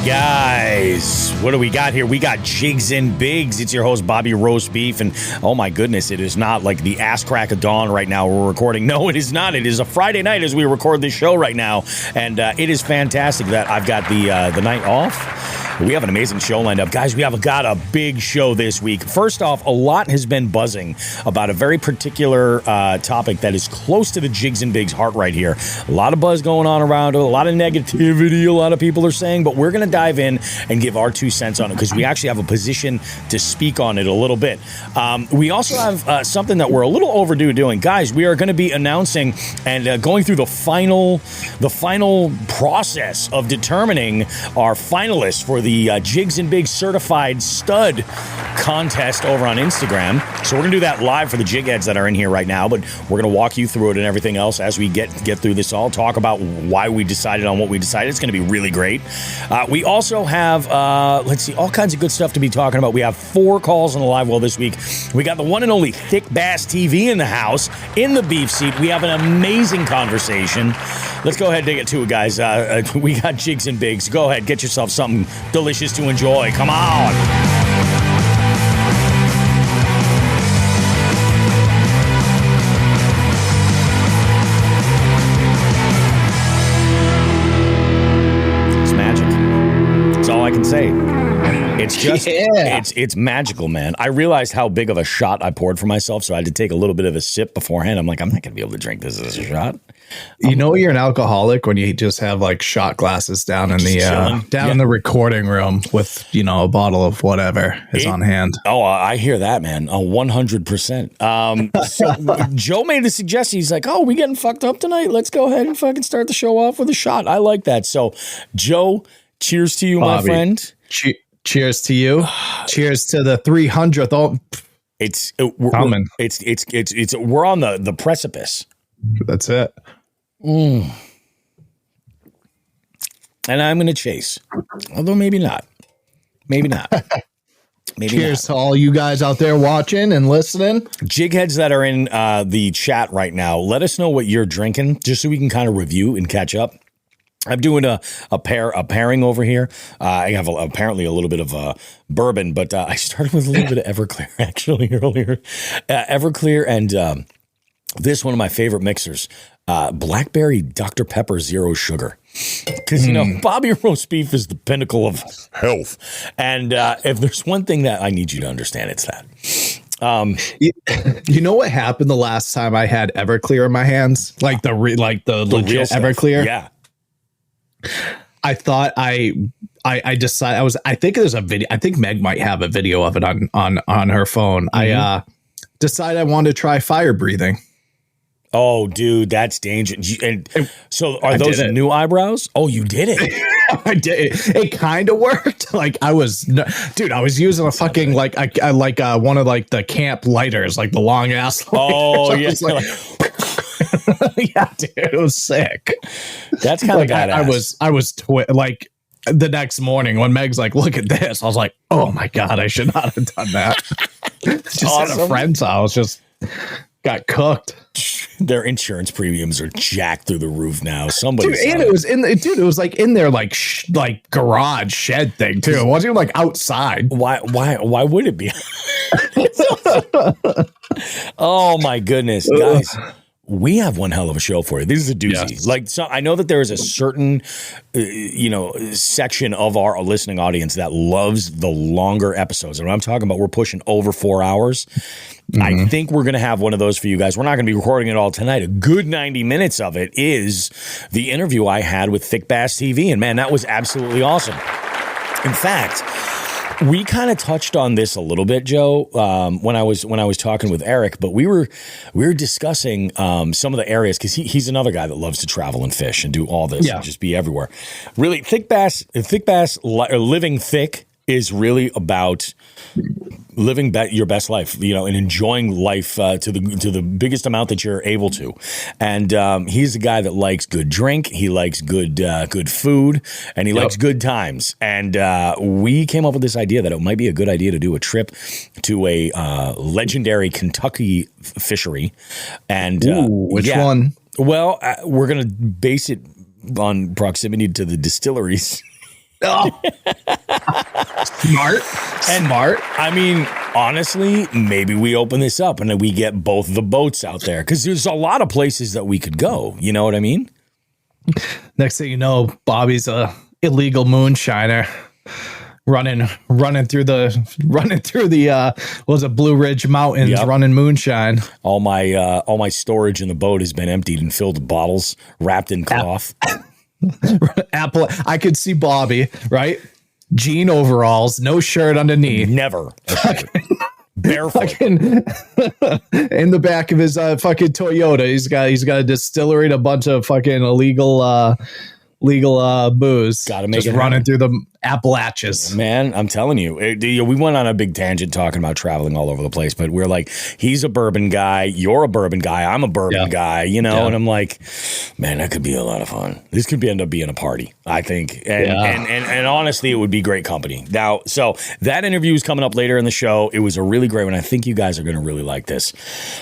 guys, what do we got here? We got Jigs and Bigs. It's your host, Bobby Roast Beef, and oh my goodness, it is not like the ass crack of dawn right now we're recording. No, it is not. It is a Friday night as we record this show right now, and it is fantastic that I've got the night off. We have an amazing show lined up. Guys, we have got a big show this week. First off, a lot has been buzzing about a very particular topic that is close to the Jigs and Bigs heart right here. A lot of buzz going on around it, a lot of negativity, a lot of people are saying, but we're going to dive in and give our 2 cents on it because we actually have a position to speak on it a little bit. We also have something that we're a little overdue doing. Guys, we are going to be announcing and going through the final process of determining our finalists for the Jigs and Bigs Certified Stud contest over on Instagram. So we're going to do that live for the jig heads that are in here right now, but we're going to walk you through it and everything else as we get through this all, talk about why we decided on what we decided. It's going to be really great. We also have, all kinds of good stuff to be talking about. We have 4 calls on the live well this week. We got the one and only Thiccbass TV in the house, in the beef seat. We have an amazing conversation. Let's go ahead and dig into it, guys. We got Jigs and Bigs. Go ahead, get yourself something delicious to enjoy. Come on. It's magic. That's all I can say. It's just, it's magical, man. I realized how big of a shot I poured for myself, so I had to take a little bit of a sip beforehand. I'm like, I'm not going to be able to drink this as a shot. You know you're an alcoholic when you just have like shot glasses down in the in the recording room with, you know, a bottle of whatever is on hand. Oh, I hear that, man. 100%. So Joe made the suggestion. He's like, "Oh, we getting fucked up tonight? Let's go ahead and fucking start the show off with a shot." I like that. So, Joe, cheers to you, Bobby, my friend. Cheers to you. Cheers to the 300th. Oh, we're on the precipice. That's it. And I'm going to chase. Although maybe not. Maybe not. Maybe Cheers to all you guys out there watching and listening. Jig heads that are in the chat right now, let us know what you're drinking just so we can kind of review and catch up. I'm doing a pairing over here. I have apparently a little bit of bourbon, but I started with a little bit of Everclear actually earlier. Everclear and this one of my favorite mixers, Blackberry Dr. Pepper Zero Sugar. Because, you know, Bobby Roast Beef is the pinnacle of health. And if there's one thing that I need you to understand, it's that. You know what happened the last time I had Everclear in my hands? Like the legit Everclear? Yeah. I thought I decided I think there's a video. I think Meg might have a video of it on her phone. I decided I wanted to try fire breathing. Oh, dude, that's dangerous. And so are those new eyebrows? Oh, you did it. I did. It kind of worked. Like I was using a fucking one of like the camp lighters, like the long ass. Oh, yeah. Yeah, dude, it was sick. That's kind of badass. I was like the next morning when Meg's like, "Look at this," I was like, "Oh my god, I should not have done that." Just awesome. At a friend's house, just got cooked. Their insurance premiums are jacked through the roof now. Somebody, and it was it was like in their like garage shed thing too. It wasn't even like outside. Why would it be? Oh my goodness, guys. We have one hell of a show for you. This is a doozy. Yes. Like, so I know that there is a certain, section of our listening audience that loves the longer episodes. And what I'm talking about, we're pushing over 4 hours. I think we're going to have one of those for you guys. We're not going to be recording it all tonight. A good 90 minutes of it is the interview I had with Thiccbass TV. And man, that was absolutely awesome. In fact, we kind of touched on this a little bit, Joe, when I was talking with Eric, but we were discussing some of the areas because he's another guy that loves to travel and fish and do all this and just be everywhere. Really, Thiccbass living thick is really about living your best life, and enjoying life to the biggest amount that you're able to. And he's a guy that likes good drink, he likes good food, and he likes good times. And we came up with this idea that it might be a good idea to do a trip to a legendary Kentucky fishery. And which one? Well, we're gonna base it on proximity to the distilleries. Oh. Smart. Smart. I mean, honestly, maybe we open this up and then we get both the boats out there because there's a lot of places that we could go. You know what I mean? Next thing you know, Bobby's a illegal moonshiner running through the what was it, Blue Ridge Mountains, running moonshine. All my storage in the boat has been emptied and filled with bottles wrapped in cloth. Apple. I could see Bobby, right? Jean overalls, no shirt underneath. Never. Barefoot. In the back of his fucking Toyota, he's got a distillery and a bunch of fucking illegal booze. Got to make it running through the Appalachians. Man, I'm telling you, we went on a big tangent talking about traveling all over the place, but we're like, he's a bourbon guy, you're a bourbon guy, I'm a bourbon guy, you know, and I'm like, man, that could be a lot of fun. This could end up being a party, I think. And honestly, it would be great company. Now, so that interview is coming up later in the show. It was a really great one. I think you guys are going to really like this.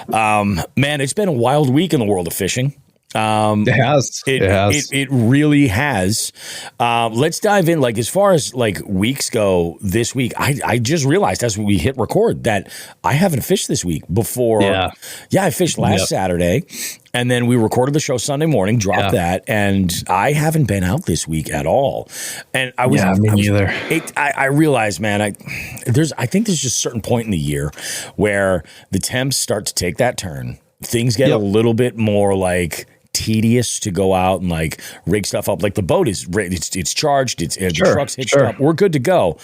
Man, it's been a wild week in the world of fishing. It has. It really has. Let's dive in. Like, as far as like weeks go this week, I just realized as we hit record that I haven't fished this week before. Yeah, I fished last Saturday, and then we recorded the show Sunday morning, dropped that, and I haven't been out this week at all. And I was, me neither. I realized, man, I think there's just a certain point in the year where the temps start to take that turn. Things get a little bit more like tedious to go out and like rig stuff up. Like the boat is it's charged, the truck's hitched up, we're good to go.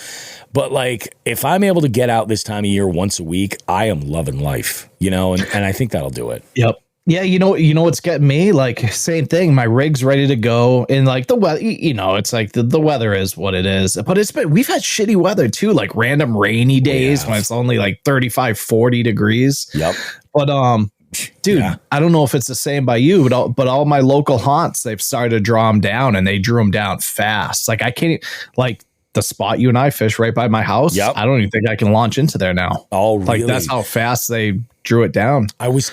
But like if I'm able to get out this time of year once a week, I am loving life, you know, and I think that'll do it. Yeah, you know what's getting me? Like, same thing. My rig's ready to go, and like the weather, you know, it's like the weather is what it is. But we've had shitty weather too, like random rainy days when it's only like 35, 40 degrees. But dude, I don't know if it's the same by you, but all my local haunts, they've started to draw them down, and they drew them down fast. Like I can't, like the spot you and I fish right by my house. I don't even think I can launch into there now. Oh, really? Like that's how fast they drew it down. I was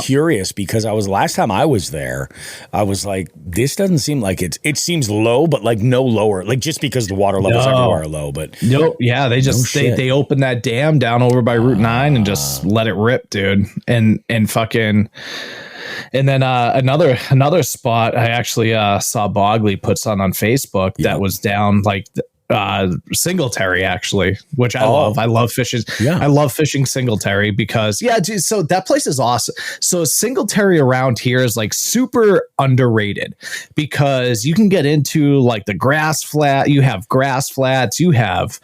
curious because last time I was there, I was like, this doesn't seem like it seems low, but like no lower, like just because the water levels everywhere are low. But they just they opened that dam down over by Route 9 and just let it rip, dude. And fucking. And then another spot I actually saw Bogley puts on Facebook that was down like Singletary, actually, which I love. I love fishing. I love fishing Singletary because dude, so that place is awesome. So Singletary around here is like super underrated because you can get into like the grass flat. You have grass flats. You have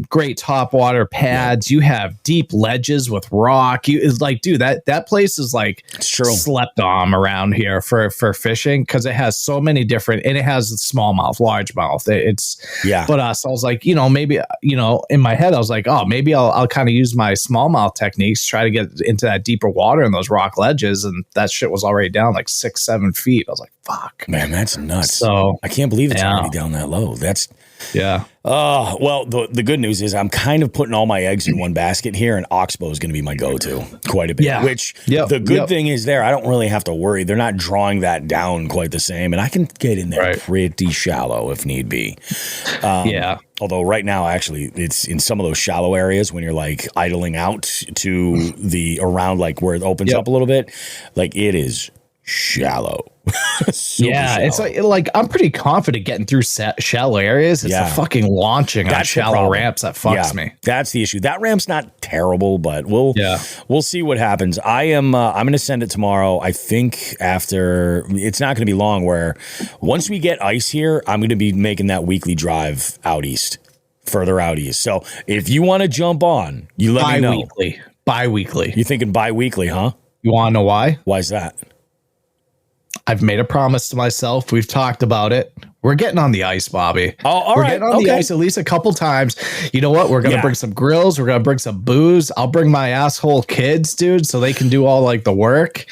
great topwater pads. You have deep ledges with rock. It's like, dude, that place is like slept on around here for fishing because it has so many different, and it has smallmouth, largemouth. But so I was like, maybe, in my head, I was like, oh, maybe I'll kind of use my smallmouth techniques, try to get into that deeper water in those rock ledges. And that shit was already down like 6-7 feet. I was like, fuck, man, that's nuts. So I can't believe it's already down that low. That's well, the good news is I'm kind of putting all my eggs in one basket here, and Oxbow is going to be my go-to quite a bit. Which the good thing is there, I don't really have to worry. They're not drawing that down quite the same, and I can get in there pretty shallow if need be. Although right now, actually, it's in some of those shallow areas when you're like idling out to the around like where it opens up a little bit, like it is shallow. Shallow. It's like I'm pretty confident getting through shallow areas. It's the fucking launching on shallow ramps that fucks me. That's the issue. That ramp's not terrible, but we'll see what happens. I'm going to send it tomorrow. I think after it's not going to be long. Where once we get ice here, I'm going to be making that weekly drive out east, further out east. So if you want to jump on, you let me know. Bi-weekly. You're thinking bi-weekly, huh? You want to know why? Why is that? I've made a promise to myself. We've talked about it. We're getting on the ice, Bobby. Oh, all We're right. getting on the ice at least a couple times. You know what? We're going to bring some grills. We're going to bring some booze. I'll bring my asshole kids, dude, so they can do all like the work.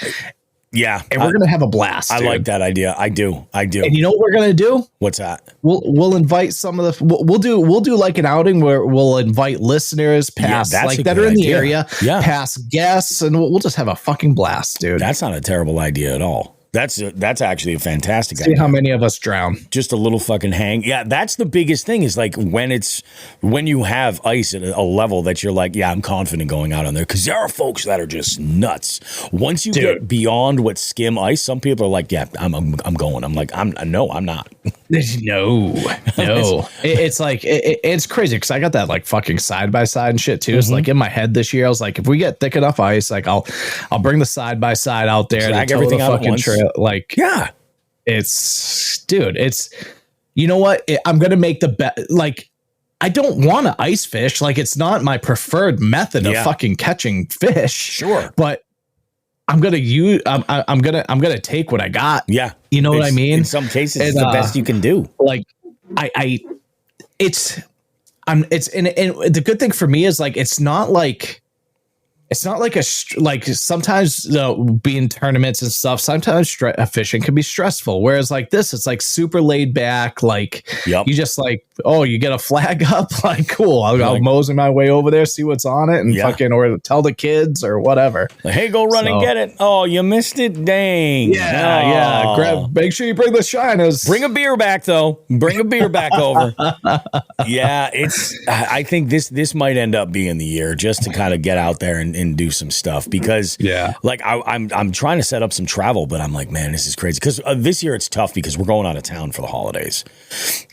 Yeah. And we're going to have a blast. I like that idea. I do. And you know what we're going to do? What's that? We'll invite some of the we'll do like an outing where we'll invite listeners past like that are in the area, past guests, and we'll just have a fucking blast, dude. That's not a terrible idea at all. That's actually a fantastic See idea. how many of us drown. Just a little fucking hang. Yeah, that's the biggest thing is like when you have ice at a level that you're like, yeah, I'm confident going out on there. Because there are folks that are just nuts. Once you get beyond what skim ice, some people are like, yeah, I'm going. I'm like, I'm not. No. It's like it's crazy because I got that like fucking side by side and shit too. It's like in my head this year, I was like, if we get thick enough ice, like I'll bring the side by side out there Drag to tow everything the out at fucking once. trail. Like, Yeah. it's you know what? I'm gonna make the bet. Like, I don't want to ice fish. Like, it's not my preferred method of fucking catching fish. Sure, but I'm gonna use. I'm gonna take what I got. Yeah, you know what I mean. In some cases, it's the best you can do. Like, it's the good thing for me is like it's not like sometimes being tournaments and stuff, sometimes fishing can be stressful, whereas like this, it's like super laid back. Like you just like, oh, you get a flag up, like cool, I'll mosey my way over there, see what's on it, and fucking, or tell the kids or whatever, like, hey, go run and get it. Oh, you missed it, dang. Make sure you bring the shiners. Bring a beer back though, bring a beer back over. Yeah, I think this might end up being the year just to kind of get out there and do some stuff, because like I'm trying to set up some travel, but I'm like, man, this is crazy, because this year it's tough because we're going out of town for the holidays,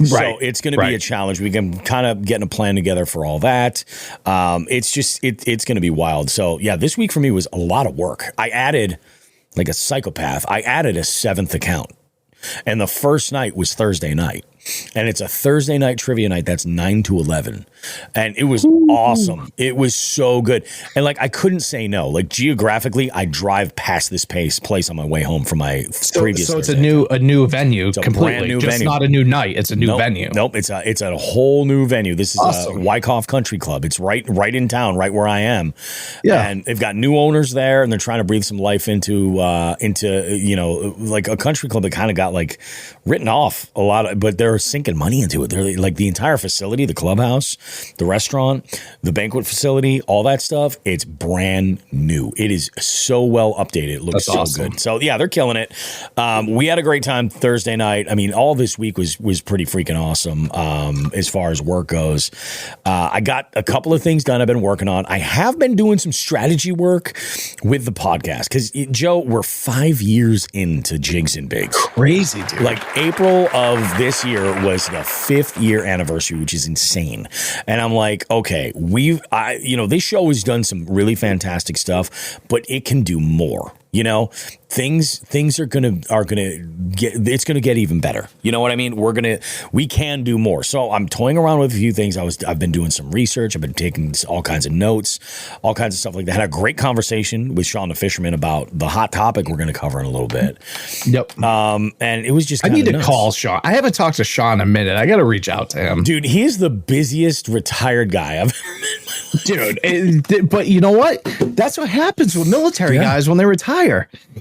so it's going to be a challenge. We can kind of getting a plan together for all that. It's just it's going to be wild. So yeah, this week for me was a lot of work. I added, like a psychopath, I added a 7th account, and the first night was Thursday night. And it's a Thursday night trivia night that's 9 to 11. And it was awesome. It was so good. And like, I couldn't say no. Like, geographically, I drive past this place on my way home from my previous. So it's a new venue, it's completely. Brand new venue. Not a new night. It's a new venue. Nope. It's a whole new venue. This is awesome. Wyckoff Country Club. It's right in town, right where I am. Yeah. And they've got new owners there, and they're trying to breathe some life into like a country club that kind of got like written off a lot, but they're sinking money into it. They're like the entire facility, the clubhouse, the restaurant, the banquet facility, all that stuff. It's brand new. It is so well updated. It looks so awesome. Good. So yeah, they're killing it. We had a great time Thursday night. I mean, all this week was pretty freaking awesome. As far as work goes, I got a couple of things done I've been working on. I have been doing some strategy work with the podcast, because Joe, we're 5 years into Jigs and Bigs. Crazy, dude. Like, April of this year was the 5th year anniversary, which is insane. And I'm like, okay, this show has done some really fantastic stuff, but it can do more. You know, things are gonna get, it's gonna get even better. You know what I mean? We can do more. So I'm toying around with a few things. I've been doing some research. I've been taking all kinds of notes, all kinds of stuff like that. I had a great conversation with Sean the Fisherman about the hot topic we're going to cover in a little bit. Yep. And it was just, I need to call Sean. I haven't talked to Sean in a minute. I got to reach out to him. Dude, he is the busiest retired guy I've ever met in my life. Dude, but you know what? That's what happens with military guys when they retire.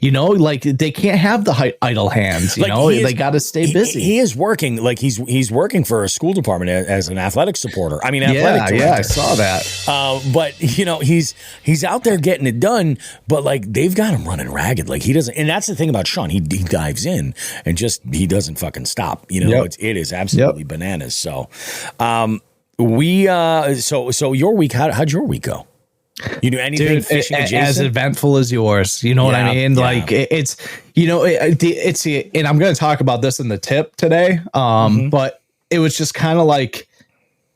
You know, like, they can't have the idle hands. You know, they got to stay busy. He is working, like he's working for a school department as an athletic supporter. I mean, athletic director. Yeah, I saw that. But you know, he's out there getting it done. But like, they've got him running ragged. Like, he doesn't, and that's the thing about Sean. He dives in and he doesn't fucking stop. You know, it is absolutely bananas. So, so your week, how'd your week go? You do anything fishing adjacent? As eventful as yours? You know what I mean? Like, it's, you know, it's, and I'm going to talk about this in the tip today. But it was just kind of like,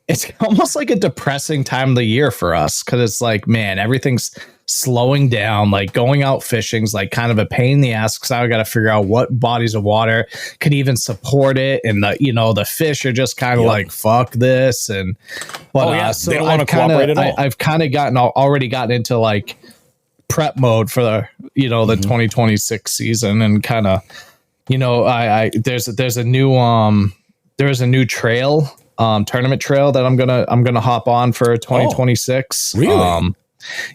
it's almost like a depressing time of the year for us, because it's like, man, everything's slowing down. Like, going out fishing's like kind of a pain in the ass, because I got to figure out what bodies of water can even support it, and the fish are just kind of like, fuck this. And so they don't want to cooperate at all. I've kind of already gotten into like prep mode for the 2026 season, and kind of, there's a new trail, tournament trail that I'm gonna hop on for 2026. Really?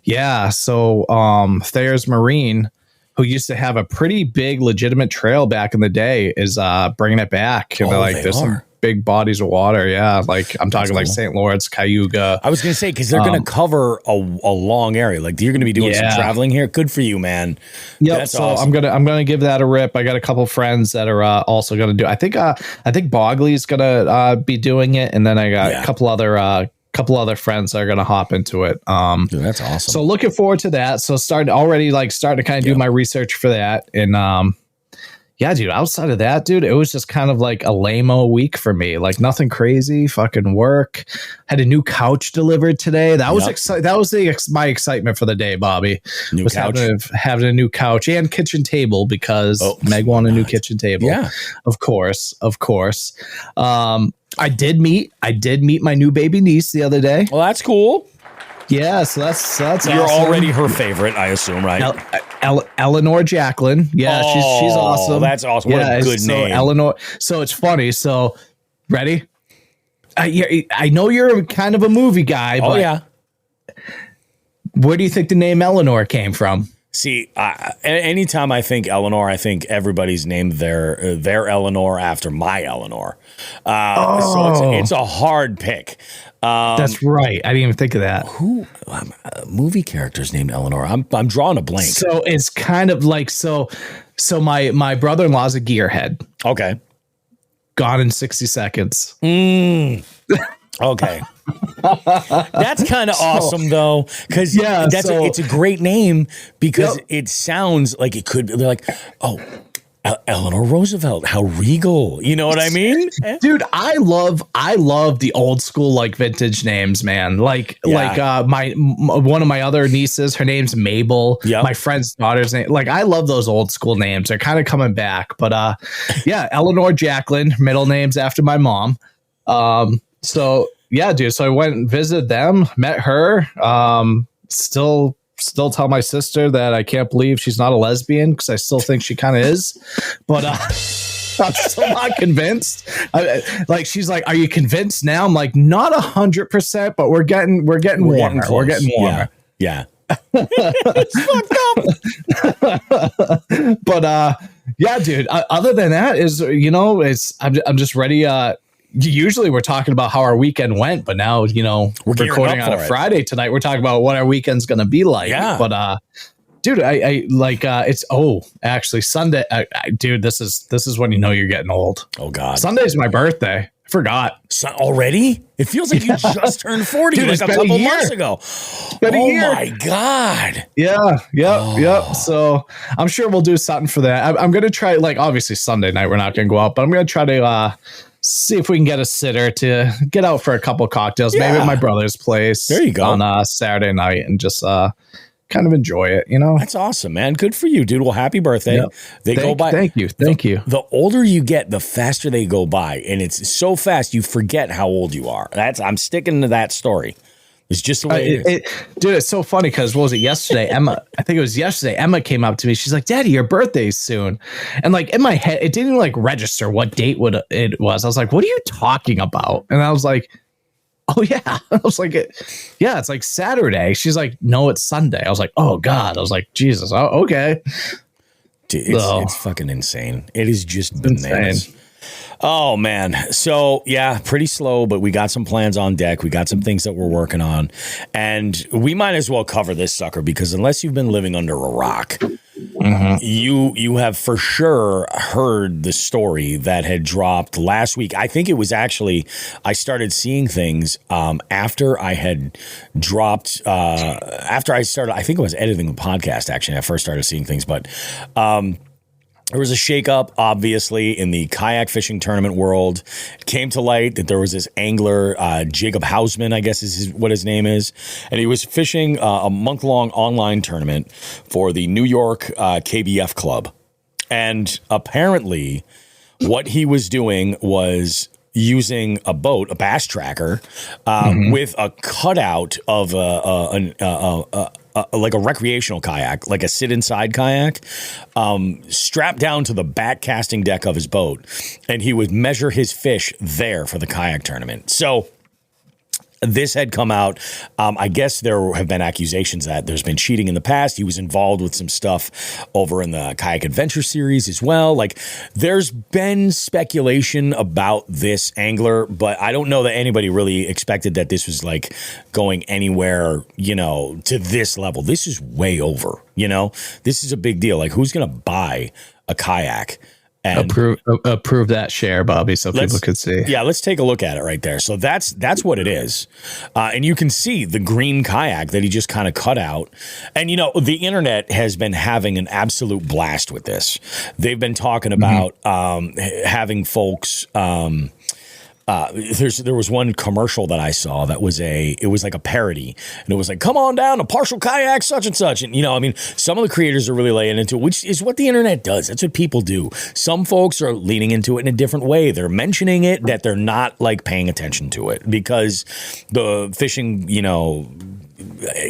Yeah. So Thayer's Marine, who used to have a pretty big legitimate trail back in the day, is bringing it back. And big bodies of water. Yeah, like I'm talking like St. Lawrence, Cayuga. I was gonna say because they're gonna cover a long area. Like you're gonna be doing some traveling here. Good for you, man. Yep. That's so awesome. I'm gonna give that a rip. I got a couple friends that are also gonna do. I think Bogley's gonna be doing it, and then I got a couple other friends that are going to hop into it. Dude, that's awesome. So looking forward to that. So starting to kind of do my research for that. And dude, outside of that, dude, it was just kind of like a lame-o week for me. Like nothing crazy, fucking work. Had a new couch delivered today. That was That was my excitement for the day, Bobby. New couch. Having a new couch and kitchen table because Meg wanted a new kitchen table. Yeah, of course. I did meet my new baby niece the other day. Well, that's cool. Yeah, so that's You're awesome. already her favorite, I assume, right? Eleanor Jacqueline. Yeah, she's awesome. That's awesome. What a good name. Eleanor. So it's funny. So ready? I know you're kind of a movie guy. Oh, but yeah. Where do you think the name Eleanor came from? See, anytime I think Eleanor, I think everybody's named their Eleanor after my Eleanor. So it's a hard pick. That's right. I didn't even think of that. Who movie characters named Eleanor? I'm drawing a blank. So it's kind of like so my brother-in-law's a gearhead. Okay. Gone in 60 seconds. Okay. That's kind of awesome though, because it's a great name because it sounds like it could be. They're like, Eleanor Roosevelt, how regal. You know what I mean? Dude, I love the old school like vintage names, man. Like one of my other nieces, her name's Mabel. Yep. My friend's daughter's name. Like I love those old school names. They're kind of coming back. But Eleanor Jacqueline, middle name's after my mom. So yeah, dude. So I went and visited them, met her. Still tell my sister that I can't believe she's not a lesbian because I still think she kind of is, but I'm still not convinced. She's like, "Are you convinced now?" I'm like, "Not 100%, but we're getting warmer. We're getting warmer." Yeah. It's fucked up. But dude. Other than that, I'm just ready. Usually we're talking about how our weekend went, but now, we're recording on a Friday tonight. We're talking about what our weekend's going to be like. Yeah. But, dude, actually Sunday, dude, this is when you're getting old. Oh God. Sunday's my birthday. I forgot. Already? It feels like you just turned 40 dude, like a couple months ago. My God. Yeah. Yep. So I'm sure we'll do something for that. I'm going to try, obviously Sunday night, we're not going to go out, but I'm going to try to, see if we can get a sitter to get out for a couple cocktails, maybe at my brother's place. There you go. On Saturday night and just kind of enjoy it, That's awesome, man. Good for you, dude. Well, happy birthday. Yep. They go by. Thank you. The older you get, the faster they go by. And it's so fast you forget how old you are. I'm sticking to that story. It's just the way it is. Dude, it's so funny because what was it yesterday? I think it was yesterday. Emma came up to me. She's like, "Daddy, your birthday's soon." And in my head, it didn't register what date it was. I was like, "What are you talking about?" And I was like, "Oh yeah." I was like, "Yeah, it's like Saturday." She's like, "No, it's Sunday." I was like, "Oh God." I was like, "Jesus." Oh, okay. Dude, it's fucking insane. It is just bananas. Insane. Oh, man. So, yeah, pretty slow, but we got some plans on deck. We got some things that we're working on. And we might as well cover this sucker because unless you've been living under a rock, you have for sure heard the story that had dropped last week. I think it was actually, I started seeing things after I had dropped, after I started, I think it was editing the podcast, actually. I first started seeing things, but there was a shakeup, obviously, in the kayak fishing tournament world. It came to light that there was this angler, Jacob Hausman, I guess is what his name is. And he was fishing a month-long online tournament for the New York KBF Club. And apparently, what he was doing was using a boat, a bass tracker, with a cutout of like a recreational kayak, like a sit-inside kayak, strapped down to the back casting deck of his boat, and he would measure his fish there for the kayak tournament. So This had come out. I guess there have been accusations that there's been cheating in the past. He was involved with some stuff over in the Kayak Adventure series as well. Like, there's been speculation about this angler, but I don't know that anybody really expected that this was like going anywhere, to this level. This is way over, This is a big deal. Like, who's going to buy a kayak? And approve that share, Bobby, so people could see. Yeah, let's take a look at it right there. So that's what it is. And you can see the green kayak that he just kind of cut out. And, the internet has been having an absolute blast with this. They've been talking about having folks... there was one commercial that I saw that was like a parody, and it was like, come on down to partial kayak such and such. And, some of the creators are really laying into it, which is what the internet does. That's what people do. Some folks are leaning into it in a different way. They're mentioning it, that they're not like paying attention to it, because the fishing,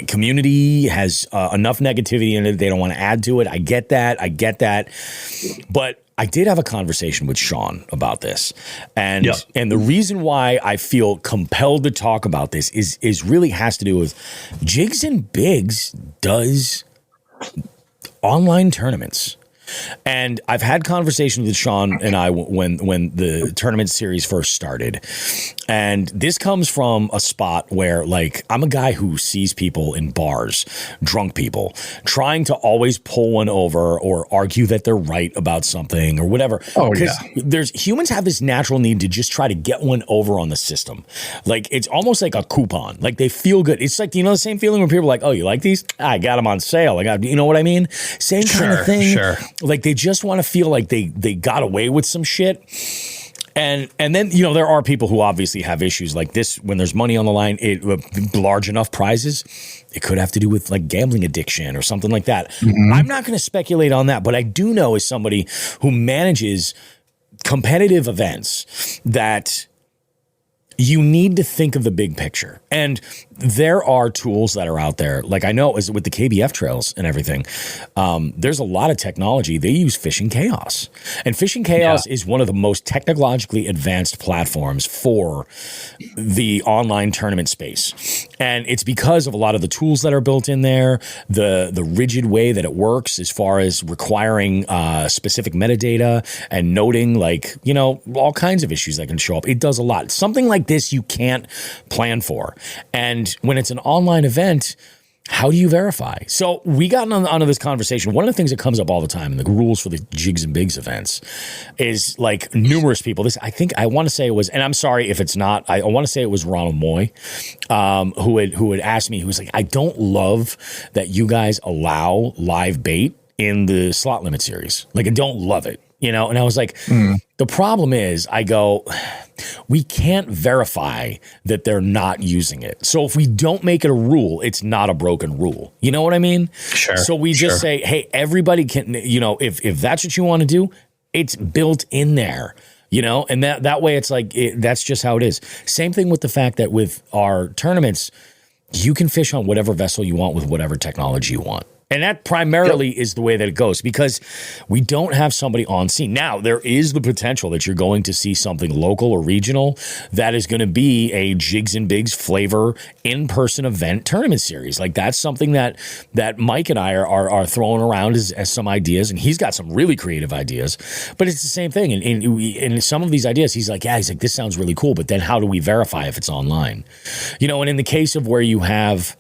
community has enough negativity in it. They don't want to add to it. I get that. But I did have a conversation with Sean about this, and the reason why I feel compelled to talk about this is really has to do with Jigs and Bigs does online tournaments. And I've had conversations with Sean and I when the tournament series first started. And this comes from a spot where, like, I'm a guy who sees people in bars, drunk people, trying to always pull one over or argue that they're right about something or whatever. Oh, yeah. Humans have this natural need to just try to get one over on the system. Like, it's almost like a coupon. Like, they feel good. It's like, the same feeling when people are like, oh, you like these? I got them on sale. You know what I mean? Same kind of thing. Sure. Like, they just want to feel like they got away with some shit. And then, there are people who obviously have issues like this when there's money on the line, large enough prizes. It could have to do with like gambling addiction or something like that. Mm-hmm. I'm not going to speculate on that, but I do know as somebody who manages competitive events that you need to think of the big picture. And there are tools that are out there. Like, I know with the KBF trails and everything, there's a lot of technology. They use Fishing Chaos. And Fishing Chaos is one of the most technologically advanced platforms for the online tournament space. And it's because of a lot of the tools that are built in there, the rigid way that it works as far as requiring specific metadata and noting, like, all kinds of issues that can show up. It does a lot. Something like this you can't plan for. And when it's an online event, how do you verify? So we got onto this conversation. One of the things that comes up all the time in the rules for the Jigs and Bigs events is, like, numerous people. I want to say it was, and I'm sorry if it's not, I want to say it was Ronald Moy, who had asked me, who was like, I don't love that you guys allow live bait in the slot limit series. Like, I don't love it. And I was like, the problem is, I go, we can't verify that they're not using it. So if we don't make it a rule, it's not a broken rule. You know what I mean? Sure. So we just say, hey, everybody can, if that's what you want to do, it's built in there. And that way it's like, that's just how it is. Same thing with the fact that with our tournaments, you can fish on whatever vessel you want with whatever technology you want. And that primarily is the way that it goes, because we don't have somebody on scene. Now, there is the potential that you're going to see something local or regional that is going to be a Jigs and Bigs flavor in-person event tournament series. Like, that's something that Mike and I are throwing around as some ideas, and he's got some really creative ideas. But it's the same thing. And in some of these ideas, he's like, this sounds really cool, but then how do we verify if it's online? And in the case of where you have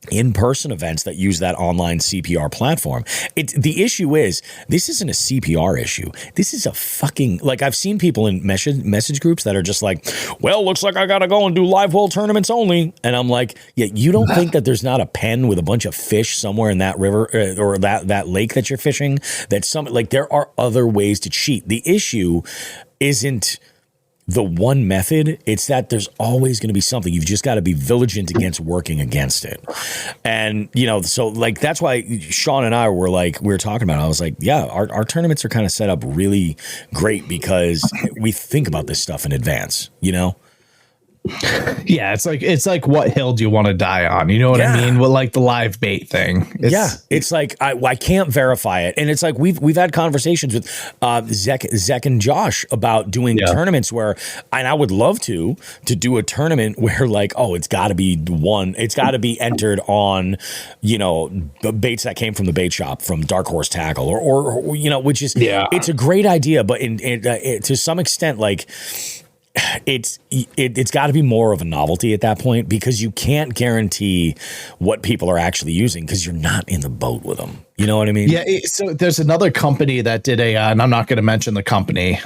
in-person events that use that online CPR platform, the issue is, this isn't a CPR issue. This is a fucking, like, I've seen people in message groups that are just like, well, looks like I gotta go and do live well tournaments only. And I'm like, yeah, you don't think that there's not a pen with a bunch of fish somewhere in that river or that lake that you're fishing? There are other ways to cheat. The issue isn't the one method, it's that there's always going to be something. You've just got to be vigilant against working against it. And, so, like, that's why Sean and I were talking about it. I was like, yeah, our tournaments are kind of set up really great because we think about this stuff in advance, Yeah, it's like what hill do you want to die on? You know what I mean? With like the live bait thing. It's like I can't verify it, and it's like we've had conversations with Zek and Josh about doing tournaments where, and I would love to do a tournament where like, oh, it's got to be entered on, you know, the baits that came from the bait shop from Dark Horse Tackle or you know, which is it's a great idea, but to some extent like. It's got to be more of a novelty at that point because you can't guarantee what people are actually using because you're not in the boat with them. You know what I mean? Yeah. So there's another company that did and I'm not going to mention the company,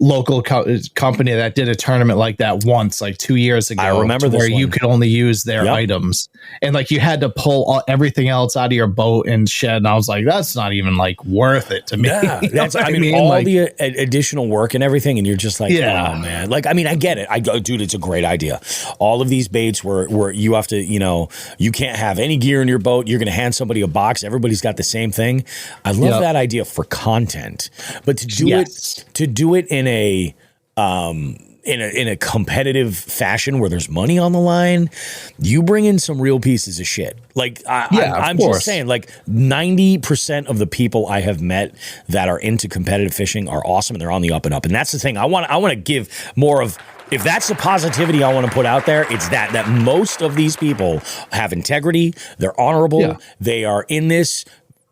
local company that did a tournament like that once, like 2 years ago. I remember this where one. you could only use their items, and like you had to pull everything else out of your boat and shed. And I was like, that's not even like worth it to me. Yeah, that's I mean all like, the additional work and everything, and you're just like, oh man, like I mean, I get it. Dude, it's a great idea. All of these baits where you have to, you know, you can't have any gear in your boat. You're going to hand somebody a box. Everybody's got the same thing. I love that idea for content, but to do it in a competitive fashion where there's money on the line, you bring in some real pieces of shit. Like I'm just saying, like 90% of the people I have met that are into competitive fishing are awesome and they're on the up and up. And that's the thing. I want to give more of. If that's the positivity I want to put out there, it's that most of these people have integrity. They're honorable. Yeah. They are in this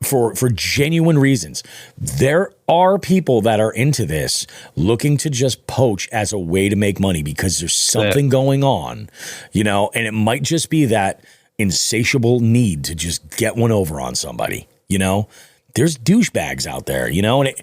for genuine reasons. There are people that are into this looking to just poach as a way to make money because there's something going on, you know, and it might just be that insatiable need to just get one over on somebody, you know. There's douchebags out there, you know, and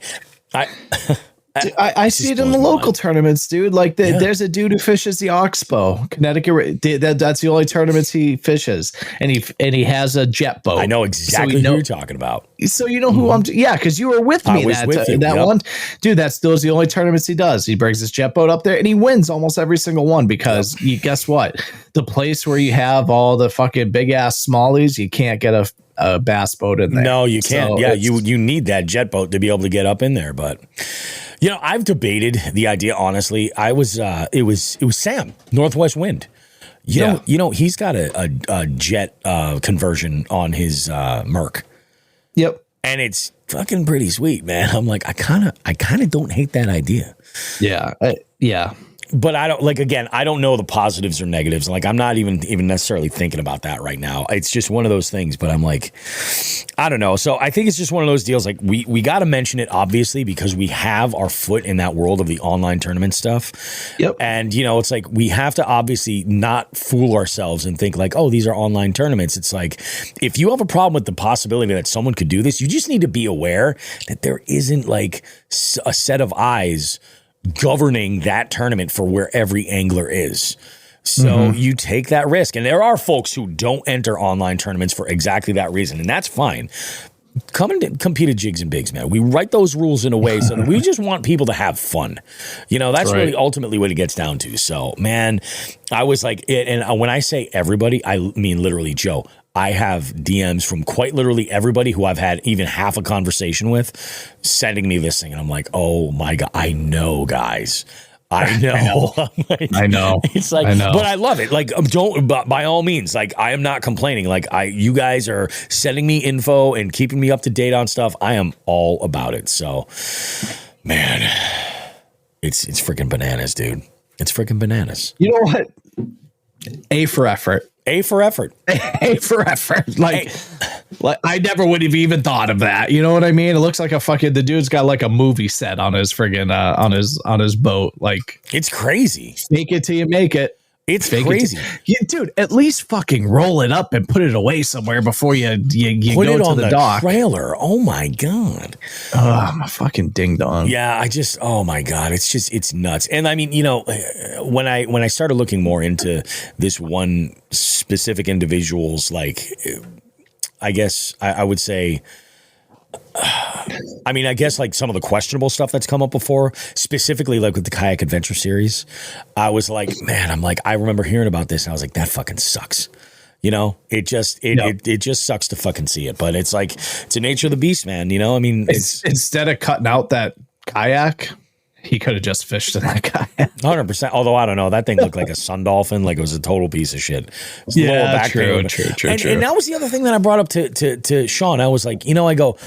I see it in the local tournaments, dude. Like there's a dude who fishes the Oxbow, Connecticut. That's the only tournaments he fishes, and he has a jet boat. I know exactly who you're talking about. So you know who I'm. Yeah, because you were with me that one, dude. Those the only tournaments he does. He brings his jet boat up there, and he wins almost every single one because guess what? The place where you have all the fucking big ass smallies, you can't get a bass boat in there. No, you can't. So you need that jet boat to be able to get up in there, but. You know, I've debated the idea. Honestly, it was Sam, Northwest Wind. You know, he's got a jet conversion on his Merc. Yep, and it's fucking pretty sweet, man. I'm like, I kind of don't hate that idea. Yeah. But I don't I don't know the positives or negatives. Like, I'm not even necessarily thinking about that right now. It's just one of those things, but I'm like, I don't know. So I think it's just one of those deals. Like we got to mention it, obviously, because we have our foot in that world of the online tournament stuff. Yep. And, you know, it's like, we have to obviously not fool ourselves and think like, oh, these are online tournaments. It's like, if you have a problem with the possibility that someone could do this, you just need to be aware that there isn't like a set of eyes governing that tournament for where every angler is. So you take that risk. And there are folks who don't enter online tournaments for exactly that reason. And that's fine. Come and compete at Jigs and Bigs, man. We write those rules in a way so that we just want people to have fun. You know, that's really ultimately what it gets down to. So, man, I was like, and when I say everybody, I mean literally, Joe. I have DMs from quite literally everybody who I've had even half a conversation with sending me this thing. And I'm like, oh my God, I know, guys. I know. I know. It's like, but I love it. Like, by all means, like, I am not complaining. Like, you guys are sending me info and keeping me up to date on stuff. I am all about it. So, man, it's freaking bananas, dude. It's freaking bananas. You know what? A for effort. A for effort. A for effort. Like I never would have even thought of that. You know what I mean? It looks like the dude's got like a movie set on his friggin' on his boat. Like, it's crazy. Fake it till you make it. It's crazy. Dude, at least fucking roll it up and put it away somewhere before you put go it to on the dock. Trailer. Oh my God. I'm a fucking ding dong. Yeah, oh my God. It's nuts. And I mean, you know, when I started looking more into this one specific individual's, like, I guess I would say, I mean, I guess like some of the questionable stuff that's come up before, specifically like with the Kayak Adventure series, I was like, man, I remember hearing about this and I was like, that fucking sucks. You know, it just sucks to fucking see it, but it's like, it's the nature of the beast, man. You know, I mean, instead of cutting out that kayak, he could have just fished in that kayak. 100%. Although I don't know, that thing looked like a sun dolphin, like it was a total piece of shit. True. And that was the other thing that I brought up to Sean. I was like, I go,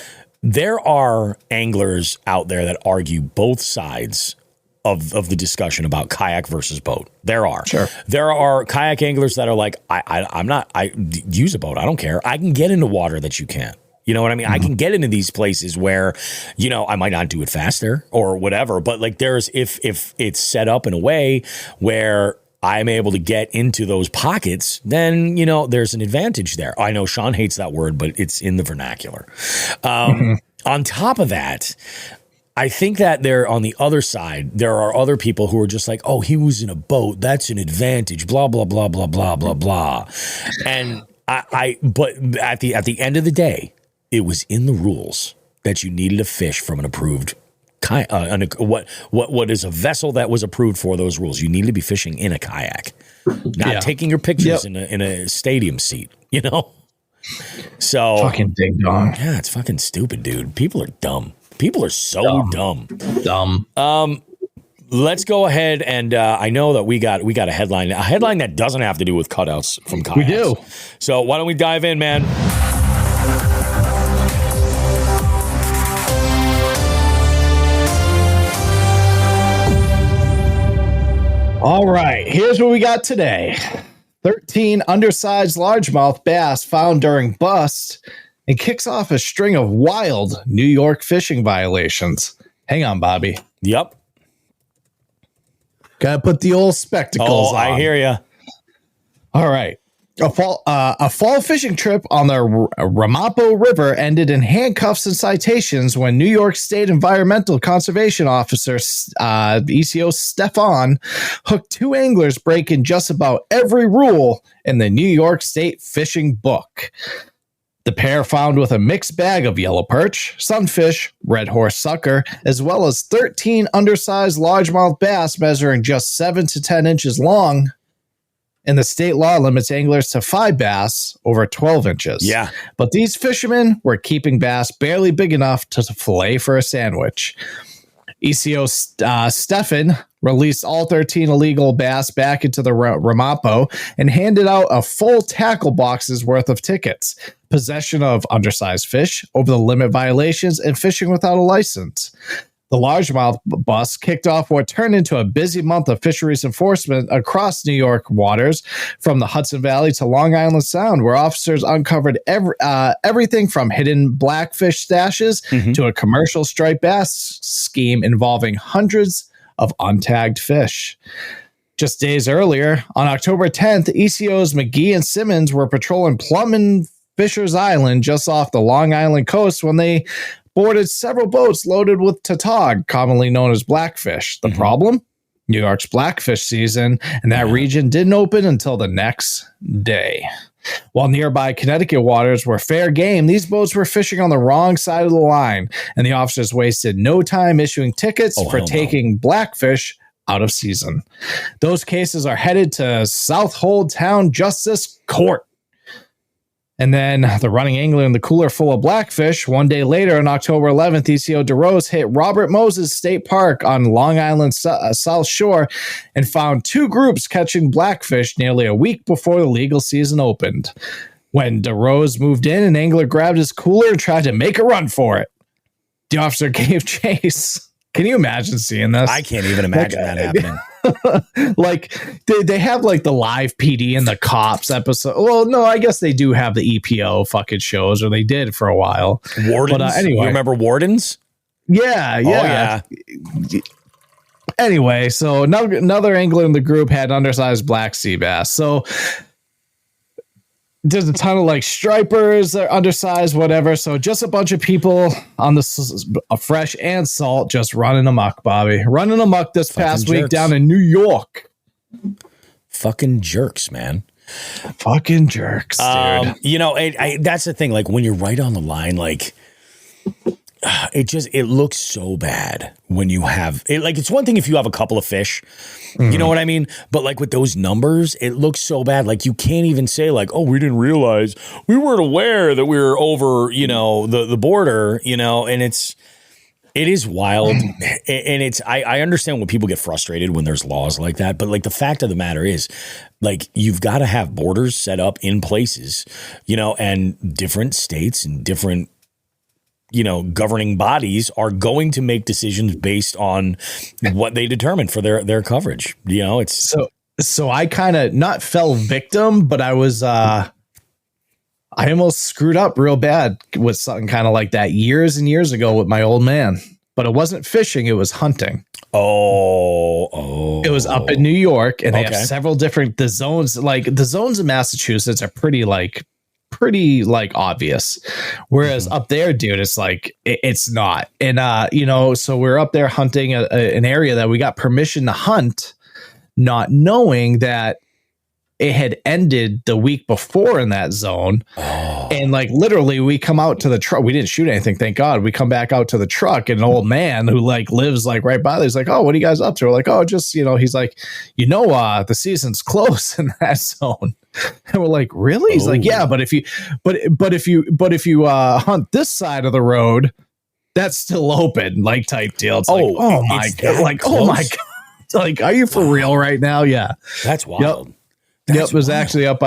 there are anglers out there that argue both sides of the discussion about kayak versus boat. There are. Sure. There are kayak anglers that are like, I use a boat. I don't care. I can get into water that you can't. You know what I mean? Mm-hmm. I can get into these places where, I might not do it faster or whatever, but like if it's set up in a way where I'm able to get into those pockets, then, there's an advantage there. I know Sean hates that word, but it's in the vernacular. On top of that, I think that there on the other side, there are other people who are just like, oh, he was in a boat. That's an advantage, blah, blah, blah, blah, blah, blah, blah. And but at the end of the day, it was in the rules that you needed to fish from an approved what is a vessel that was approved for those rules. You needed to be fishing in a kayak, not taking your pictures in a stadium seat, So fucking ding dong. Yeah, it's fucking stupid, dude. People are dumb. People are so dumb. Let's go ahead and I know that we got a headline that doesn't have to do with cutouts from kayaks. We do. So why don't we dive in, man? All right, here's what we got today. 13 undersized largemouth bass found during bust, and kicks off a string of wild New York fishing violations. Hang on, Bobby. Yep. Gotta put the old spectacles on. I hear you. All right. A fall fishing trip on the Ramapo River ended in handcuffs and citations when New York State Environmental Conservation Officer ECO Stefan hooked two anglers breaking just about every rule in the New York State Fishing Book. The pair found with a mixed bag of yellow perch, sunfish, red horse sucker, as well as 13 undersized largemouth bass measuring just 7 to 10 inches long. And the state law limits anglers to 5 bass over 12 inches. Yeah. But these fishermen were keeping bass barely big enough to fillet for a sandwich. ECO Stefan released all 13 illegal bass back into the Ramapo and handed out a full tackle box's worth of tickets, possession of undersized fish, over the limit violations, and fishing without a license. The largemouth bust kicked off what turned into a busy month of fisheries enforcement across New York waters, from the Hudson Valley to Long Island Sound, where officers uncovered everything from hidden blackfish stashes to a commercial striped bass scheme involving hundreds of untagged fish. Just days earlier, on October 10th, ECOs McGee and Simmons were patrolling Plum and Fisher's Island just off the Long Island coast when they boarded several boats loaded with tautog, commonly known as blackfish. The problem? New York's blackfish season, and that region didn't open until the next day. While nearby Connecticut waters were fair game, these boats were fishing on the wrong side of the line, and the officers wasted no time issuing tickets for taking blackfish out of season. Those cases are headed to Southold Town Justice Court. And then the running angler in the cooler full of blackfish. One day later, on October 11th, ECO DeRose hit Robert Moses State Park on Long Island South Shore and found two groups catching blackfish nearly a week before the legal season opened. When DeRose moved in, an angler grabbed his cooler and tried to make a run for it. The officer gave chase. Can you imagine seeing this? I can't even imagine that happening. Like they have like the live PD and the cops episode. Well, no, I guess they do have the EPO fucking shows, or they did for a while. Wardens. But, anyway, you remember Wardens? Yeah. Oh, yeah. Anyway, so another angler in the group had undersized black sea bass. So there's a ton of like stripers, they're undersized, whatever. So just a bunch of people on the fresh and salt just running amok, Bobby. Running amok this past week down in New York. Fucking jerks, man. Fucking jerks, dude. You know, that's the thing. Like when you're right on the line, like it looks so bad when you have it. Like it's one thing if you have a couple of fish, you know what I mean? But like with those numbers, it looks so bad. Like you can't even say like, oh, we didn't realize, we weren't aware that we were over, you know, the border, you know, and it's It is wild. And it's, I understand when people get frustrated when there's laws like that. But like the fact of the matter is, like, you've got to have borders set up in places, you know, and different states and different, you know, governing bodies are going to make decisions based on what they determine for their coverage. You know, it's so I kind of not fell victim, but I was, I almost screwed up real bad with something kind of like that years and years ago with my old man, but it wasn't fishing. It was hunting. Oh, it was up in New York, and they have several different, the zones in Massachusetts are pretty obvious. Whereas up there, dude, it's like, it's not. And, you know, so we're up there hunting an area that we got permission to hunt, not knowing that it had ended the week before in that zone. And like literally we come out to the truck. We didn't shoot anything, thank God. We come back out to the truck, and an old man who like lives like right by there, he's like, "Oh, what are you guys up to?" We're like, "Oh, just, you know," he's like, the season's close in that zone." And we're like, "Really?" He's like, "Yeah, but if you hunt this side of the road, that's still open," like type deal. It's oh my God. Like, are you for real right now? Yeah. That's wild. Yep. It was actually up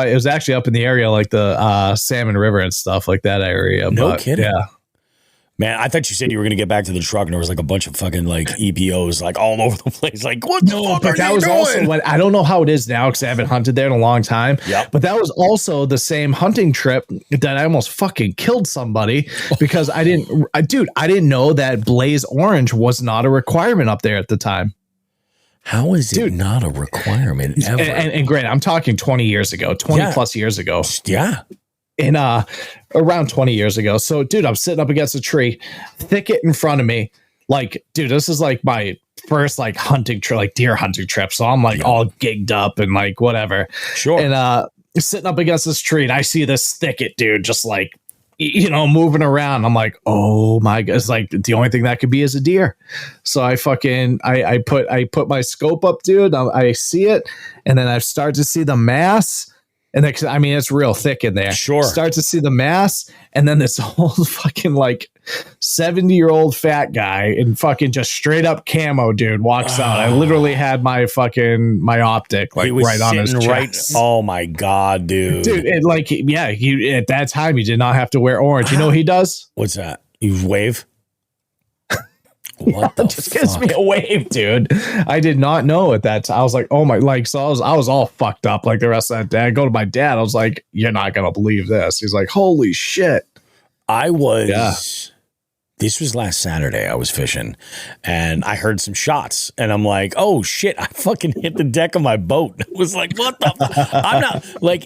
in the area, like the Salmon River and stuff like that area. No kidding. Yeah. Man, I thought you said you were going to get back to the truck, and there was like a bunch of fucking like EPOs like all over the place. Like, what the fuck are you doing? Also what, I don't know how it is now because I haven't hunted there in a long time. Yep. But that was also the same hunting trip that I almost fucking killed somebody because I didn't know that blaze orange was not a requirement up there at the time. How is it not a requirement ever? And granted, I'm talking 20 years ago, 20 plus years ago. Yeah. And around 20 years ago. So, dude, I'm sitting up against a tree, thicket in front of me. Like, dude, this is like my first like hunting trip, like deer hunting trip. So I'm like all gigged up and like whatever. Sure. And sitting up against this tree, and I see this thicket, dude, just like, you know, moving around. I'm like, oh my God. It's like the only thing that could be is a deer. So I put my scope up, dude. I see it. And then I start to see the mass. And then, I mean, it's real thick in there. Sure. Start to see the mass. And then this whole fucking like 70-year-old fat guy in fucking just straight up camo, dude, walks out. I literally had my optic like right on his chest. Oh my God, dude. Dude, at that time you did not have to wear orange. You know what he does? What's that? You wave? What the just gives me a wave, dude. I did not know at that time. I was like, oh my, like, so I was all fucked up like the rest of that day. I go to my dad. I was like, you're not going to believe this. He's like, holy shit. This was last Saturday. I was fishing and I heard some shots and I'm like, oh shit, I fucking hit the deck of my boat. I was like, what the I'm not like,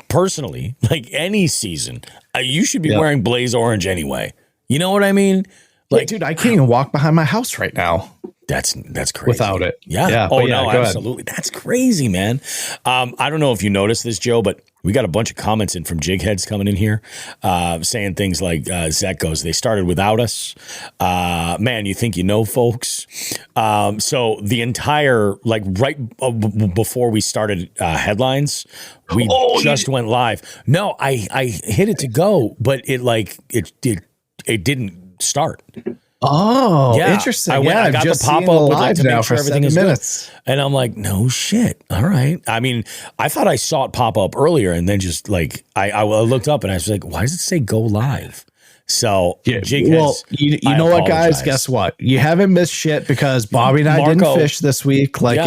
personally, like any season, you should be wearing blaze orange anyway. You know what I mean? Like, dude, I can't even walk behind my house right now. That's crazy. Without it. Yeah. Oh, no, absolutely. That's crazy, man. I don't know if you noticed this, Joe, but we got a bunch of comments in from jig heads coming in here saying things like, Zach goes, they started without us. Man, you think you know, folks. So the entire, like right before we started headlines, we just went live. No, I hit it to go, but it didn't start. Oh, yeah. Interesting. I got the pop up with like to make sure everything is minutes. Good. And I'm like, no shit. All right. I mean, I thought I saw it pop up earlier and then just like I looked up and I was like, why does it say go live? So, you know what, guys? Guess what? You haven't missed shit because Bobby and I didn't fish this week. Like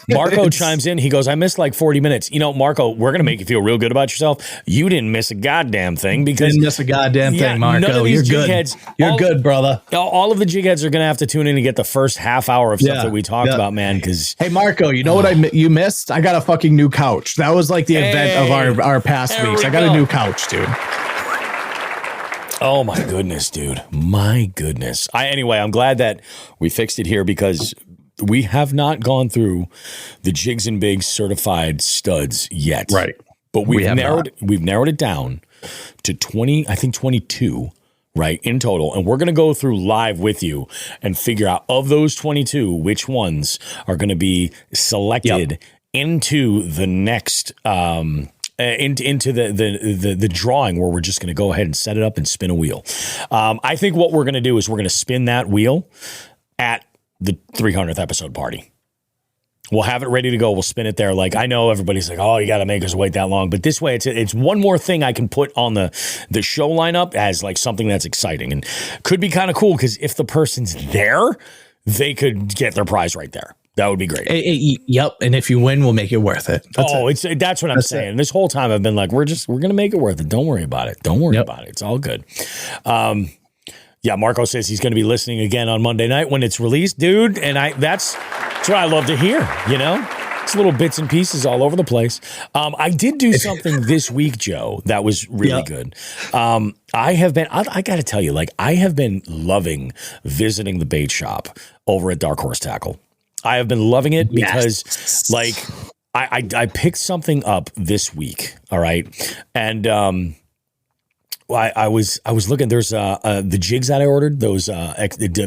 Marco chimes in. He goes, I missed like 40 minutes. You know, Marco, we're going to make you feel real good about yourself. You didn't miss a goddamn thing because didn't miss a goddamn thing, Marco. You're good. You're good, brother. All of the jig heads are going to have to tune in and get the first half hour of stuff that we talked about, man. Because hey, Marco, you know what you missed? I got a fucking new couch. That was like the event of our past weeks. I got a new couch, dude. Oh my goodness, dude. My goodness. Anyway, I'm glad that we fixed it here because we have not gone through the Jigs and Bigs certified studs yet. Right. But we've narrowed it down to 22, right, in total. And we're going to go through live with you and figure out of those 22, which ones are going to be selected into the next into the drawing where we're just going to go ahead and set it up and spin a wheel. I think what we're going to do is we're going to spin that wheel at the 300th episode party. We'll have it ready to go. We'll spin it there. Like, I know everybody's like, oh, you got to make us wait that long. But this way, it's one more thing I can put on the show lineup as like something that's exciting and could be kind of cool because if the person's there, they could get their prize right there. That would be great. Yep. And if you win, we'll make it worth it. That's what I'm saying. This whole time I've been like, we're going to make it worth it. Don't worry about it. Don't worry about it. It's all good. Yeah, Marco says he's going to be listening again on Monday night when it's released, dude. And that's what I love to hear, you know? It's little bits and pieces all over the place. I did do something this week, Joe, that was really good. I got to tell you, like, I have been loving visiting the bait shop over at Dark Horse Tackle. I have been loving it because, like, I picked something up this week, all right? And I was looking. There's the jigs that I ordered. Those the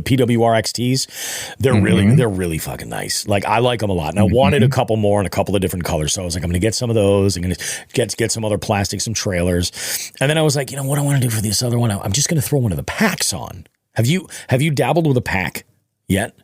PWR XTs. They're really fucking nice. Like, I like them a lot. And I wanted a couple more in a couple of different colors. So I was like, I'm gonna get some of those. I'm gonna get some other plastic, some trailers. And then I was like, you know what I want to do for this other one? I'm just gonna throw one of the packs on. Have you dabbled with a pack yet?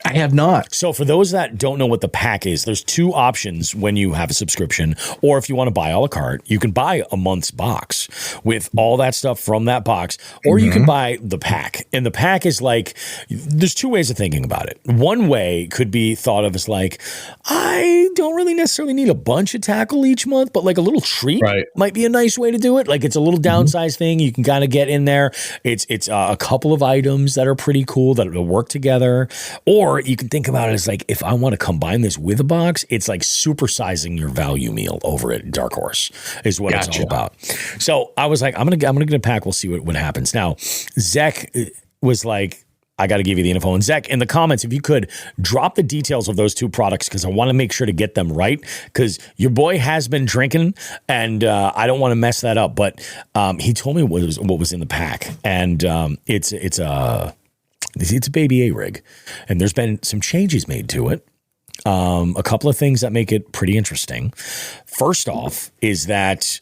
I have not. So for those that don't know what the pack is, there's two options when you have a subscription, or if you want to buy a la carte, you can buy a month's box with all that stuff from that box, or you can buy the pack. And the pack is like, there's two ways of thinking about it. One way could be thought of as like, I don't really necessarily need a bunch of tackle each month, but like a little treat might be a nice way to do it. Like, it's a little downsized thing. You can kind of get in there. It's a couple of items that are pretty cool that will work together. Or you can think about it as like, if I want to combine this with a box, it's like supersizing your value meal over at Dark Horse is what it's all about. So I was like, I'm gonna get a pack. We'll see what happens. Now, Zach was like, I got to give you the info. And Zach, in the comments, if you could drop the details of those two products, because I want to make sure to get them right, because your boy has been drinking, and I don't want to mess that up. But he told me what was in the pack, and it's a baby A-rig, and there's been some changes made to it. A couple of things that make it pretty interesting. First off is that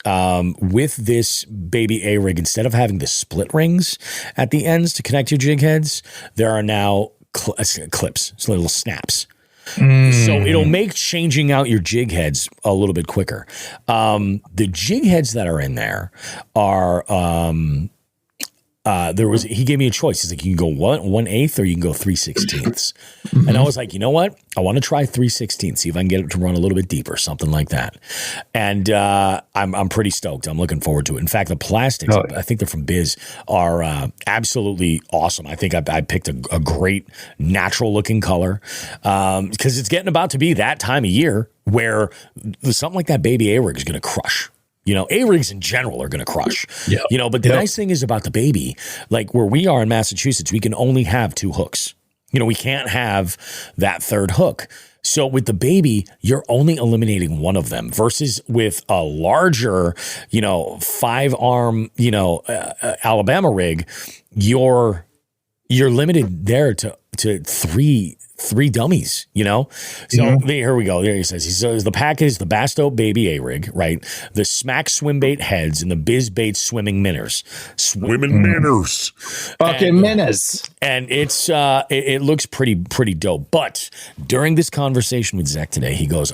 with this baby A-rig, instead of having the split rings at the ends to connect your jig heads, there are now clips, so little snaps. So it'll make changing out your jig heads a little bit quicker. The jig heads that are in there are... he gave me a choice. He's like, you can go 1/8 or you can go 3/16. And I was like, you know what? I want to try 3/16, see if I can get it to run a little bit deeper, something like that. And I'm pretty stoked. I'm looking forward to it. In fact, the plastics, I think they're from Biz, are absolutely awesome. I think I picked a great natural looking color because it's getting about to be that time of year where something like that baby A-rig is going to crush. You know, A-rigs in general are going to crush, you know, but the nice thing is about the baby, like where we are in Massachusetts, we can only have 2 hooks. You know, we can't have that third hook. So with the baby, you're only eliminating one of them versus with a larger, 5-arm, Alabama rig, you're limited there to three dummies, So here we go. There he says the pack is the Bass Dope Baby A-rig, right? The Smack swim bait heads and the Biz Bait swimming minnows. Fucking minnows. And it's it looks pretty dope. But during this conversation with Zach today, he goes,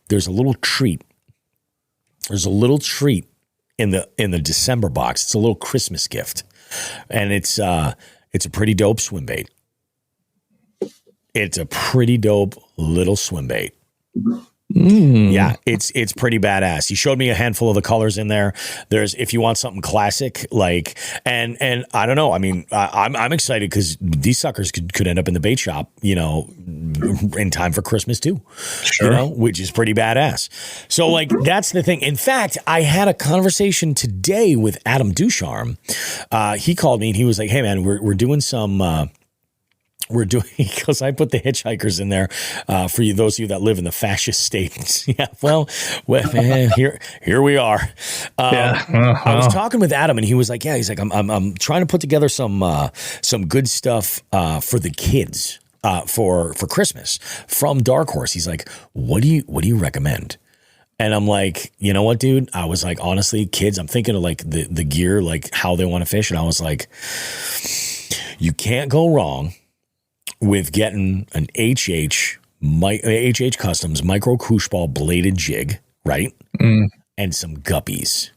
there's a little treat. There's a little treat in the December box. It's a little Christmas gift. And it's a pretty dope swim bait. It's a pretty dope little swim bait. Yeah, it's pretty badass. He showed me a handful of the colors in there. There's, if you want something classic, like, and I don't know. I mean, I'm excited because these suckers could end up in the bait shop, in time for Christmas too, which is pretty badass. So like, that's the thing. In fact, I had a conversation today with Adam Ducharme. He called me and he was like, hey man, we're doing some, because I put the hitchhikers in there for you, those of you that live in the fascist states. Yeah, well, man, here we are. I was talking with Adam, and he was like, he's like, I'm trying to put together some good stuff for the kids for Christmas from Dark Horse. He's like, what do you recommend? And I'm like, you know what, dude? I was like, honestly, kids, I'm thinking of like the gear, like how they want to fish. And I was like, you can't go wrong with getting an HH Customs micro koosh ball bladed jig, right? And some guppies.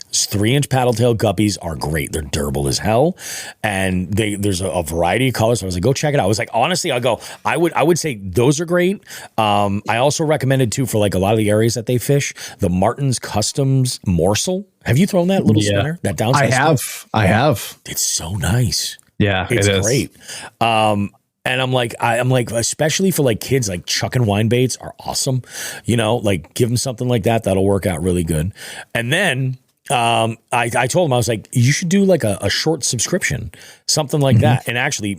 3-inch paddle tail guppies are great. They're durable as hell, and there's a variety of colors. So I was like, go check it out. I was like, honestly, I would say those are great. I also recommended too for like a lot of the areas that they fish, the Martin's Customs Morsel. Have you thrown that little spinner? That downside I have. It's so nice. Yeah, it's great. And I'm like, especially for like kids, like chuck and wind baits are awesome. You know, like give them something like that. That'll work out really good. And then I told him, I was like, you should do like a short subscription, something like that. And actually,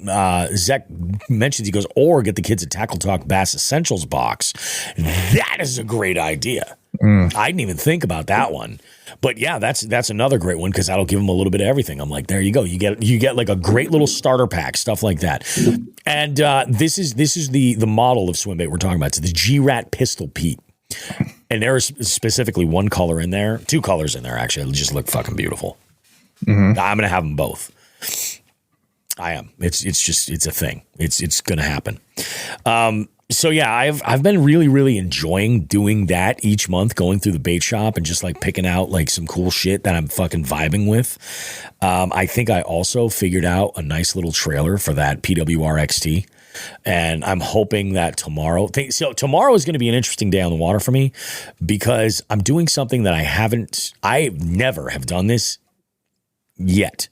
Zach mentions, he goes, or get the kids a Tackle Talk Bass Essentials box. That is a great idea. I didn't even think about that one. But yeah, that's another great one because that'll give them a little bit of everything. I'm like, there you go. You get like a great little starter pack, stuff like that. And this is the model of swim bait we're talking about. It's the G-Rat Pistol Pete. And there's specifically one color in there, 2 colors in there, actually. It'll just look fucking beautiful. I'm going to have them both. I am. It's a thing. It's going to happen. So yeah, I've been really, really enjoying doing that each month, going through the bait shop and just like picking out like some cool shit that I'm fucking vibing with. I think I also figured out a nice little trailer for that PWR XT. And I'm hoping that tomorrow is going to be an interesting day on the water for me because I'm doing something that I never have done this yet.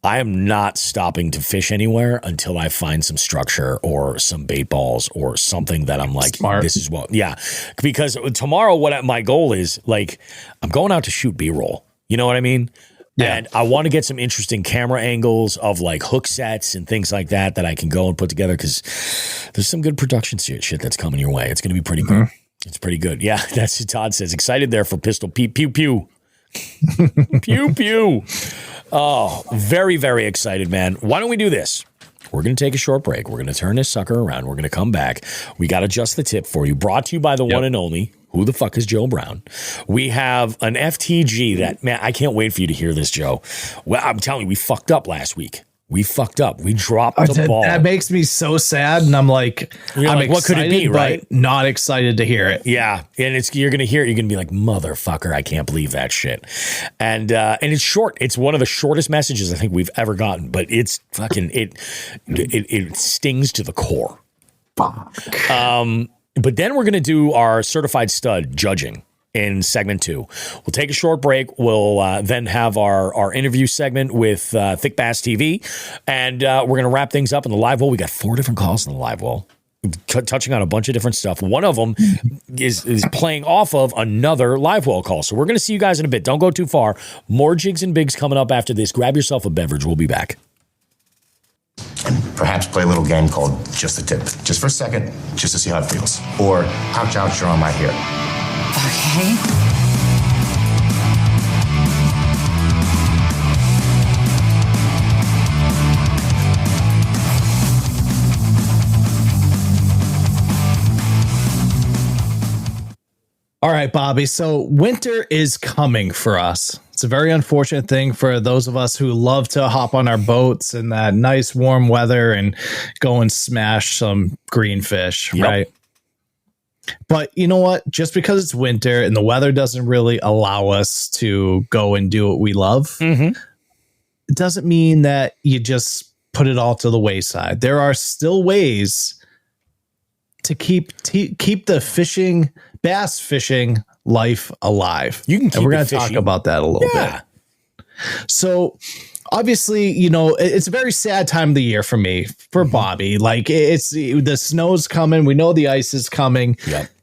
I am not stopping to fish anywhere until I find some structure or some bait balls or something that I'm like, smart. This is what, yeah. Because tomorrow, my goal is like, I'm going out to shoot B-roll. You know what I mean? Yeah. And I want to get some interesting camera angles of like hook sets and things like that I can go and put together because there's some good production shit that's coming your way. It's going to be pretty good. It's pretty good. Yeah, that's what Todd says. Excited there for Pistol Pete. Pew, pew. Pew, pew. Oh, very, very excited, man. Why don't we do this? We're going to take a short break. We're going to turn this sucker around. We're going to come back. We got to adjust the tip for you. Brought to you by the one and only, who the fuck is Joe Brown? We have an FTG that, man, I can't wait for you to hear this, Joe. Well, I'm telling you, we fucked up last week. We fucked up. We dropped the ball. That makes me so sad. And I'm like, what could it be, right? Not excited to hear it. Yeah. And you're going to hear it. You're going to be like, motherfucker, I can't believe that shit. And it's short. It's one of the shortest messages I think we've ever gotten, but it's fucking, it stings to the core. Fuck. But then we're going to do our certified stud judging in segment 2. We'll take a short break. We'll then have our interview segment with Thiccbass TV. And we're going to wrap things up in the live wall. We got 4 different calls in the live wall, touching on a bunch of different stuff. One of them is playing off of another live wall call. So we're going to see you guys in a bit. Don't go too far. More jigs and bigs coming up after this. Grab yourself a beverage. We'll be back. And perhaps play a little game called Just the Tip. Just for a second, just to see how it feels. Or, ouch, ouch, you're on my hair. Okay. All right, Bobby. So winter is coming for us. It's a very unfortunate thing for those of us who love to hop on our boats in that nice warm weather and go and smash some greenfish, right? But you know what? Just because it's winter and the weather doesn't really allow us to go and do what we love, it doesn't mean that you just put it all to the wayside. There are still ways to keep the bass fishing life alive. You can keep and we're going to fishing. talk about that a little bit. So obviously, you know, it's a very sad time of the year for me, for Bobby. Like it's the snow's coming. We know the ice is coming.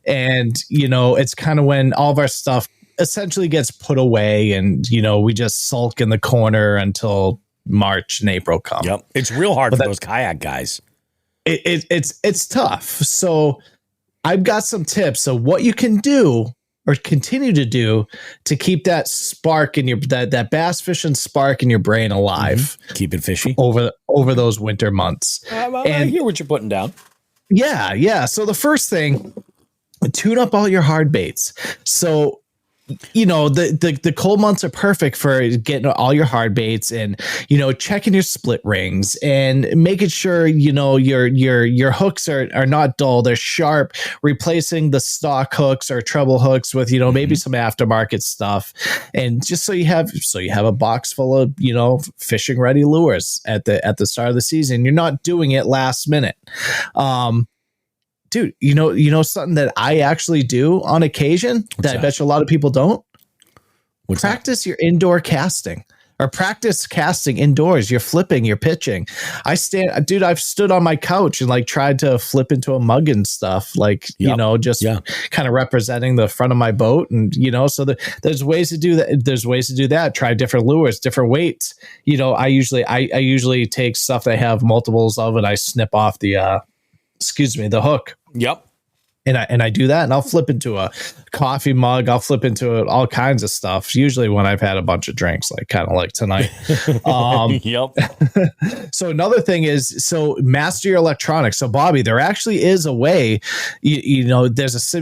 And, you know, it's kind of when all of our stuff essentially gets put away and, you know, we just sulk in the corner until March and April come. It's real hard for those kayak guys. It's tough. So I've got some tips of what you can do or continue to do to keep that spark in your that bass fishing spark in your brain alive. Keep it fishy over those winter months. I hear what you're putting down. Yeah. So the first thing tune up all your hard baits. So, you know, the cold months are perfect for getting all your hard baits and, you know, checking your split rings and making sure, you know, your hooks are not dull, they're sharp, replacing the stock hooks or treble hooks with, you know, maybe some aftermarket stuff. And just so you have a box full of, you know, fishing ready lures at the start of the season. You're not doing it last minute. Dude, you know something that I actually do on occasion that I bet you a lot of people don't? Practice your indoor casting or practice casting indoors. You're flipping, you're pitching. I've stood on my couch and like tried to flip into a mug and stuff, like, you know, just kind of representing the front of my boat. And, you know, so there's ways to do that. There's ways to do that. Try different lures, different weights. You know, I usually take stuff that I have multiples of and I snip off the hook. Yep. And I do that, and I'll flip into a coffee mug. I'll flip into all kinds of stuff. Usually when I've had a bunch of drinks, like kind of like tonight. Yep. So another thing is, master your electronics. So Bobby, there actually is a way. You know, there's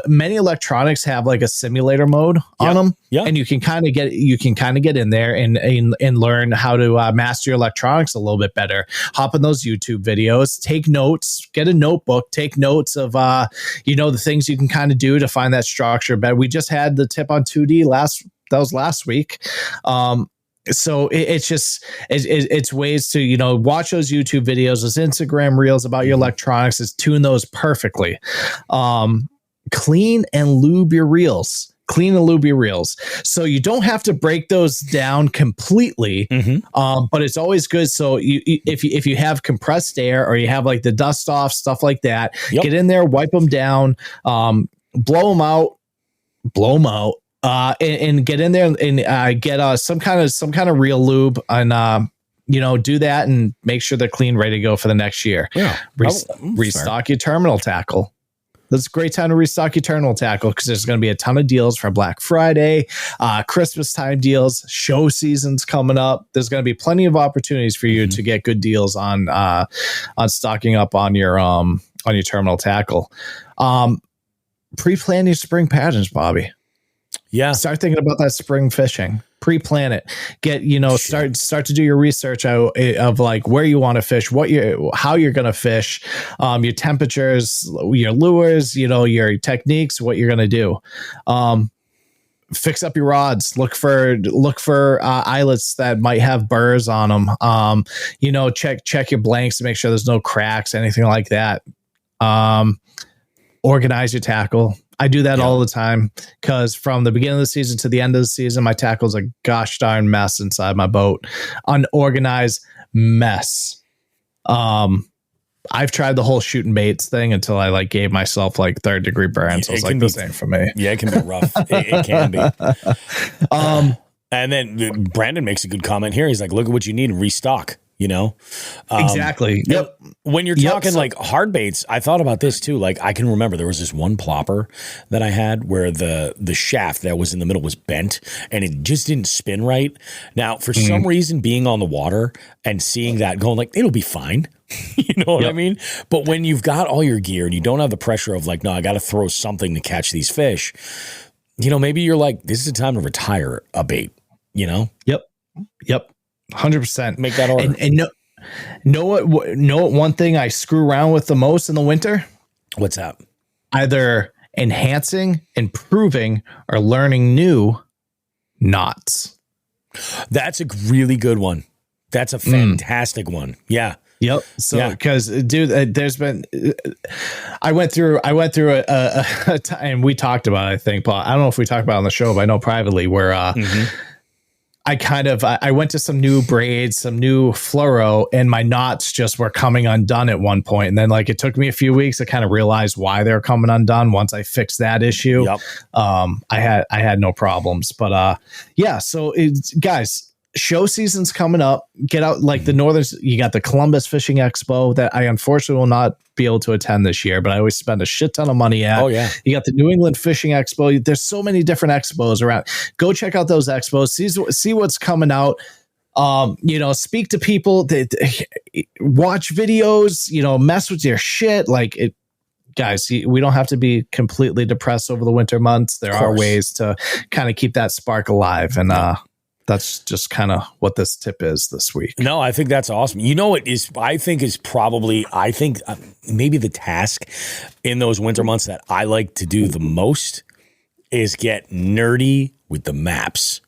many electronics have like a simulator mode on them, and you can kind of get in there and learn how to master your electronics a little bit better. Hop in those YouTube videos, take notes, get a notebook, take notes of you know, the things you can kind of do to find that structure better. We just had the tip on 2D last week. So it's ways to, you know, watch those YouTube videos, those Instagram reels about your electronics, is tune those perfectly. Clean and lube your reels. So you don't have to break those down completely, but it's always good. So if you have compressed air or you have like the dust off, stuff like that, get in there, wipe them down, blow them out, and get in there and get some kind of real lube and you know, do that and make sure they're clean, ready to go for the next year. Yeah, restock your terminal tackle. That's a great time to restock your terminal tackle because there's going to be a ton of deals for Black Friday, Christmas time deals, show seasons coming up. There's going to be plenty of opportunities for you to get good deals on stocking up on your terminal tackle. Pre-plan your spring patterns, Bobby. Yeah, start thinking about that spring fishing. Pre-plan it. Get, you know, start to do your research of like where you want to fish, how you're going to fish, your temperatures, your lures, you know, your techniques, what you're going to do. Fix up your rods. Look for eyelets that might have burrs on them. You know, check your blanks to make sure there's no cracks, anything like that. Organize your tackle. I do that all the time because from the beginning of the season to the end of the season, my tackle's a gosh darn mess inside my boat. Unorganized mess. I've tried the whole shooting baits thing until I like gave myself like 3rd degree burns. I was like, this ain't for me. Yeah, it can be rough. It can be. And then Brandon makes a good comment here. He's like, look at what you need and restock. You know, exactly. Yep. When you're talking like hard baits, I thought about this too. Like I can remember there was this one plopper that I had where the shaft that was in the middle was bent and it just didn't spin right. Now, for some reason, being on the water and seeing that going like, it'll be fine. You know what I mean? But when you've got all your gear and you don't have the pressure of like, no, I got to throw something to catch these fish. You know, maybe you're like, this is a time to retire a bait, you know? Yep. 100%. Make that order. And know what one thing I screw around with the most in the winter? What's that? Either enhancing, improving, or learning new knots. That's a really good one. That's a fantastic one. Yeah. Yep. So, because dude, there's been, I went through a time we talked about, I think, Paul, I don't know if we talked about it on the show, but I know privately where, I went to some new braids, some new fluoro, and my knots just were coming undone at one point. And then like, it took me a few weeks to kind of realize why they're coming undone. Once I fixed that issue, I had no problems, but, so guys, show season's coming up. Get out, like the northern, you got the Columbus Fishing Expo that I unfortunately will not be able to attend this year, but I always spend a shit ton of money at. Oh yeah. You got the New England Fishing Expo. There's so many different expos around. Go check out those expos. See what's coming out. You know, speak to people that watch videos, you know, mess with your shit. Like guys, we don't have to be completely depressed over the winter months. There are ways to kind of keep that spark alive. And that's just kind of what this tip is this week. No, I think that's awesome. You know what is, I think maybe the task in those winter months that I like to do the most is get nerdy with the maps.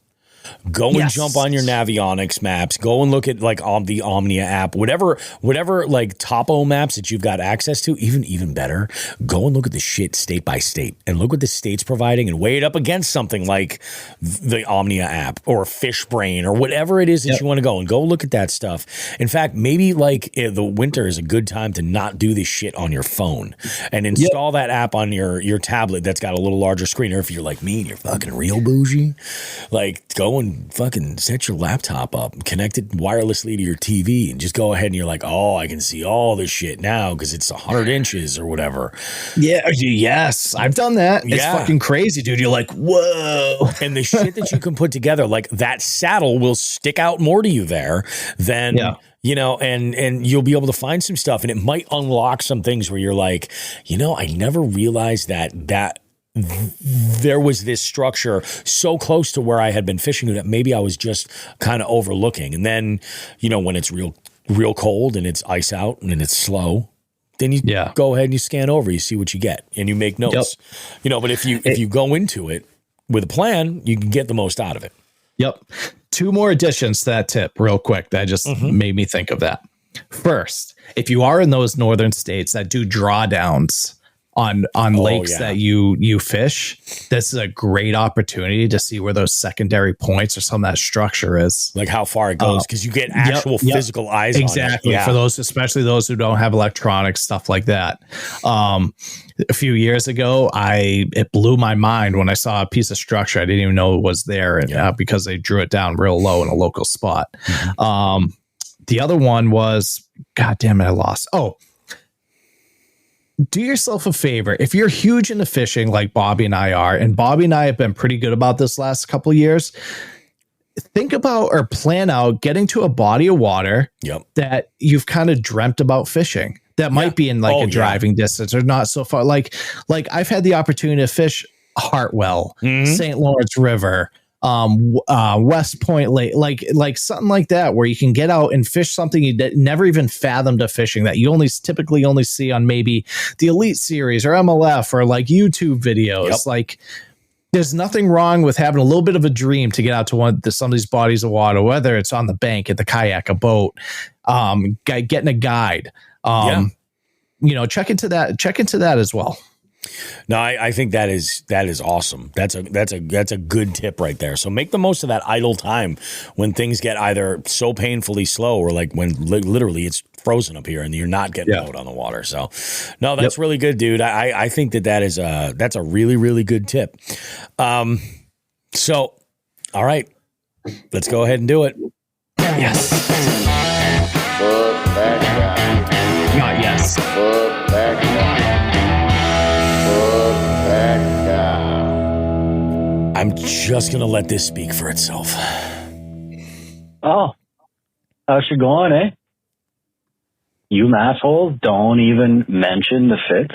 Go and jump on your Navionics maps. Go and look at like on the Omnia app, whatever like topo maps that you've got access to. Even better, go and look at the shit state by state and look what the state's providing and weigh it up against something like the Omnia app or Fishbrain or whatever it is that you want to go and go look at that stuff. In fact, maybe like the winter is a good time to not do this shit on your phone and install that app on your tablet that's got a little larger screen. Or if you're like me and you're fucking real bougie, like go and fucking set your laptop up, connect it wirelessly to your TV, and just go ahead and you're like, oh, I can see all this shit now because it's 100 inches or whatever. Yeah, yes, I've done that. It's fucking crazy, dude. You're like, whoa. And the shit that you can put together, like that saddle will stick out more to you there than you know, and you'll be able to find some stuff, and it might unlock some things where you're like, you know, I never realized that there was this structure so close to where I had been fishing that maybe I was just kind of overlooking. And then, you know, when it's real cold and it's ice out and it's slow, then you go ahead and you scan over, you see what you get and you make notes, you know, but if you go into it with a plan, you can get the most out of it. Yep. 2 more additions to that tip real quick. That just made me think of that. First, if you are in those northern states that do drawdowns on lakes that you fish, this is a great opportunity to see where those secondary points or some of that structure is, like how far it goes, because you get actual physical eyes exactly on it. For those, especially those who don't have electronics, stuff like that. A few years ago, it blew my mind when I saw a piece of structure I didn't even know it was there, and because they drew it down real low in a local spot. The other one was, God damn it, I lost. Do yourself a favor. If you're huge into fishing like Bobby and I are, and Bobby and I have been pretty good about this last couple of years, think about or plan out getting to a body of water that you've kind of dreamt about fishing. That might be in like a driving distance or not so far. Like I've had the opportunity to fish Hartwell, St. Lawrence River, West Point Lake, like something like that, where you can get out and fish something you never even fathomed of fishing, that you typically only see on maybe the Elite Series or MLF or like YouTube videos. Like, there's nothing wrong with having a little bit of a dream to get out to some of these bodies of water, whether it's on the bank, at the kayak, a boat, getting a guide. You know, check into that as well. No, I think that is awesome. That's a good tip right there. So make the most of that idle time when things get either so painfully slow or like when literally it's frozen up here and you're not getting out on the water. So no, that's really good, dude. I think that's a really, really good tip. So, all right, let's go ahead and do it. Yes. Put back down. Not yes. Put back down. I'm just going to let this speak for itself. Oh, how's it going, eh? You assholes don't even mention the FICC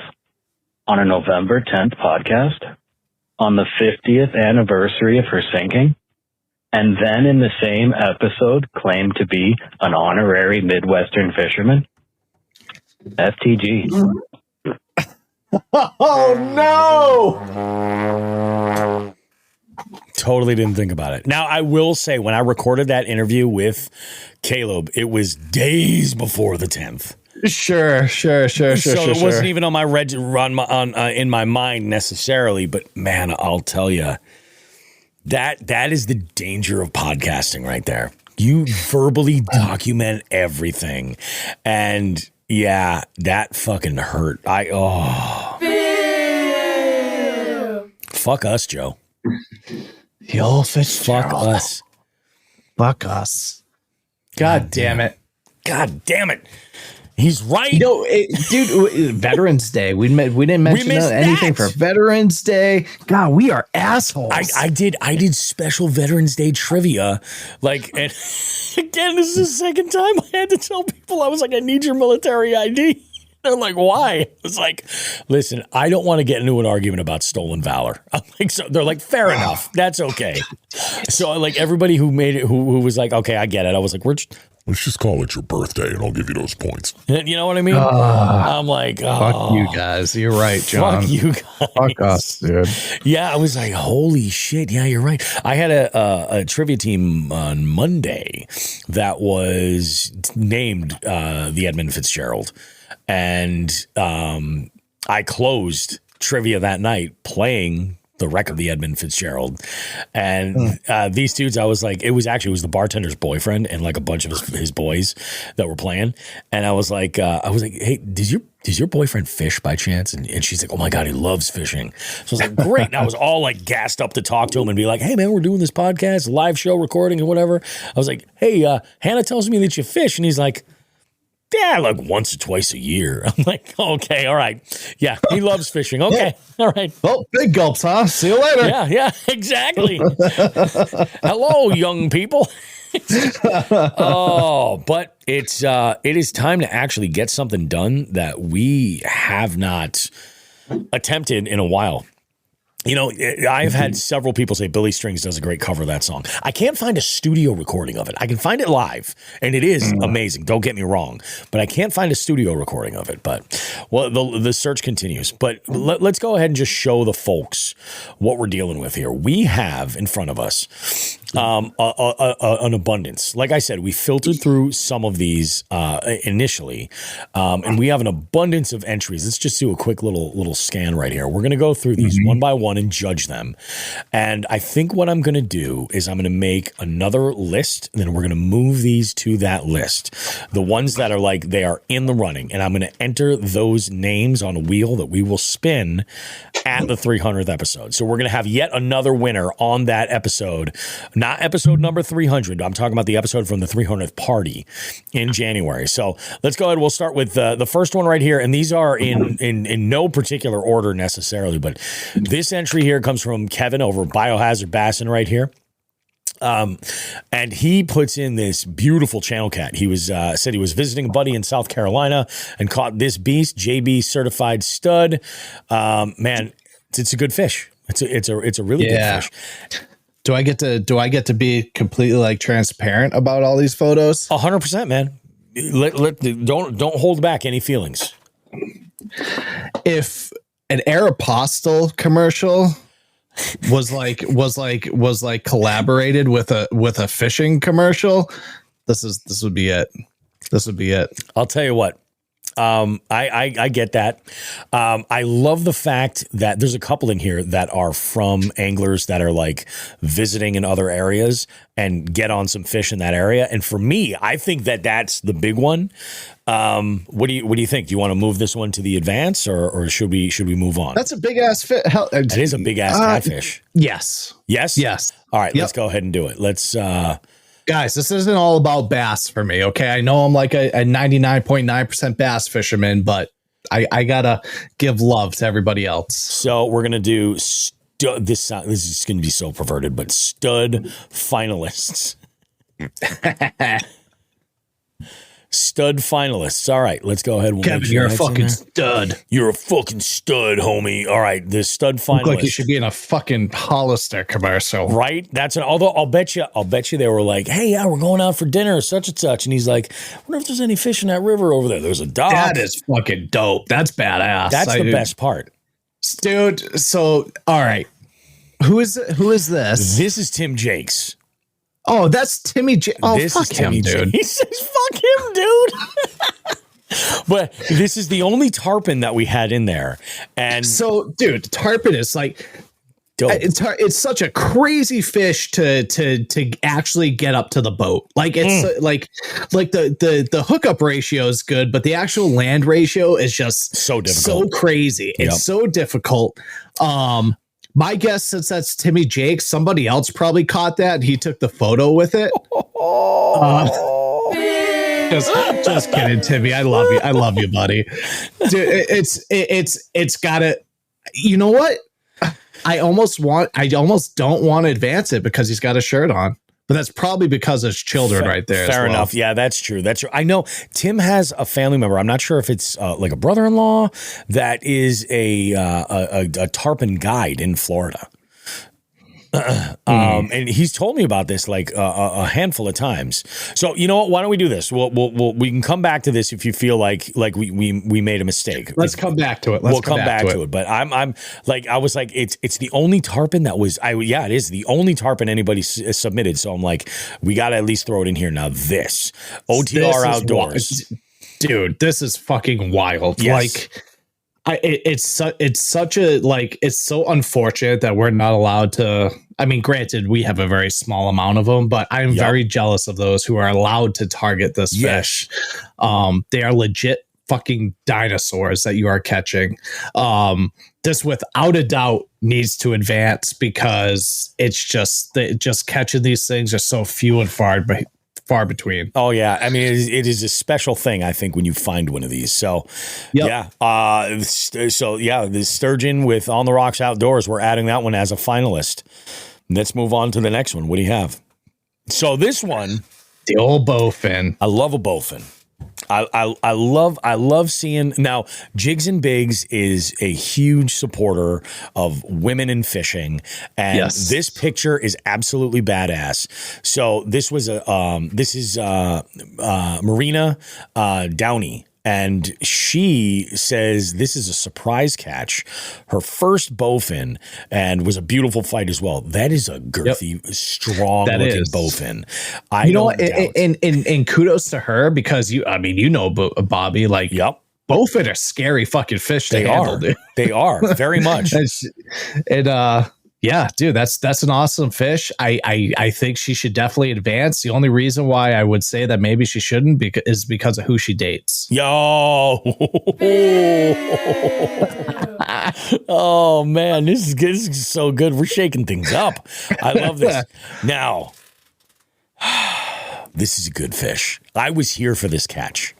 on a November 10th podcast on the 50th anniversary of her sinking, and then in the same episode claim to be an honorary Midwestern fisherman? FTG. Oh, no! Totally didn't think about it. Now, I will say, when I recorded that interview with Caleb, it was days before the 10th. Sure. So it wasn't even on my in my mind necessarily, but man, I'll tell you, that is the danger of podcasting right there. You verbally document everything, and yeah, that fucking hurt. Fuck us, Joe. The old fish. Fuck us. Fuck us. God damn it. God damn it. He's right. You know, dude, Veterans Day. We didn't mention anything for Veterans Day. God, we are assholes. I did special Veterans Day trivia. Like, and again, this is the second time I had to tell people, I was like, I need your military ID. They're like, why? I was like, listen, I don't want to get into an argument about stolen valor. I'm like, so they're like, fair enough. That's okay. So like everybody who made it, who was like, okay, I get it. I was like, let's just call it your birthday and I'll give you those points. You know what I mean? I'm like, fuck you guys. You're right, John. Fuck you guys. Fuck us, dude. Yeah, I was like, holy shit. Yeah, you're right. I had a trivia team on Monday that was named the Edmund Fitzgerald. And I closed trivia that night playing the wreck of the Edmund Fitzgerald. And these dudes, I was like, it was the bartender's boyfriend and like a bunch of his boys that were playing. And I was like, hey, does your boyfriend fish by chance? And she's like, oh my God, he loves fishing. So I was like, great. And I was all like gassed up to talk to him and be like, hey man, we're doing this podcast, live show recording and whatever. I was like, hey, Hannah tells me that you fish. And he's like, yeah, like once or twice a year. I'm like, okay, all right. Yeah, he loves fishing. Okay, all right. Well, big gulps, huh? See you later. Yeah, exactly. Hello, young people. But it is time to actually get something done that we have not attempted in a while. You know, I've had several people say Billy Strings does a great cover of that song. I can't find a studio recording of it. I can find it live, and it is amazing. Don't get me wrong, but I can't find a studio recording of it. But well, the search continues. But let's go ahead and just show the folks what we're dealing with here. We have in front of us an abundance. Like I said, we filtered through some of these initially, and we have an abundance of entries. Let's just do a quick little scan right here. We're going to go through these one by one and judge them. And I think what I'm going to do is I'm going to make another list, and then we're going to move these to that list. The ones that are like they are in the running, and I'm going to enter those names on a wheel that we will spin at the 300th episode. So we're going to have yet another winner on that episode. Not episode number 300. I'm talking about the episode from the 300th party in January. So let's go ahead. We'll start with the first one right here. And these are in no particular order necessarily, but this entry here comes from Kevin over Biohazard Bassin right here. And he puts in this beautiful channel cat. He was said he was visiting a buddy in South Carolina and caught this beast, JB certified stud. Man, it's a good fish. It's a really good fish. Do I get to be completely like transparent about all these photos? 100%, man. Don't hold back any feelings. If an Aeropostale commercial was like collaborated with a fishing commercial, this would be it. This would be it. I'll tell you what. I get that. I love the fact that there's a couple in here that are from anglers that are like visiting in other areas and get on some fish in that area. And for me, I think that that's the big one. What do you think? Do you want to move this one to the advance or should we move on? That's a big ass fish. It is a big ass catfish. Yes. Yes. Yes. All right. Let's go ahead and do it. Let's, guys, this isn't all about bass for me, okay? I know I'm like a 99.9% bass fisherman, but I gotta give love to everybody else. So we're gonna do this is gonna be so perverted, but stud finalists. Stud finalists. All right, let's go ahead. Kevin, you're a fucking stud. You're a fucking stud, homie. All right, the stud finalists. Look like you should be in a fucking Hollister commercial, right? Although I'll bet you they were like, hey, yeah, we're going out for dinner, such and such, and he's like, I wonder if there's any fish in that river over there. There's a dock. That is fucking dope. That's badass. That's the best part, dude. So, all right, who is this? This is Tim Jakes. Oh, that's Timmy J. Oh, this fuck him, dude. He says, fuck him, dude. But this is the only tarpon that we had in there. And so, dude, tarpon is like, it's such a crazy fish to actually get up to the boat. Like it's like the hookup ratio is good, but the actual land ratio is just so difficult, so crazy. It's so difficult. My guess, since that's Timmy Jake, somebody else probably caught that and he took the photo with it. Just kidding, Timmy. I love you, buddy. Dude, it's gotta. You know what? I almost don't want to advance it because he's got a shirt on. but that's probably because there's children right there. Fair enough. Yeah, that's true. That's true. I know Tim has a family member. I'm not sure if it's like a brother-in-law that is a tarpon guide in Florida. And he's told me about this like a handful of times. So you know what? Why don't we do this? We can come back to this if you feel like we made a mistake. Let's come back to it. We'll come back to it. But I'm like I was like it's the only tarpon that was it is the only tarpon anybody submitted. So I'm like we got to at least throw it in here now. This OTR Outdoors, dude. This is fucking wild. Yes. Like. It's such a like it's so unfortunate that we're not allowed to. I mean, granted, we have a very small amount of them, but I'm very jealous of those who are allowed to target this fish. They are legit fucking dinosaurs that you are catching. This without a doubt needs to advance because it's just catching these things are so few and far between. Oh yeah, I mean it is a special thing I think when you find one of these. So the sturgeon with On the Rocks Outdoors, we're adding that one as a finalist. Let's move on to the next one. What do you have? So this one, the old bowfin. I love a bowfin. I love seeing now. Jigs and Bigs is a huge supporter of women in fishing, and this picture is absolutely badass. So this was Marina Downey. And she says this is a surprise catch, her first bowfin, and was a beautiful fight as well. That is a girthy, strong-looking bowfin. And kudos to her because Bobby, like, bowfin are scary fucking fish to handle, dude. They are very much. Yeah, dude, that's an awesome fish. I think she should definitely advance. The only reason why I would say that maybe she shouldn't is because of who she dates. Yo. Oh man, this is good. This is so good. We're shaking things up. I love this. Now, this is a good fish. I was here for this catch.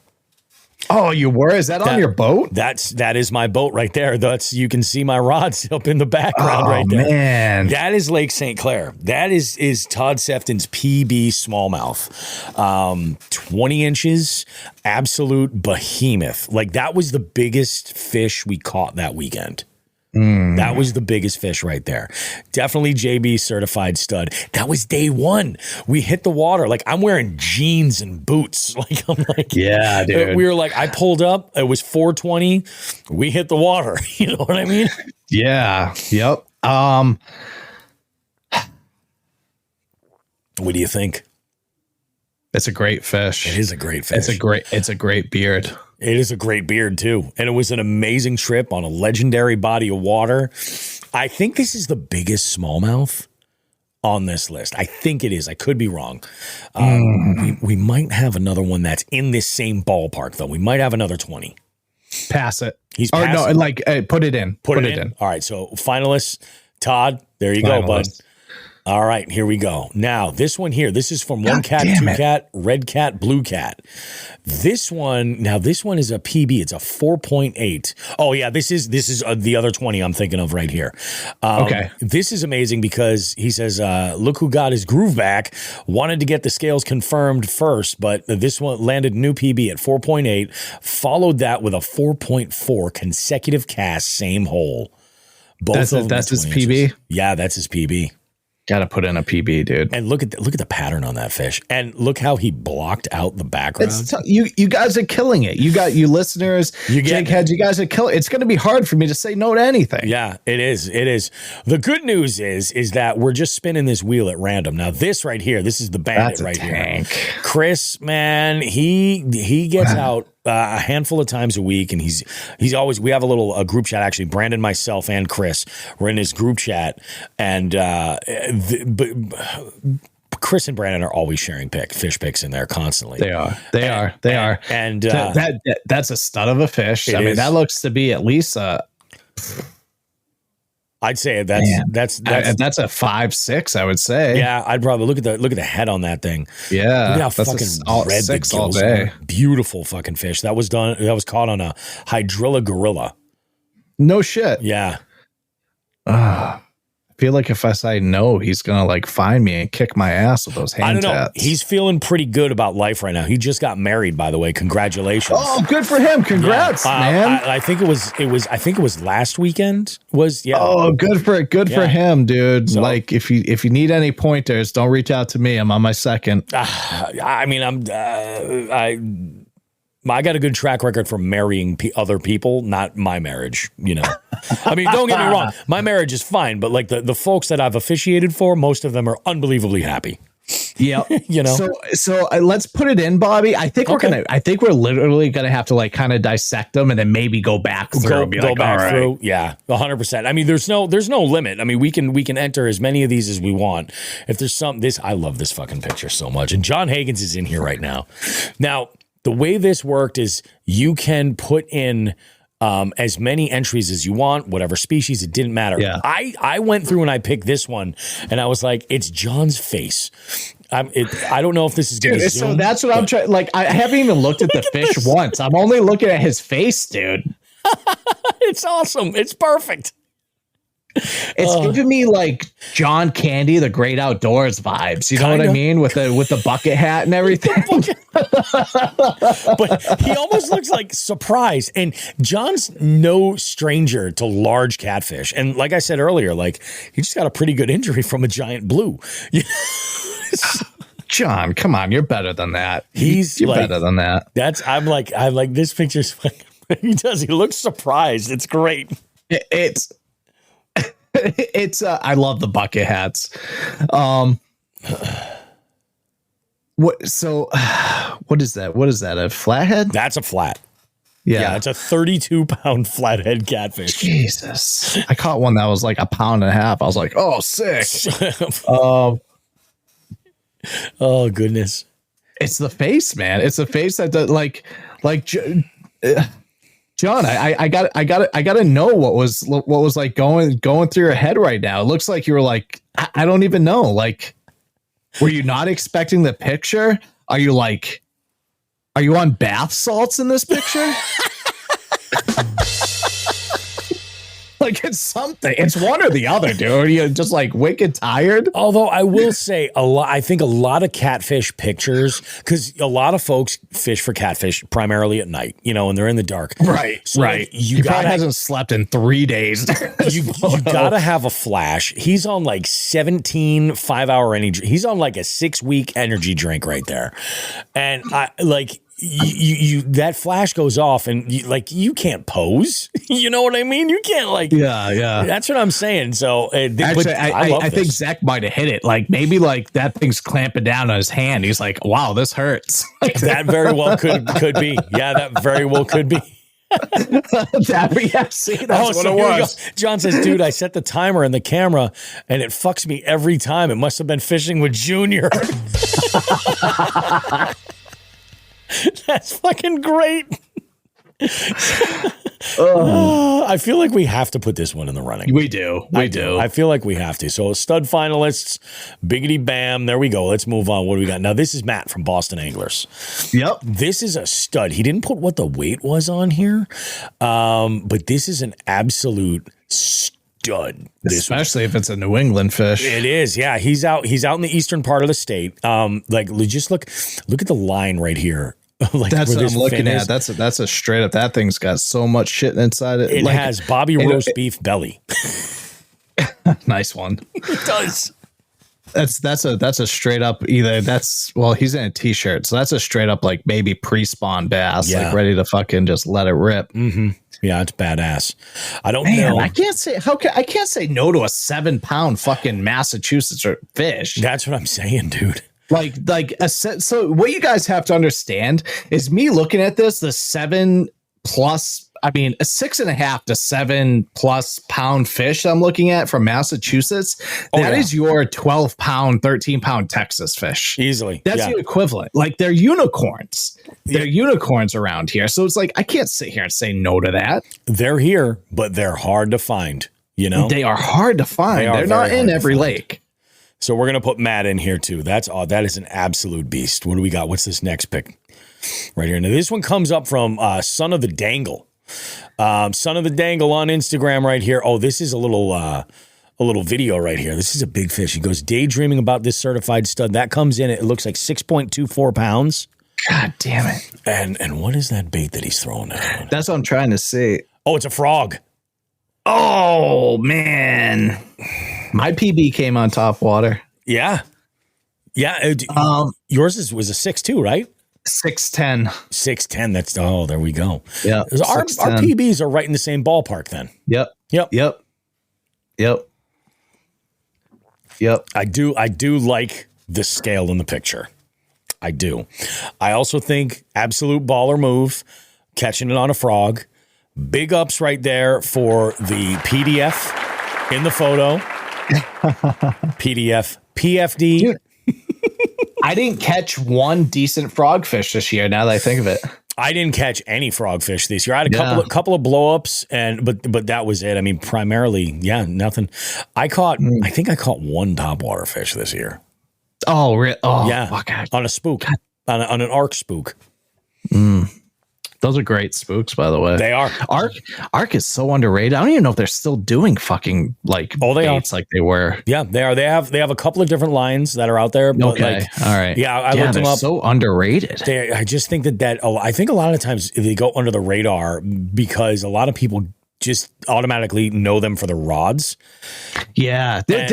Oh, you were? Is that on your boat? That is my boat right there. You can see my rods up in the background right there. Man. That is Lake St. Clair. That is Todd Sefton's PB smallmouth. 20 inches, absolute behemoth. Like that was the biggest fish we caught that weekend. That was the biggest fish right there. Definitely JB certified stud. That was day one. We hit the water. Like I'm wearing jeans and boots. Like I'm like, yeah, dude. We were like, I pulled up. It was 4:20. We hit the water. You know what I mean? Yeah. Yep. What do you think? It's a great fish. It is a great fish. It's a great beard. It is a great beard, too. And it was an amazing trip on a legendary body of water. I think this is the biggest smallmouth on this list. I think it is. I could be wrong. We might have another one that's in this same ballpark, though. We might have another 20. Pass it. He's put it in. Put it in. All right, so finalists, Todd, there you go, bud. All right, here we go. Now, this one here, this is from One Cat, Two Cat, Red Cat, Blue Cat. This one is a PB. It's a 4.8. Oh, yeah, this is the other 20 I'm thinking of right here. Okay. This is amazing because he says, look who got his groove back. Wanted to get the scales confirmed first, but this one landed new PB at 4.8. Followed that with a 4.4 consecutive cast, same hole. That's his PB? Yeah, that's his PB. Got to put in a PB, dude. And look at the pattern on that fish, and look how he blocked out the background. You guys are killing it. You got you listeners, Jigheads. You guys are killing. It's going to be hard for me to say no to anything. Yeah, it is. It is. The good news is that we're just spinning this wheel at random. Now this right here, this is the bandit right here. Chris, man, he gets out a handful of times a week, and he's always. We have a group chat actually. Brandon, myself, and Chris, we're in this group chat, and but Chris and Brandon are always sharing fish pics in there constantly. They are. And that's a stud of a fish. I mean, that looks to be at least I'd say that's a 5.6. I would say. Yeah, I'd probably look at the head on that thing. Yeah, look at how fucking red the gills are. Beautiful fucking fish. That was caught on a hydrilla gorilla. No shit. Yeah. feel like if I say no, he's gonna like find me and kick my ass with those hand I don't know. tats. He's feeling pretty good about life right now. He just got married, by the way. Congratulations. Oh, good for him. Congrats, man. I think it was last weekend. Oh, good for him, dude. So, like if you need any pointers, don't reach out to me. I'm on my second. I mean, I got a good track record for marrying other people, not my marriage, you know. I mean, don't get me wrong. My marriage is fine, but like the folks that I've officiated for, most of them are unbelievably happy. Yeah. You know. So let's put it in, Bobby. I think we're literally gonna have to like kind of dissect them and then maybe go back through. Go back through. Yeah, 100%. I mean, there's no limit. I mean, we can enter as many of these as we want. If there's I love this fucking picture so much. And John Hagens is in here right now. Now, the way this worked is you can put in as many entries as you want, whatever species, it didn't matter. Yeah. I went through and I picked this one, and I was like, it's John's face. I don't know if this is going to zoom. So that's what I'm trying. Like, I haven't even looked at the fish once. I'm only looking at his face, dude. It's awesome. It's perfect. It's giving me like John Candy, the Great Outdoors vibes. You know what I mean? With the bucket hat and everything. But he almost looks like surprised. And John's no stranger to large catfish. And like I said earlier, like he just got a pretty good injury from a giant blue. John, come on, you're better than that. You're like, better than that. I'm like this picture's he looks surprised. It's great. It's I love the bucket hats. What is that? What is that? A flathead? That's a flat. Yeah, it's a 32-pound flathead catfish. Jesus. I caught one that was like 1.5 pounds. I was like, oh, sick. Oh goodness. It's the face, man. It's the face that does like John, I gotta know what was like going through your head right now. It looks like you were like, I don't even know. Like, were you not expecting the picture? Are you on bath salts in this picture? Like it's something. It's one or the other, dude. Are you just like wicked tired? Although I will say I think a lot of catfish pictures, because a lot of folks fish for catfish primarily at night, you know, and they're in the dark. Right. So right. Like, he probably hasn't slept in 3 days. You gotta have a flash. He's on like 17 5-hour energy. He's on like a 6-week energy drink right there. And I like you that flash goes off and you can't pose. You know what I mean? You can't like yeah. That's what I'm saying. So actually, I think Zach might have hit it. Like maybe like that thing's clamping down on his hand. He's like, wow, this hurts. That very well could be. Yeah, that very well could be. That's what it was. John says, dude, I set the timer in the camera and it fucks me every time. It must have been fishing with Junior. That's fucking great. I feel like we have to put this one in the running. We do. I feel like we have to. So stud finalists, biggity bam. There we go. Let's move on. What do we got? Now, this is Matt from Boston Anglers. Yep. This is a stud. He didn't put what the weight was on here, but this is an absolute stud. Especially if it's a New England fish. It is. Yeah. He's out in the eastern part of the state. Like just look at the line right here. Like that's what I'm looking at. That's a straight up. That thing's got so much shit inside it. It like, has Bobby roast beef belly. Nice one. It does. That's a straight up either. He's in a t-shirt, so that's a straight up like maybe pre-spawn bass, like ready to fucking just let it rip. Mm-hmm. Yeah, it's badass. I don't know. I can't say no to a 7-pound fucking Massachusetts fish. That's what I'm saying, dude. So what you guys have to understand is me looking at this, the 7+, I mean, a 6.5 to 7+ pound fish I'm looking at from Massachusetts. That is your 12-pound, 13-pound Texas fish. Easily. That's the equivalent. Like they're unicorns. They're unicorns around here. So it's like, I can't sit here and say no to that. They're here, but they're hard to find. You know, they are hard to find. They're not in every lake. So we're going to put Matt in here too. That is an absolute beast. What do we got? What's this next pick right here? Now this one comes up from Son of the Dangle. Son of the Dangle on Instagram right here. Oh, this is a little a little video right here. This is a big fish. He goes, daydreaming about this certified stud. That comes in, it looks like 6.24 pounds. God damn it. And what is that bait that he's throwing out? That's what I'm trying to see. Oh, it's a frog. Oh, man. My PB came on top water. Yeah. Yeah. Yours was a 6.2, right? 6'10". 6'10". That's, oh, there we go. Yeah. Our PBs are right in the same ballpark then. Yep. I do like the scale in the picture. I do. I also think absolute baller move, catching it on a frog. Big ups right there for the PDF in the photo. PDF, PFD. Dude, I didn't catch one decent frogfish this year. Now that I think of it, I didn't catch any frogfish this year. I had a couple of blowups, but that was it. I mean, primarily, nothing. I think I caught one topwater fish this year. Oh, really? Oh, yeah, fuck. on a spook, on an arc spook. Those are great spooks, by the way. They are. Arc is so underrated. I don't even know if they're still doing fucking baits like they were. Yeah, they are. They have a couple of different lines that are out there. But okay, all right. Yeah, I looked them up. So underrated. I just think that I think a lot of times they go under the radar because a lot of people just automatically know them for the rods. Yeah, if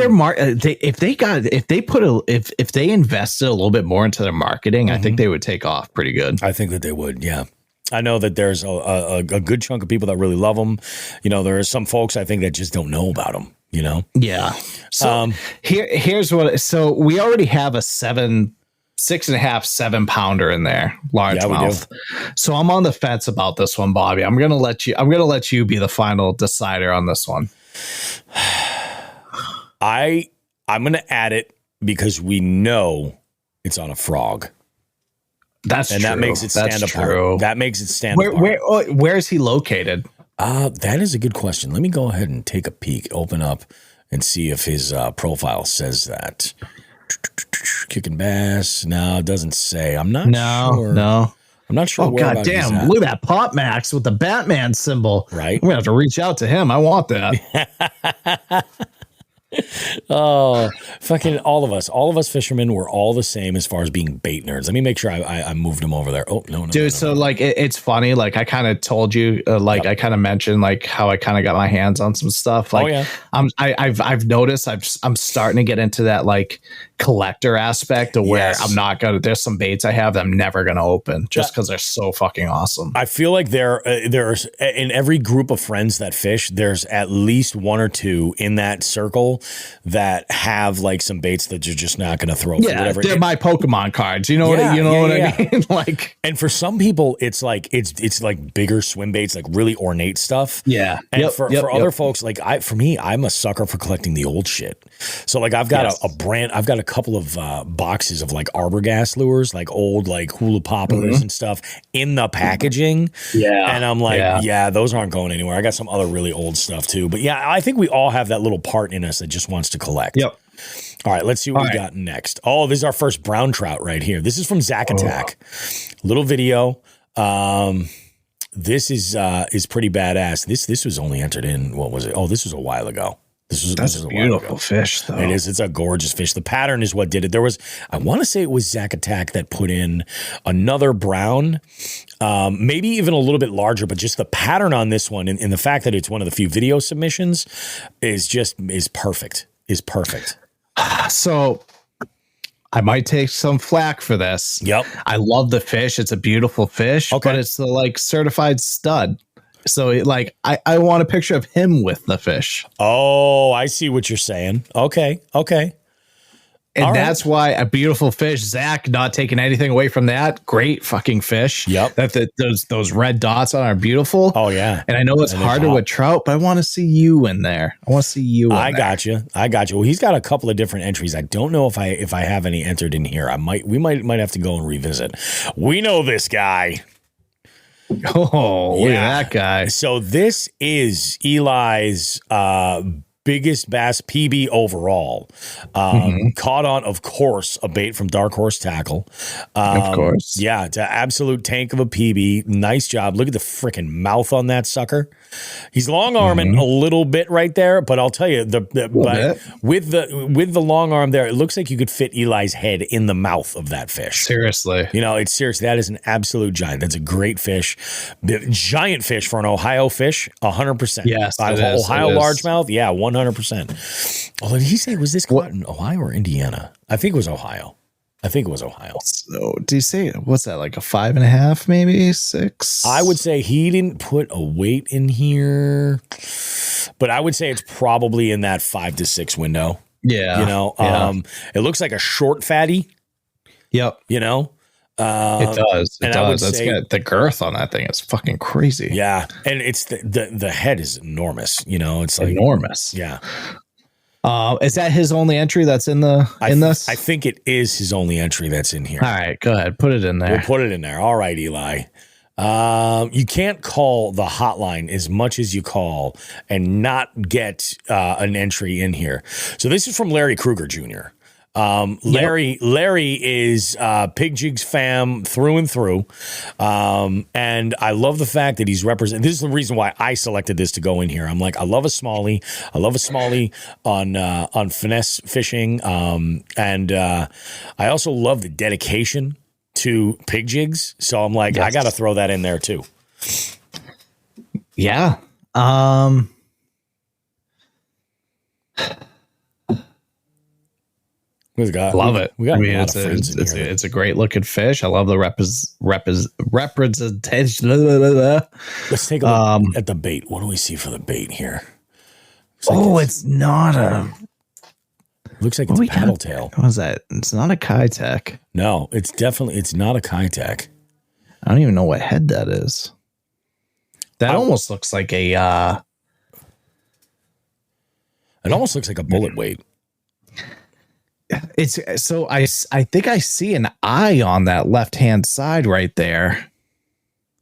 they invested a little bit more into their marketing, I think they would take off pretty good. I think that they would. Yeah. I know that there's a good chunk of people that really love them. You know, there are some folks I think that just don't know about them, you know? Yeah. So here's what, so we already have a 6.5, 7 pounder in there, largemouth. So I'm on the fence about this one, Bobby. I'm going to let you be the final decider on this one. I'm going to add it because we know it's on a frog. That's true. That makes it stand apart. That makes it stand apart. Where is he located? That is a good question. Let me go ahead and take a peek, open up, and see if his profile says that. Kicking bass. No, it doesn't say. I'm not sure. No. I'm not sure. Oh, God damn. Look at that Pop Max with the Batman symbol. Right. I'm going to have to reach out to him. I want that. Oh, fucking all of us fishermen were all the same as far as being bait nerds. Let me make sure I moved him over there. Oh, no. Dude, so like it's funny. Like I kind of told you, I kind of mentioned like how I kind of got my hands on some stuff. Like I've noticed I'm starting to get into that like collector aspect of where I'm not gonna. There's some baits I have that I'm never gonna open just because they're so fucking awesome. I feel like there's in every group of friends that fish, there's at least one or two in that circle that have like some baits that you're just not going to throw. Yeah, whatever. They're my Pokemon cards. You know what I mean? Like, and for some people, it's like it's like bigger swim baits, like really ornate stuff. Yeah, and for other folks, like for me, I'm a sucker for collecting the old shit. So like I've got I've got a couple of boxes of like Arborgas lures, like old like hula poppers and stuff in the packaging. Yeah, and I'm like, those aren't going anywhere. I got some other really old stuff too. But yeah, I think we all have that little part in us that just wants to collect. Yep. All right, let's see what we got next. Oh, this is our first brown trout right here. This is from Zack Attack. Little video. This is pretty badass. This was only entered in, what was it? Oh, this was a while ago. This a beautiful fish, though. It is. It's a gorgeous fish. The pattern is what did it. There was, I want to say it was Zack Attack that put in another brown, maybe even a little bit larger, but just the pattern on this one and the fact that it's one of the few video submissions is perfect. Is perfect. So I might take some flack for this. Yep. I love the fish. It's a beautiful fish, but it's the like certified stud. So like I want a picture of him with the fish. Oh, I see what you're saying. Okay. And that's why a beautiful fish, Zach, not taking anything away from that. Great fucking fish. Yep. Those red dots on are beautiful. Oh, yeah. And I know it's harder with trout, but I want to see you in there. I want to see you in there. I got you. Well, he's got a couple of different entries. I don't know if I have any entered in here. We might have to go and revisit. We know this guy. Oh, look at that guy. So this is Eli's biggest bass PB overall. Caught on, of course, a bait from Dark Horse Tackle. Of course. Yeah, it's an absolute tank of a PB. Nice job. Look at the freaking mouth on that sucker. He's long arming a little bit right there, but I'll tell you, with the long arm there, it looks like you could fit Eli's head in the mouth of that fish. Seriously. You know, it's serious. That is an absolute giant. That's a great fish. Giant fish for an Ohio fish, 100%. Yes, Ohio largemouth, yeah, 100%. Oh, did he say, was this caught in Ohio or Indiana? I think it was Ohio. So, do you say, what's that, like a 5.5, maybe 6? I would say he didn't put a weight in here, but I would say it's probably in that 5 to 6 window. Yeah. You know, it looks like a short fatty. Yep. You know, it does. It does. It's got the girth on that thing. It's fucking crazy. Yeah. And it's the head is enormous. You know, it's like enormous. Yeah. Is that his only entry that's in this? I think it is his only entry that's in here. All right, go ahead. Put it in there. We'll put it in there. All right, Eli. You can't call the hotline as much as you call and not get an entry in here. So this is from Larry Kruger Jr. Larry is Pig Jigs fam through and through. And I love the fact that he's represent. This is the reason why I selected this to go in here. I'm like, I love a smallie. I love a smallie on finesse fishing. And I also love the dedication to Pig Jigs. So I'm like, I got to throw that in there too. Yeah. We've got, love it. We got a lot of friends in here. It's a great looking fish. I love the representation. Let's take a look at the bait. What do we see for the bait here? It's not a. Looks like it's a paddle tail. What is that? It's not a kayak. No, it's not a kayak. I don't even know what head that is. That almost looks like a. It almost looks like a bullet weight. It's so I think I see an eye on that left hand side right there.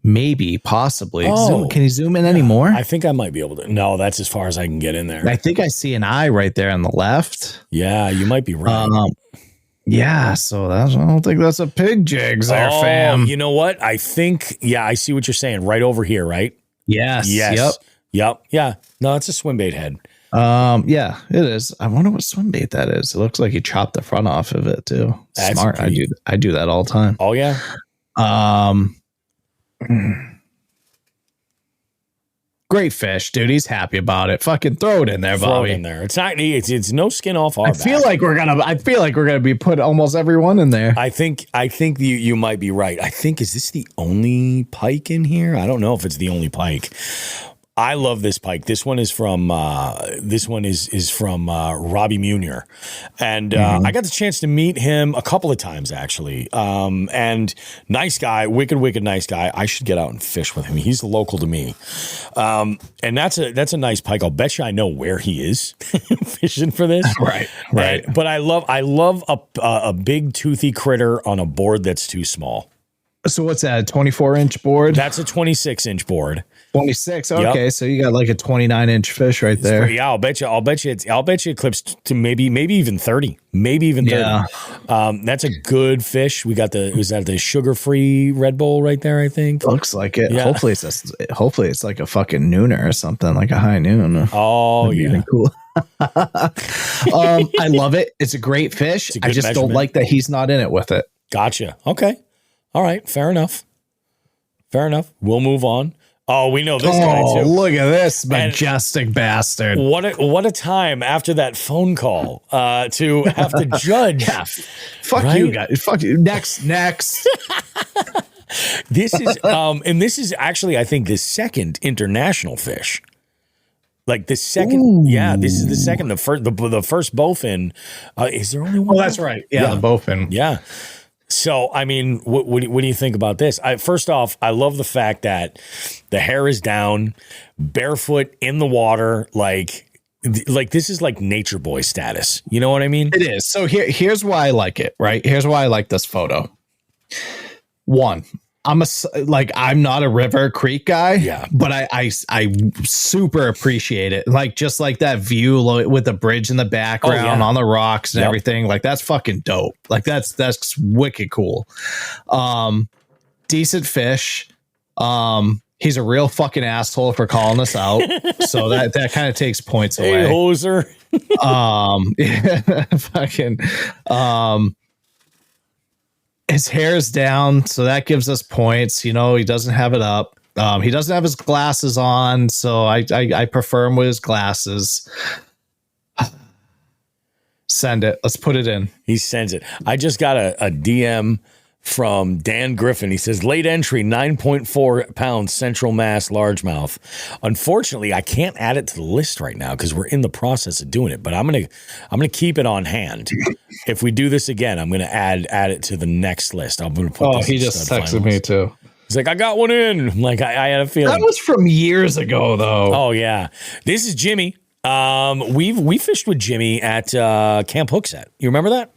Maybe, possibly. Can you zoom in anymore? I think I might be able to. No, that's as far as I can get in there. I think I see an eye right there on the left. Yeah, you might be right. Yeah, so I don't think that's a Pig Jigs there, fam. You know what? I think, I see what you're saying. Right over here, right? Yes. Yep. Yeah. No, it's a swim bait head. Yeah, it is. I wonder what swim bait that is. It looks like he chopped the front off of it too. That's smart. I do that all the time. Oh yeah. Great fish, dude. He's happy about it. Fucking throw it in there, Bobby. Throw it in there. It's not. It's no skin off our back. I feel like we're gonna be put almost everyone in there. I think you might be right. I think, is this the only pike in here? I don't know if it's the only pike. I love this pike. This one is from Robbie Munier, and I got the chance to meet him a couple of times actually. And nice guy, wicked nice guy. I should get out and fish with him. He's local to me, and that's a nice pike. I'll bet you I know where he is fishing for this. Right. But I love a big toothy critter on a board that's too small. So what's that? A 24-inch board? That's a 26-inch board. 26. Okay, so you got like a 29-inch fish right there. Yeah, I'll bet you it clips to maybe even 30. Maybe even 30. Yeah. That's a good fish. We got the sugar-free Red Bull right there, I think. Looks like it. Yeah. Hopefully it's like a fucking nooner or something, like a high noon. Oh, yeah. Cool. I love it. It's a great fish. I just don't like that he's not in it with it. Gotcha. Okay. All right. Fair enough. We'll move on. Oh, we know this guy too. Look at this majestic bastard. What a time after that phone call to have to judge. Yeah, fuck right? You guys. Fuck you. Next. This is and this is actually, I think, the second international fish. Like the second, this is the second. The first bowfin. Is there only one? Oh, that's right. Yeah, the bowfin. Yeah. So, I mean, what do you think about this? First off, I love the fact that the hair is down, barefoot in the water, like this is like nature boy status. You know what I mean? It is. So here's why I like it, right? Here's why I like this photo. One, I'm not a river creek guy, Yeah. but I super appreciate it. Like just like that view with the bridge in the background on the rocks and everything. Like that's fucking dope. Like that's wicked cool. Decent fish. He's a real fucking asshole for calling us out. So that kind of takes points away. Hey, hoser. His hair's down, so that gives us points. He doesn't have it up. He doesn't have his glasses on, so I prefer him with his glasses. Send it. Let's put it in. He sends it. I just got a DM from Dan Griffin. He says, late entry, 9.4 pounds, central mass, largemouth. Unfortunately, I can't add it to the list right now because we're in the process of doing it, but I'm gonna keep it on hand. If we do this again, I'm gonna add it to the next list. I'm gonna put this he just texted me too. He's like, I got one in. I'm like, I had a feeling. That was from years ago, though. Oh, yeah. This is Jimmy. We fished with Jimmy at Camp Hookset. You remember that?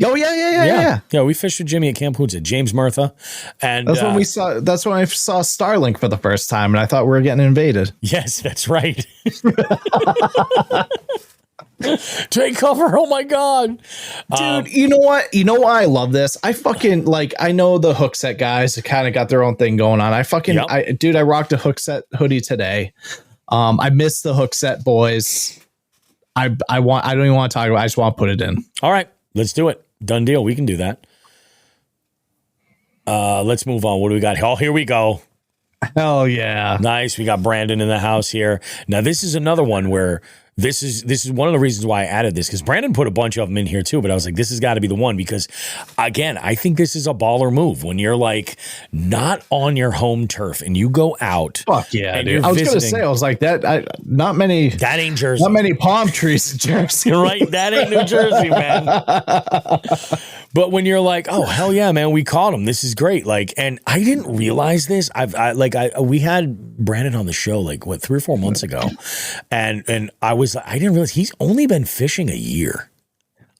Oh yeah. Yeah, we fished with Jimmy at Camp Hookset, James Murtha. And that's when I saw Starlink for the first time, and I thought we were getting invaded. Yes, that's right. Take cover. Oh my God. Dude, you know what? You know why I love this? I fucking I know the Hookset guys kind of got their own thing going on. I rocked a Hookset hoodie today. I miss the Hookset boys. I don't even want to talk about it. I just want to put it in. All right, let's do it. Done deal. We can do that. Let's move on. What do we got? Oh, here we go. Hell yeah. Nice. We got Brandon in the house here. Now, this is another one where this is one of the reasons why I added this, because Brandon put a bunch of them in here too, but I was like, this has got to be the one because, again, I think this is a baller move when you're like not on your home turf and you go out. Fuck yeah, dude. I was going to say, I was like, that ain't Jersey. Not many palm trees in Jersey. Right? That ain't New Jersey, man. But when you're like, oh, hell yeah, man, we caught him. This is great. Like, and I didn't realize this. We had Brandon on the show, 3 or 4 months ago. And I didn't realize he's only been fishing a year.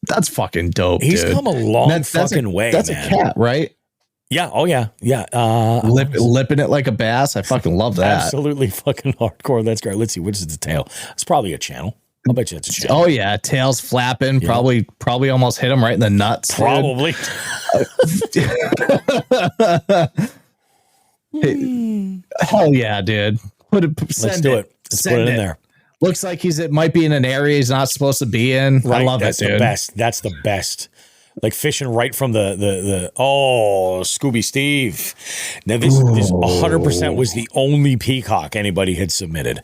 That's fucking dope. He's dude. come a long fucking way. That's man. a cat, right? Yeah. Oh yeah. Yeah. Lipping it like a bass. I fucking love that. Absolutely fucking hardcore. That's great. Let's see. Which is the tail? It's probably a channel. I'll bet you it's a channel. Oh yeah. Tail's flapping. Yeah. Probably almost hit him right in the nuts. Probably. Hell yeah, dude. Let's do it. Let's put it in there. Looks like it might be in an area he's not supposed to be in. Right. I love That's it, dude. The best. That's the best. Like fishing right from the Scooby Steve. Now this 100% was the only peacock anybody had submitted.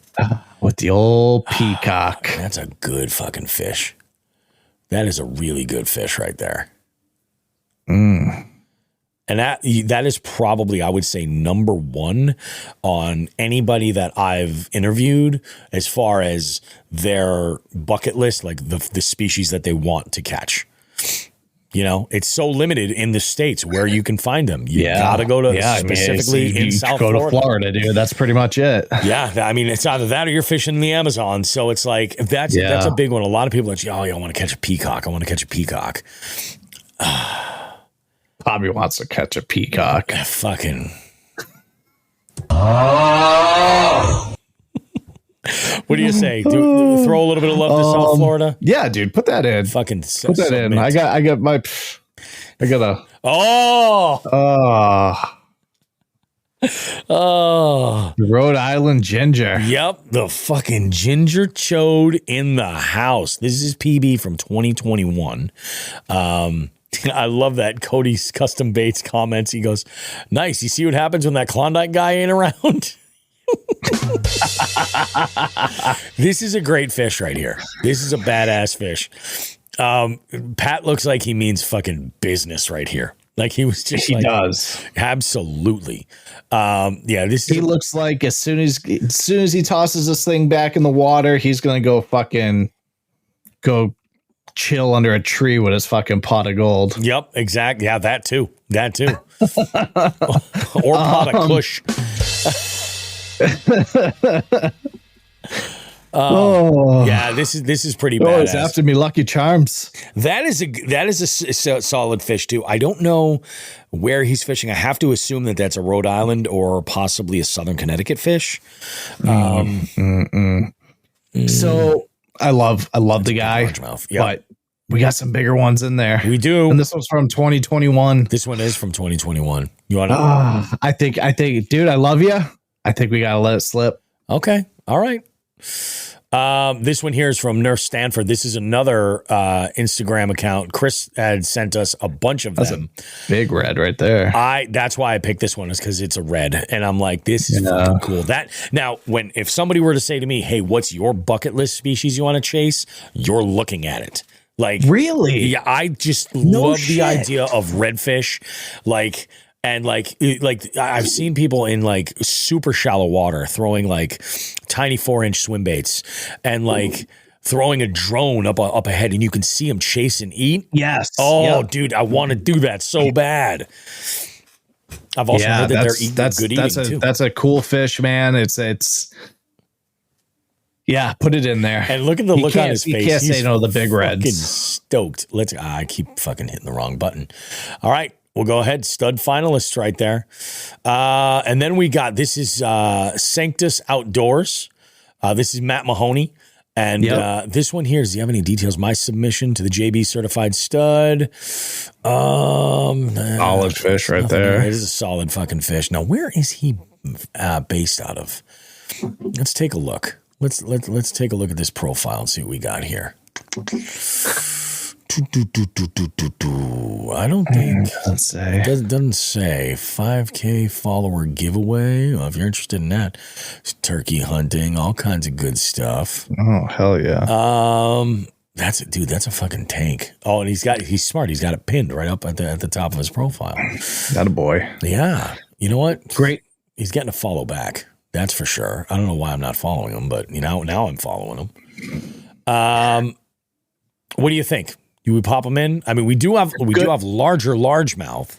With the old peacock. That's a good fucking fish. That is a really good fish right there. And that is probably, I would say, number one on anybody that I've interviewed as far as their bucket list, like the species that they want to catch. You know, it's so limited in the States where you can find them. You gotta go to specifically in South Florida. Go to Florida, dude. That's pretty much it. Yeah, I mean, it's either that or you're fishing in the Amazon. So it's like that's a big one. A lot of people are like, oh, I want to catch a peacock. I want to catch a peacock. Bobby wants to catch a peacock. Fucking. What do you say? Throw a little bit of love to South Florida? Yeah, dude, put that in. Fucking put that in. I got a. Rhode Island ginger. Yep, the fucking ginger chode in the house. This is PB from 2021. I love that Cody's Custom Baits comments. He goes, nice. You see what happens when that Klondike guy ain't around? This is a great fish right here. This is a badass fish. Pat looks like he means fucking business right here. Like he was just. He does absolutely. He looks like as soon as he tosses this thing back in the water, he's gonna go chill under a tree with his fucking pot of gold. Yep, exactly. Yeah, that too. Or pot of kush. Yeah, this is pretty badass. It's after me, Lucky Charms. That is a solid fish too. I don't know where he's fishing. I have to assume that that's a Rhode Island or possibly a Southern Connecticut fish. So I love the guy, but we got some bigger ones in there. We do. And this one's from 2021. This one is from 2021. You want to? I think, dude, I love you. I think we got to let it slip. Okay. All right. This one here is from Nurse Stanford. This is another Instagram account. Chris had sent us a bunch of them. A big red right there. That's why I picked this one, is because it's a red, and I'm like, this is fucking cool. If somebody were to say to me, "Hey, what's your bucket list species you want to chase?" You're looking at it. Like, really? Yeah, I just love the idea of redfish, and I've seen people in like super shallow water throwing like tiny 4-inch swim baits and like throwing a drone up ahead, and you can see them chase and eat. Yes. Oh, dude, I want to do that so bad. I've also heard that they're good eating too. That's a cool fish, man. It's. Yeah, put it in there. And look at the look on his face. He can't say no to the big reds. Stoked. I keep fucking hitting the wrong button. All right, we'll go ahead. Stud finalists right there. And then we got, this is Sanctus Outdoors. This is Matt Mahoney. And this one here is, do you have any details? My submission to the JB certified stud. Solid fish right there. It is a solid fucking fish. Now, where is he based out of? Let's take a look. Let's take a look at this profile and see what we got here. I don't think it doesn't say 5K follower giveaway. Well, if you're interested in that, turkey hunting, all kinds of good stuff. Oh, hell yeah. That's a fucking tank. Oh, and he's smart. He's got it pinned right up at the top of his profile. That a boy. Yeah. You know what? Great. He's getting a follow back. That's for sure. I don't know why I'm not following him, but now I'm following him. What do you think? Do we pop him in? I mean, we do have larger largemouth.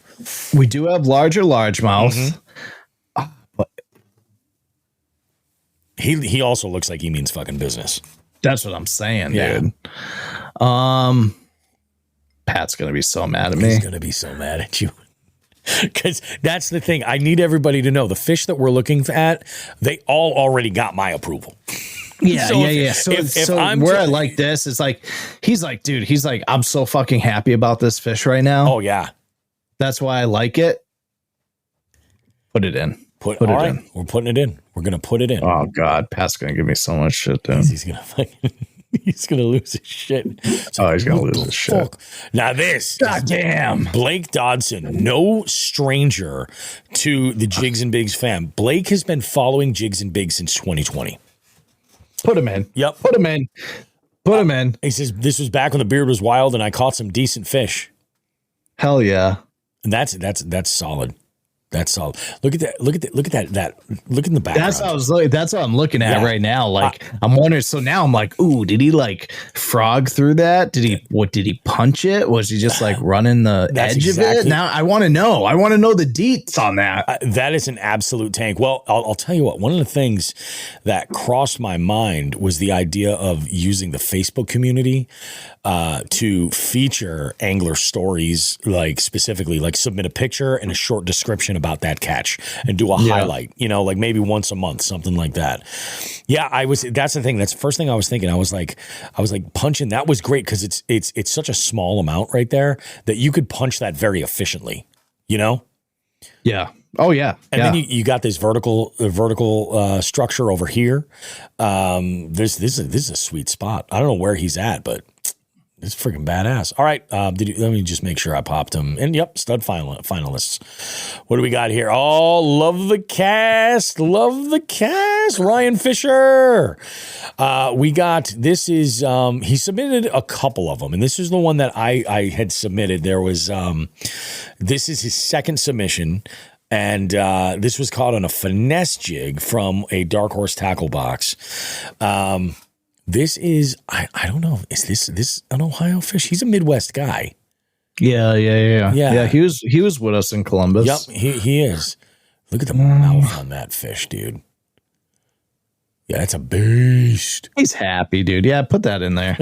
We do have larger largemouth. But he also looks like he means fucking business. That's what I'm saying, dude. Pat's gonna be so mad at me. He's gonna be so mad at you. Because that's the thing. I need everybody to know the fish that we're looking at, they all already got my approval. Yeah. So I like this, it's like, he's like, I'm so fucking happy about this fish right now. Oh, yeah. That's why I like it. Put it in. Put it in. We're putting it in. We're going to put it in. Oh, God. Pat's going to give me so much shit, dude. He's going to fucking... He's going to lose his shit. He's going to lose his shit. Now this. Goddamn. Blake Dodson, no stranger to the Jigs and Bigs fam. Blake has been following Jigs and Bigs since 2020. Put him in. Yep. Put him in. Put him in. He says, this was back when the beard was wild and I caught some decent fish. Hell yeah. And that's solid. That's solid. Look at that. Look at that. Look in the background. That's what I'm looking at right now. Like, I'm wondering. So now I'm like, ooh, did he like frog through that? Did he punch it? Was he just like running the edge of it? Now I want to know. I want to know the deets on that. That is an absolute tank. Well, I'll tell you what. One of the things that crossed my mind was the idea of using the Facebook community to feature angler stories, like specifically, like submit a picture and a short description about that catch and do a highlight, like maybe once a month, something like that. Yeah, that's the thing. That's the first thing I was thinking. I was like punching. That was great because it's such a small amount right there that you could punch that very efficiently, Yeah. Oh yeah. And then you got this vertical structure over here. This is a sweet spot. I don't know where he's at, but it's freaking badass. All right. Let me just make sure I popped him. And yep, stud finalists. What do we got here? Oh, love the cast. Ryan Fisher. We got, this is, he submitted a couple of them. And this is the one that I had submitted. There was, this is his second submission. And this was caught on a finesse jig from a Dark Horse tackle box. This is, I don't know. Is this an Ohio fish? He's a Midwest guy. Yeah. He was with us in Columbus. Yep, he is. Look at the mouth on that fish, dude. Yeah, it's a beast. He's happy, dude. Yeah, put that in there.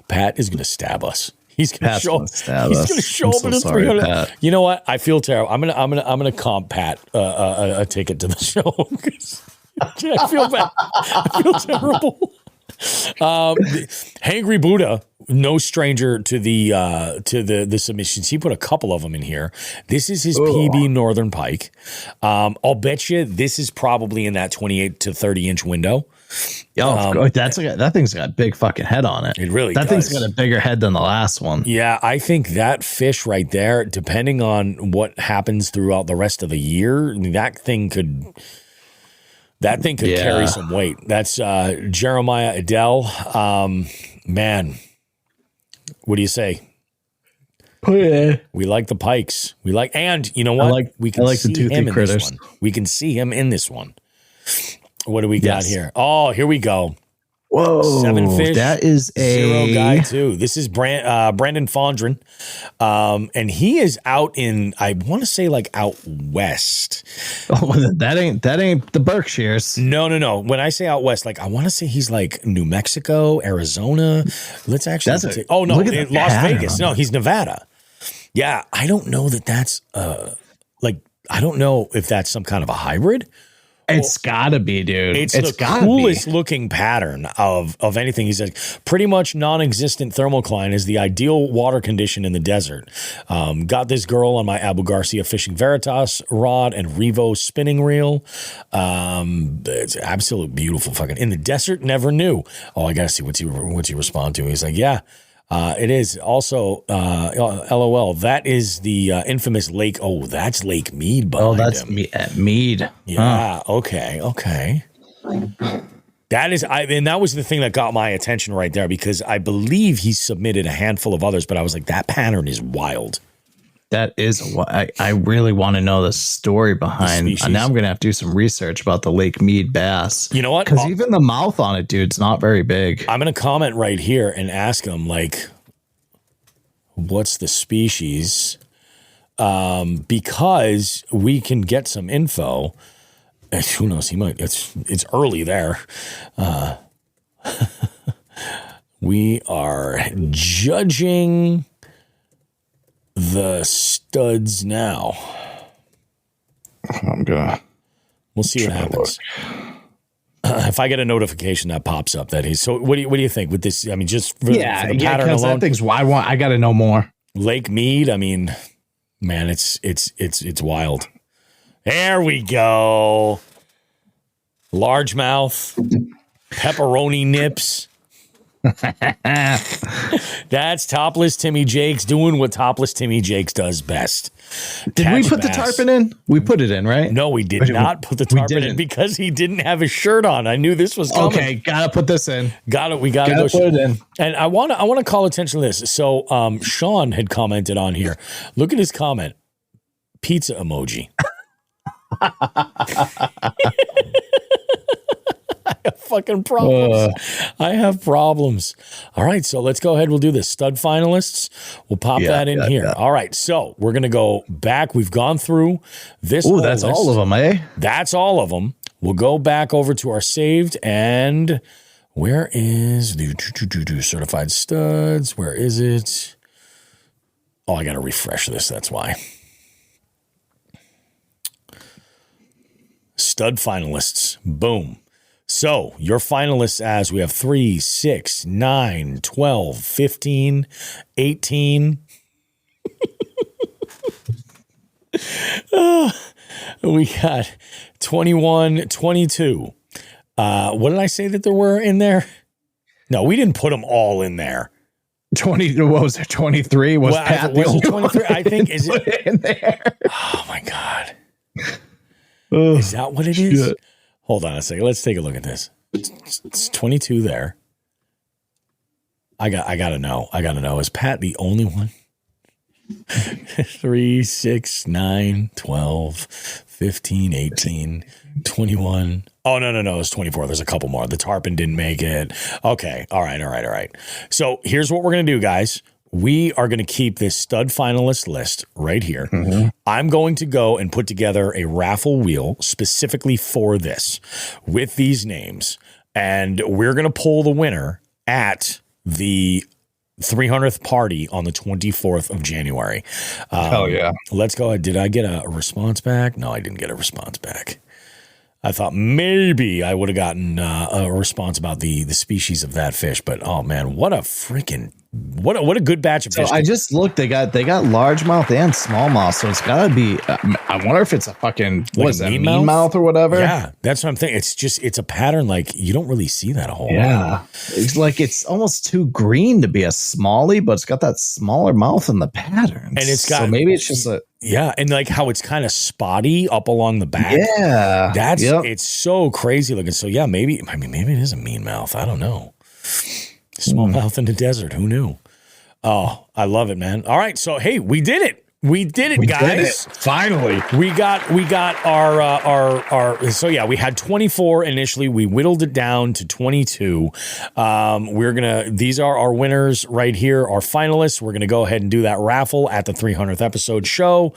Pat is going to stab us. He's going to show. He's stab going us. to show I'm up so in a sorry, 300. Pat. You know what? I feel terrible. I'm gonna comp Pat a ticket to the show. 'Cause I feel bad. I feel terrible. Hangry Buddha, no stranger to the submissions. He put a couple of them in here. This is his PB Northern Pike. I'll bet you this is probably in that 28 to 30 inch window. That thing's got a big fucking head on it. It really that does. thing's got a bigger head than the last one. Yeah, I think that fish right there, depending on what happens throughout the rest of the year, that thing could carry some weight. That's Jeremiah Adele. Man, what do you say? We like the pikes. And you know what? We can see the him in critters. this one. We can see him in this one. What do we got here? Oh, here we go. Whoa, 7 fish. That is a 0 guy too. This is Brandon Fondren, and he is out in, I want to say, like out west. Oh, that ain't the Berkshires. No. When I say out west, like I want to say he's like New Mexico, Arizona. Let's actually. Las Vegas. No, he's Nevada. Yeah, I don't know that's I don't know if that's some kind of a hybrid. It's gotta be, dude. It's the coolest looking pattern of anything. He said, pretty much non-existent thermocline is the ideal water condition in the desert. Got this girl on my Abu Garcia Fishing Veritas rod and Revo spinning reel. It's absolute beautiful fucking. In the desert, never knew. Oh, I gotta see what's he respond to. He's like, yeah. It is also LOL. That is the infamous Lake. Oh, that's Lake Mead. Oh, that's Mead. Yeah. Huh. Okay. That is, and that was the thing that got my attention right there because I believe he submitted a handful of others, but I was like, that pattern is wild. That is what I really want to know the story behind. Now I'm going to have to do some research about the Lake Mead bass. You know what? Because even the mouth on it, dude, it's not very big. I'm going to comment right here and ask him, like, what's the species? Because we can get some info. And who knows? He might. It's early there. We are judging the studs now. We'll see what happens. If I get a notification that pops up that he's so, what do you think with this? I mean, just for the pattern alone, that thing's I got to know more. Lake Mead. I mean, man, it's wild. There we go. Largemouth, pepperoni nips. That's topless Timmy Jakes doing what topless Timmy Jakes does best. Did we put the tarpon in? We put it in, right? No, we did not put the tarpon in because he didn't have his shirt on. I knew this was coming. Okay, gotta put this in. We gotta put it in. And I want to call attention to this. So Sean had commented on here. Look at his comment. Pizza emoji. I have fucking problems. I have problems. All right, so let's go ahead. We'll do this. Stud finalists. We'll pop that in here. Yeah. All right, so we're going to go back. We've gone through this. Oh, that's list. All of them, eh? That's all of them. We'll go back over to our saved and where is the certified studs? Where is it? Oh, I got to refresh this. That's why. Stud finalists. Boom. So your finalists as we have 3, 6, 9, 12, 15, 18. We got 21, 22. What did I say that there were in there? No, we didn't put them all in there. 20. What was there? 23 was Pat. Was it 23? I think is it in there. Oh my God. Is that what it is? Hold on a second. Let's take a look at this. It's 22 there. I gotta know. Is Pat the only one? 3, 6, 9, 12, 15, 18, 21. Oh, no. It's 24. There's a couple more. The tarpon didn't make it. Okay. All right. So here's what we're going to do, guys. we are going to keep this stud finalist list right here. I'm going to go and put together a raffle wheel specifically for this with these names. And we're going to pull the winner at the 300th party on the 24th of January. Hell yeah. Let's go ahead. Did I get a response back? No, I didn't get a response back. I thought maybe I would have gotten a response about the species of that fish, but oh man, what a freaking what a good batch of fish. I just looked. They got largemouth and smallmouth, so it's gotta be. I wonder if it's a fucking what is that, mean mouth or whatever. Yeah, that's what I'm thinking. It's a pattern like you don't really see that a whole lot. Yeah, it's like it's almost too green to be a smallie, but it's got that smaller mouth in the pattern, and it's got so maybe it's just a. Yeah, and like how it's kind of spotty up along the back. Yeah, it's so crazy looking. So yeah, maybe it is a mean mouth. I don't know. Smallmouth in the desert. Who knew? Oh, I love it, man. All right, so hey, we did it. We did it, guys. Finally. We got our so yeah, we had 24 initially. We whittled it down to 22. These are our winners right here, our finalists. We're gonna go ahead and do that raffle at the 300th episode show.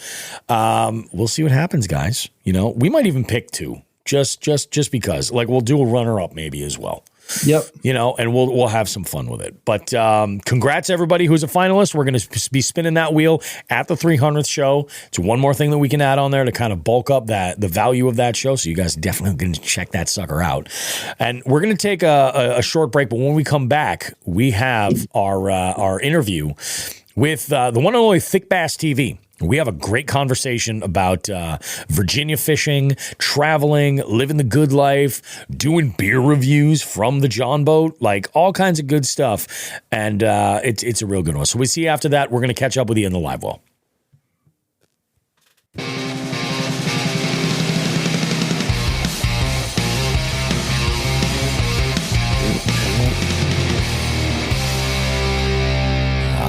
We'll see what happens, guys. You know, we might even pick two. Just because. Like we'll do a runner up maybe as well. Yep. You know, and we'll have some fun with it. But congrats everybody who's a finalist. We're going to be spinning that wheel at the 300th show. It's one more thing that we can add on there to kind of bulk up the value of that show. So you guys definitely going to check that sucker out. And we're going to take a short break. But when we come back, we have our interview with the one and only Thiccbass TV. We have a great conversation about Virginia fishing, traveling, living the good life, doing beer reviews from the John boat, like all kinds of good stuff. And it's a real good one. So we see you after that. We're going to catch up with you in the live well.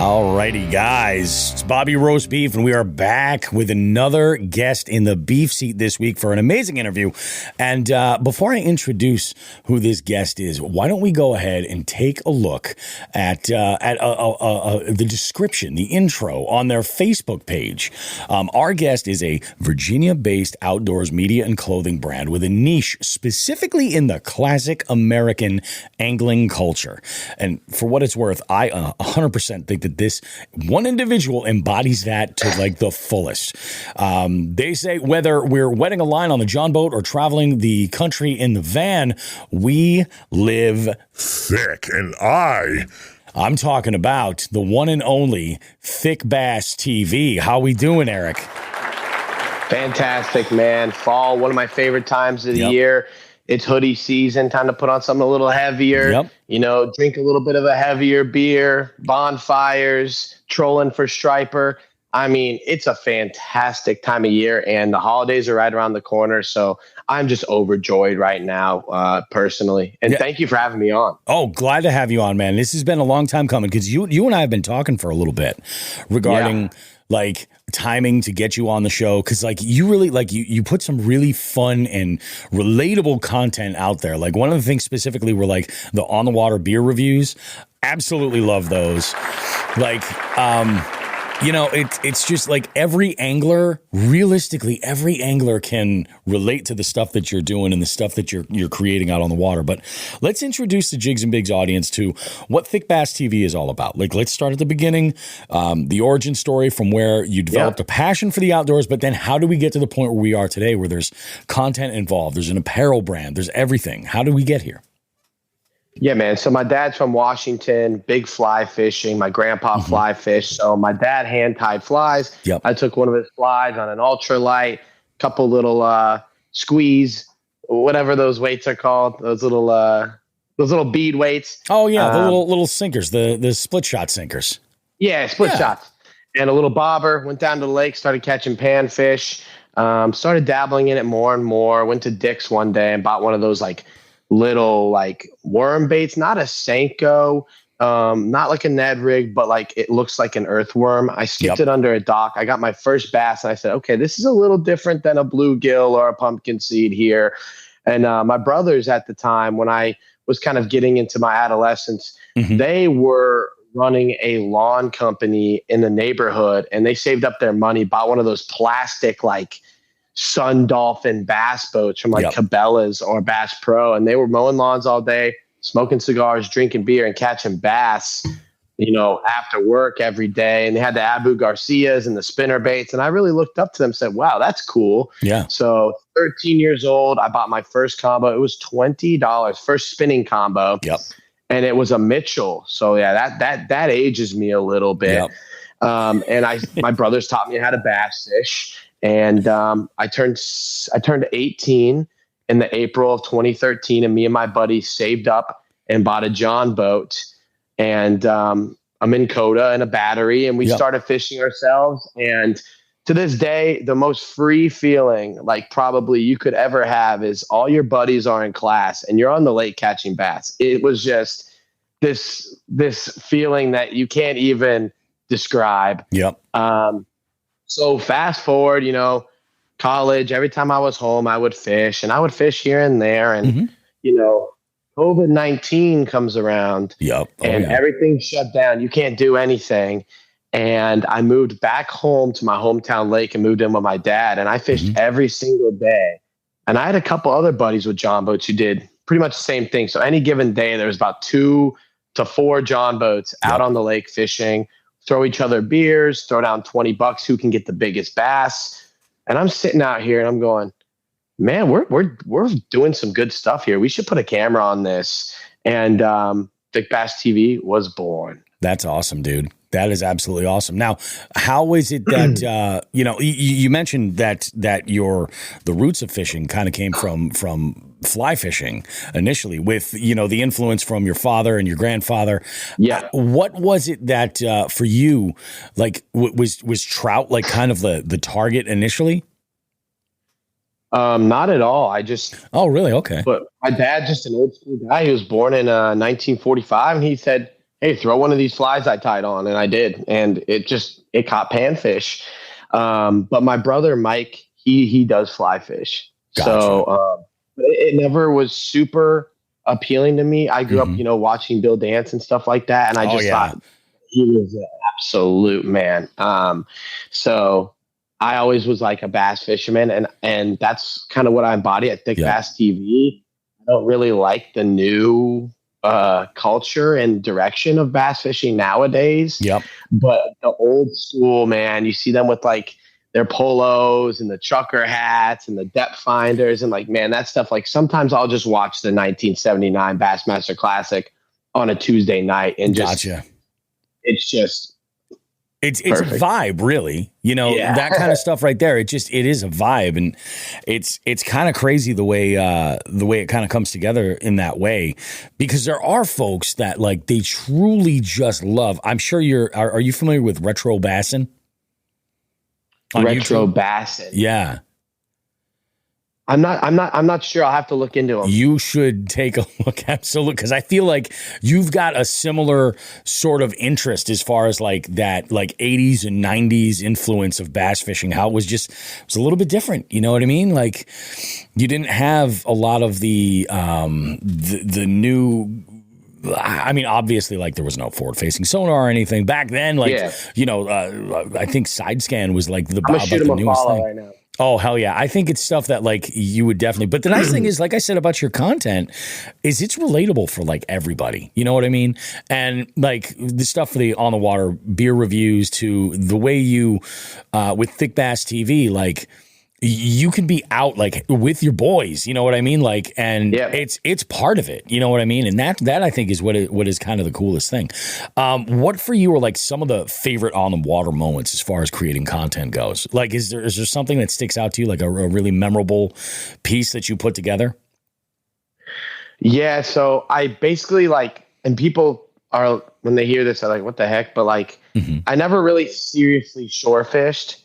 Alrighty, guys, it's Bobby Roast Beef, and we are back with another guest in the beef seat this week for an amazing interview. And before I introduce who this guest is, why don't we go ahead and take a look at the description, the intro on their Facebook page. Our guest is a Virginia-based outdoors media and clothing brand with a niche specifically in the classic American angling culture. And for what it's worth, I 100% think that this one individual embodies that to like the fullest. They say whether we're wetting a line on the John boat or traveling the country in the van, we live thick. And I'm talking about the one and only Thiccbass TV. How we doing, Eric? Fantastic, man. Fall, one of my favorite times of the year. It's hoodie season, time to put on something a little heavier, you know, drink a little bit of a heavier beer, bonfires, trolling for striper. I mean, it's a fantastic time of year, and the holidays are right around the corner. So I'm just overjoyed right now, personally. And thank you for having me on. Oh, glad to have you on, man. This has been a long time coming because you and I have been talking for a little bit regarding like timing to get you on the show, because like you really like you put some really fun and relatable content out there. Like one of the things specifically were like the on the water beer reviews. Absolutely love those. Like you know, it's just like every angler, realistically, every angler can relate to the stuff that you're doing and the stuff that you're creating out on the water. But let's introduce the Jigs and Bigs audience to what Thiccbass TV is all about. Like, let's start at the beginning, the origin story from where you developed a passion for the outdoors, but then how do we get to the point where we are today, where there's content involved, there's an apparel brand, there's everything. How do we get here? Yeah, man. So my dad's from Washington, big fly fishing. My grandpa fly fished. So my dad hand-tied flies. I took one of his flies on an ultralight, couple little squeeze, whatever those weights are called, those little bead weights. Oh, yeah, the little sinkers, the split shot sinkers. Yeah, split shots. And a little bobber, went down to the lake, started catching panfish, started dabbling in it more and more, went to Dick's one day and bought one of those like little like worm baits, not a Senko, not like a Ned rig, but like it looks like an earthworm. I skipped it under a dock. I got my first bass and I said, okay, this is a little different than a bluegill or a pumpkin seed here. And my brothers at the time, when I was kind of getting into my adolescence, they were running a lawn company in the neighborhood, and they saved up their money, bought one of those plastic like Sun Dolphin bass boats from like Cabela's or Bass Pro, and they were mowing lawns all day, smoking cigars, drinking beer, and catching bass, you know, after work every day. And they had the Abu Garcias and the spinner baits, and I really looked up to them and said, wow, that's cool. Yeah. So 13 years old, I bought my first combo. It was $20, first spinning combo. Yep. And it was a Mitchell. So yeah, that ages me a little bit. Yep. And my brothers taught me how to bass fish. And I turned 18 in the April of 2013, and me and my buddy saved up and bought a John boat. And I'm in Coda and a battery, and we started fishing ourselves. And to this day, the most free feeling like probably you could ever have is all your buddies are in class and you're on the lake catching bass. It was just this feeling that you can't even describe. Yep. So fast forward, you know, college, every time I was home, I would fish, and I would fish here and there. And, you know, COVID-19 comes around and everything's shut down. You can't do anything. And I moved back home to my hometown lake and moved in with my dad. And I fished every single day. And I had a couple other buddies with John boats who did pretty much the same thing. So any given day, there was about 2 to 4 John boats out on the lake fishing, throw each other beers, throw down $20, who can get the biggest bass. And I'm sitting out here and I'm going, man, we're doing some good stuff here. We should put a camera on this. And Thiccbass TV was born. That's awesome, dude. That is absolutely awesome. Now, how is it that you know? You mentioned that the roots of fishing kind of came from fly fishing initially, with the influence from your father and your grandfather. Yeah. What was it that for you, like, was trout like kind of the target initially? Not at all. Oh, really? Okay. But my dad, just an old school guy. He was born in 1945, and he said, hey, throw one of these flies I tied on. And I did. And it caught panfish. But my brother, Mike, he does fly fish. Gotcha. So it never was super appealing to me. I grew up, watching Bill dance and stuff like that. And I just thought he was an absolute man. So I always was like a bass fisherman, and that's kind of what I embody at Thiccbass TV. I don't really like the new culture and direction of bass fishing nowadays. Yep. But the old school, man, you see them with like their polos and the trucker hats and the depth finders, and like, man, that stuff, like sometimes I'll just watch the 1979 Bassmaster Classic on a Tuesday night and just it's a vibe, really. That kind of stuff right there. It is a vibe, and it's kind of crazy the way it kind of comes together in that way, because there are folks that like they truly just love. I'm sure are you familiar with retro bassin? Retro bassin. Yeah. I'm not sure. I'll have to look into them. You should take a look, absolutely, because I feel like you've got a similar sort of interest as far as like that, like 80s and 90s influence of bass fishing. How it was a little bit different. You know what I mean? Like you didn't have a lot of the new. I mean, obviously, like there was no forward-facing sonar or anything back then. Like I think side scan was like the newest thing. Right now. Oh, hell yeah. I think it's stuff that like you would definitely, but the nice thing is, like I said about your content, is it's relatable for like everybody. You know what I mean? And like the stuff for the on the water beer reviews to the way you, with Thiccbass TV, like you can be out like with your boys, you know what I mean? Like, and it's part of it, you know what I mean? And that I think is what is kind of the coolest thing. What for you are like some of the favorite on the water moments as far as creating content goes? Like, is there something that sticks out to you, like a really memorable piece that you put together? Yeah. So I basically like, and people are, when they hear this, are like, what the heck? But like, I never really seriously shore fished.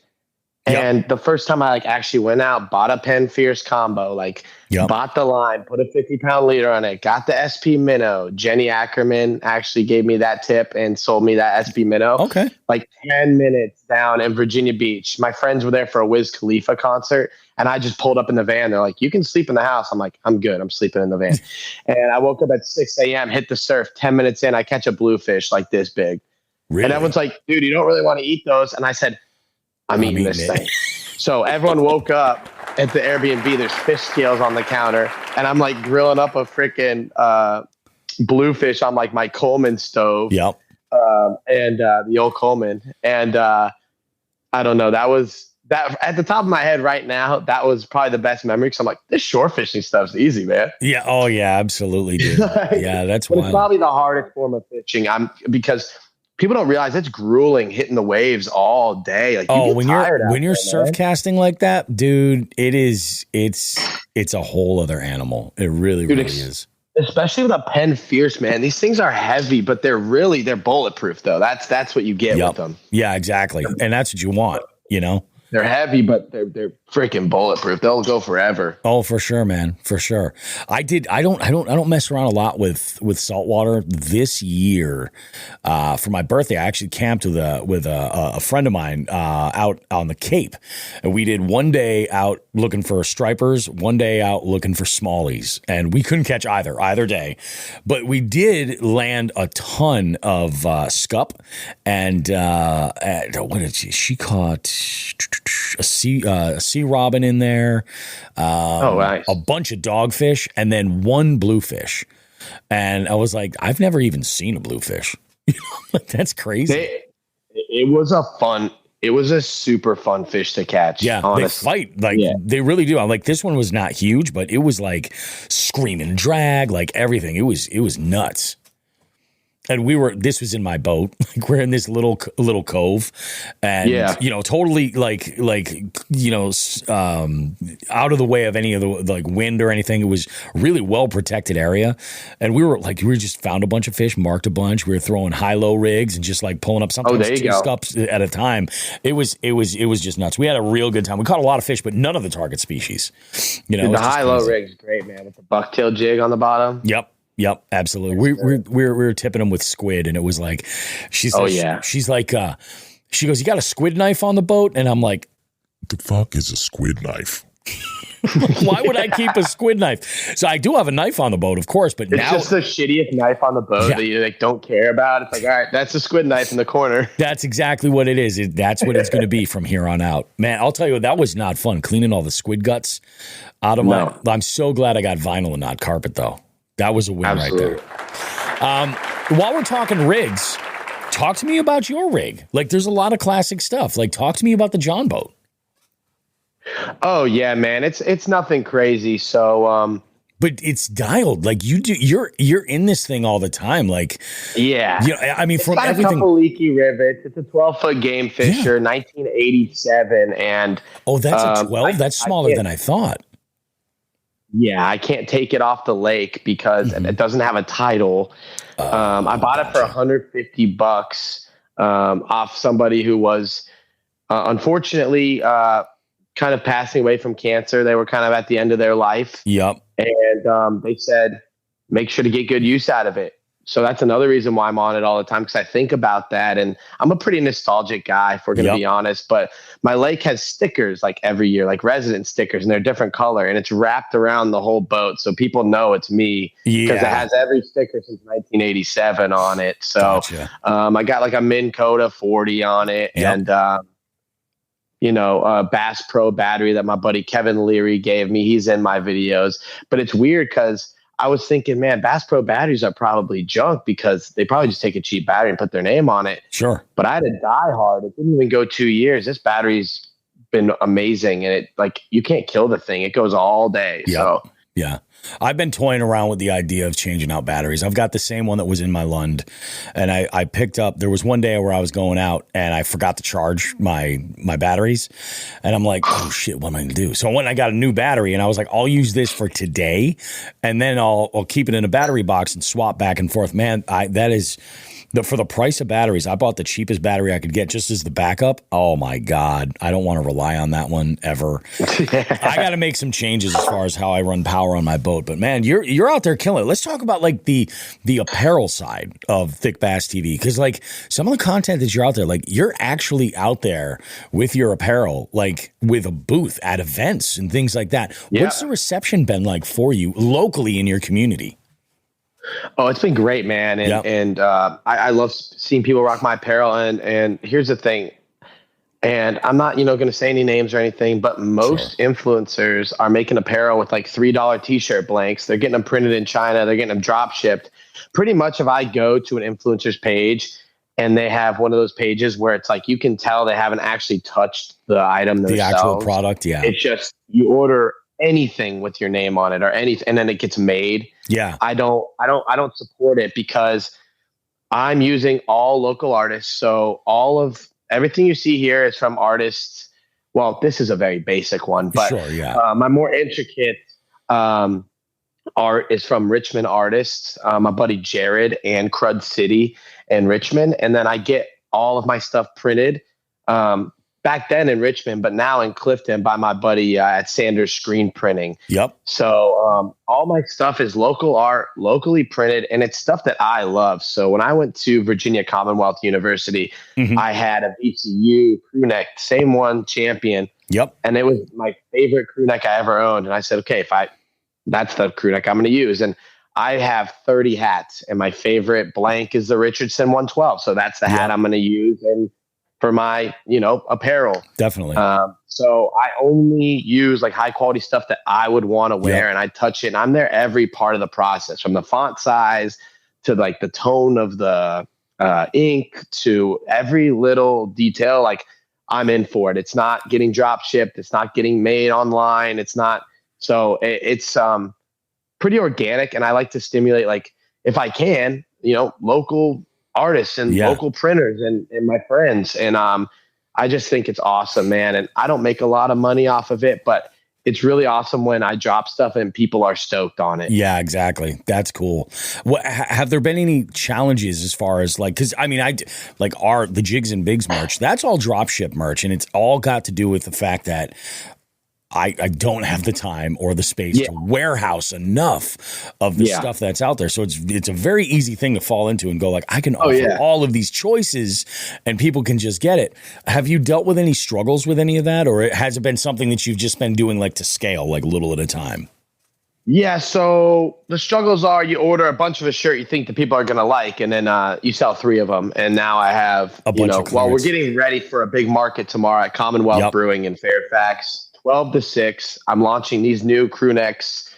And the first time I like actually went out, bought a Penn Fierce combo, like bought the line, put a 50-pound leader on it, got the SP Minnow. Jenny Ackerman actually gave me that tip and sold me that SP Minnow. Okay. Like 10 minutes down in Virginia Beach. My friends were there for a Wiz Khalifa concert, and I just pulled up in the van. They're like, you can sleep in the house. I'm like, I'm good. I'm sleeping in the van. And I woke up at 6 a.m., hit the surf. 10 minutes in, I catch a bluefish like this big. Really? And everyone's like, dude, you don't really want to eat those. And I said, I'm eating this thing. So everyone woke up at the Airbnb. There's fish scales on the counter. And I'm like grilling up a freaking bluefish on like my Coleman stove. Yep. And the old Coleman. And I don't know. That was that at the top of my head right now. That was probably the best memory. Cause I'm like, this shore fishing stuff's easy, man. Yeah. Oh yeah, absolutely, dude. Yeah, that's wild. It's probably the hardest form of fishing. Because people don't realize it's grueling hitting the waves all day. Like, when you're surf casting like that, dude, it's a whole other animal. It really is. Especially with a Penn Fierce, man. These things are heavy, but they're bulletproof though. That's what you get with them. Yeah, exactly. And that's what you want, you know? They're heavy, but they're freaking bulletproof. They'll go forever. Oh, for sure, man. For sure. I don't mess around a lot with saltwater. This year, for my birthday, I actually camped with a friend of mine out on the Cape. And we did one day out looking for stripers, one day out looking for smallies. And we couldn't catch either day. But we did land a ton of scup. And what did she caught? A sea robin in there, nice. A bunch of dogfish, and then one bluefish. And I was like, I've never even seen a bluefish. Like, that's crazy. It was a super fun fish to catch. Yeah, honestly. they fight they really do. I'm like, this one was not huge, but it was like screaming drag, like everything. It was nuts. And this was in my boat. Like, we're in this little cove, and totally out of the way of any of the like wind or anything. It was really well protected area, and we just found a bunch of fish, marked a bunch. We were throwing high-low rigs and just like pulling up sometimes two scups at a time. It was just nuts. We had a real good time. We caught a lot of fish, but none of the target species. Dude, the high-low rig's great, man. With the bucktail jig on the bottom. Yep, absolutely. We were tipping them with squid, and it was like, she goes, you got a squid knife on the boat? And I'm like, the fuck is a squid knife? Why would I keep a squid knife? So I do have a knife on the boat, of course, but it's just the shittiest knife on the boat that you like don't care about. It's like, all right, that's a squid knife in the corner. That's exactly what it is. That's what it's going to be from here on out. Man, I'll tell you, that was not fun cleaning all the squid guts out of my. I'm so glad I got vinyl and not carpet, though. That was a win right there. While we're talking rigs, talk to me about your rig. Like, there's a lot of classic stuff. Like, talk to me about the John boat. Oh yeah, man. It's nothing crazy. So, but it's dialed. Like, you're in this thing all the time. Like, yeah. I mean, from everything. A couple leaky rivets. It's a 12-foot game fisher, 1987, and that's a 12. That's smaller than I thought. Yeah, I can't take it off the lake because it doesn't have a title. I bought it for $150 off somebody who was unfortunately kind of passing away from cancer. They were kind of at the end of their life. Yep. And they said, make sure to get good use out of it. So that's another reason why I'm on it all the time, because I think about that. And I'm a pretty nostalgic guy, if we're going to be honest. But my lake has stickers like every year, like resident stickers, and they're different color. And it's wrapped around the whole boat. So people know it's me because it has every sticker since 1987 on it. So I got like a Minn Kota 40 on it. Yep. And, Bass Pro battery that my buddy Kevin Leary gave me. He's in my videos. But it's weird because I was thinking, man, Bass Pro batteries are probably junk because they probably just take a cheap battery and put their name on it. Sure. But I had a Die Hard. It didn't even go 2 years. This battery's been amazing. And it, like, you can't kill the thing. It goes all day. Yep. So yeah. I've been toying around with the idea of changing out batteries. I've got the same one that was in my Lund, and I picked up. There was one day where I was going out and I forgot to charge my batteries, and I'm like, oh shit, what am I gonna do? So when I got a new battery, and I was like, I'll use this for today, and then I'll keep it in a battery box and swap back and forth. Man, that is. For the price of batteries, I bought the cheapest battery I could get just as the backup. Oh my God. I don't want to rely on that one ever. I got to make some changes as far as how I run power on my boat. But man, you're out there killing it. Let's talk about like the apparel side of Thiccbass TV. Because like some of the content that you're out there, like you're actually out there with your apparel, like with a booth at events and things like that. Yeah. What's the reception been like for you locally in your community? Oh, it's been great, man. And I love seeing people rock my apparel. And here's the thing. And I'm not, going to say any names or anything, but most influencers are making apparel with like $3 t-shirt blanks. They're getting them printed in China. They're getting them drop shipped. Pretty much if I go to an influencer's page and they have one of those pages where it's like, you can tell they haven't actually touched the item themselves. The actual product. Yeah. It's just, you order anything with your name on it or anything, and then it gets made. Yeah. I don't support it because I'm using all local artists. So all of everything you see here is from artists. Well, this is a very basic one, but my more intricate art is from Richmond artists, my buddy Jared and Crud City in Richmond. And then I get all of my stuff printed back then in Richmond, but now in Clifton by my buddy at Sanders Screen Printing. Yep. So all my stuff is local art, locally printed, and it's stuff that I love. So when I went to Virginia Commonwealth University, I had a VCU crew neck, same one, champion. Yep. And it was my favorite crew neck I ever owned. And I said, okay, that's the crew neck I'm going to use. And I have 30 hats, and my favorite blank is the Richardson 112. So that's the hat I'm going to use. And for my, apparel. Definitely. So I only use like high quality stuff that I would want to wear, and I touch it. And I'm there every part of the process, from the font size to like the tone of the ink to every little detail. Like I'm in for it. It's not getting drop shipped. It's not getting made online. It's not. So it's pretty organic. And I like to stimulate, like if I can, local artists and local printers and my friends. And I just think it's awesome, man. And I don't make a lot of money off of it, but it's really awesome when I drop stuff and people are stoked on it. Yeah, exactly. That's cool. Have there been any challenges as far as like, because I mean, the Jigs and Bigs merch, that's all drop ship merch, and it's all got to do with the fact that I don't have the time or the space to warehouse enough of the stuff that's out there. So it's a very easy thing to fall into and go like, I can offer all of these choices and people can just get it. Have you dealt with any struggles with any of that, or has it been something that you've just been doing like to scale, like little at a time? Yeah. So the struggles are you order a bunch of a shirt you think the people are going to like, and then you sell 3 of them. And now I have a bunch of clearance. Well, we're getting ready for a big market tomorrow at Commonwealth Brewing in Fairfax. 12 to 6. I'm launching these new crew necks.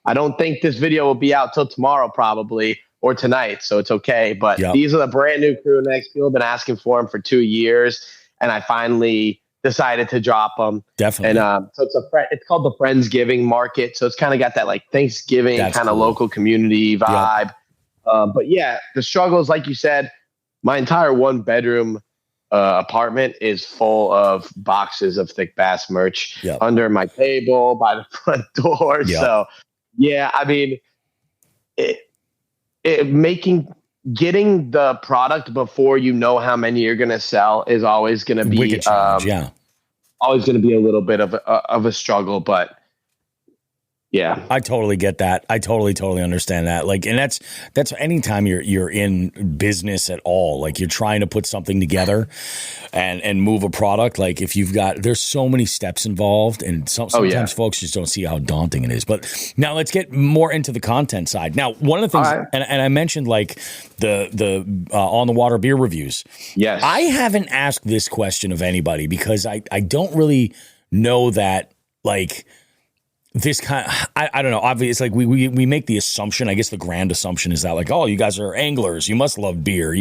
I don't think this video will be out till tomorrow probably, or tonight, so it's okay. But these are the brand new crew necks. People have been asking for them for 2 years, and I finally decided to drop them. Definitely. And so it's called the Friendsgiving Market. So it's kind of got that like Thanksgiving kind of local community vibe. But yeah, the struggles, like you said, my entire 1-bedroom apartment is full of boxes of Thiccbass merch under my table by the front door. So yeah, I mean, getting the product before you know how many you're going to sell is always going to be always going to be a little bit of a struggle, but yeah, I totally get that. I totally understand that. Like, and that's anytime you're in business at all, like you're trying to put something together and move a product. Like if there's so many steps involved, and sometimes folks just don't see how daunting it is. But now let's get more into the content side. Now, one of the things, and I mentioned like the on the water beer reviews. Yes. I haven't asked this question of anybody because I don't really know that like, this kind of, I don't know. Obviously, it's like we make the assumption. I guess the grand assumption is that like, oh, you guys are anglers. You must love beer,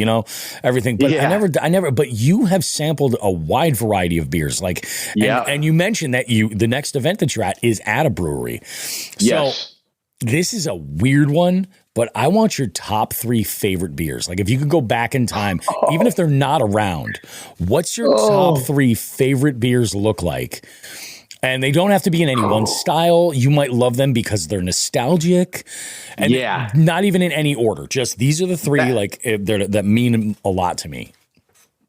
everything. But I never. But you have sampled a wide variety of beers. Like, and you mentioned that the next event that you're at is at a brewery. So This is a weird one, but I want your top 3 favorite beers. Like if you could go back in time, even if they're not around, what's your top 3 favorite beers look like? And they don't have to be in any one style. You might love them because they're nostalgic. And not even in any order. Just these are the 3 that mean a lot to me.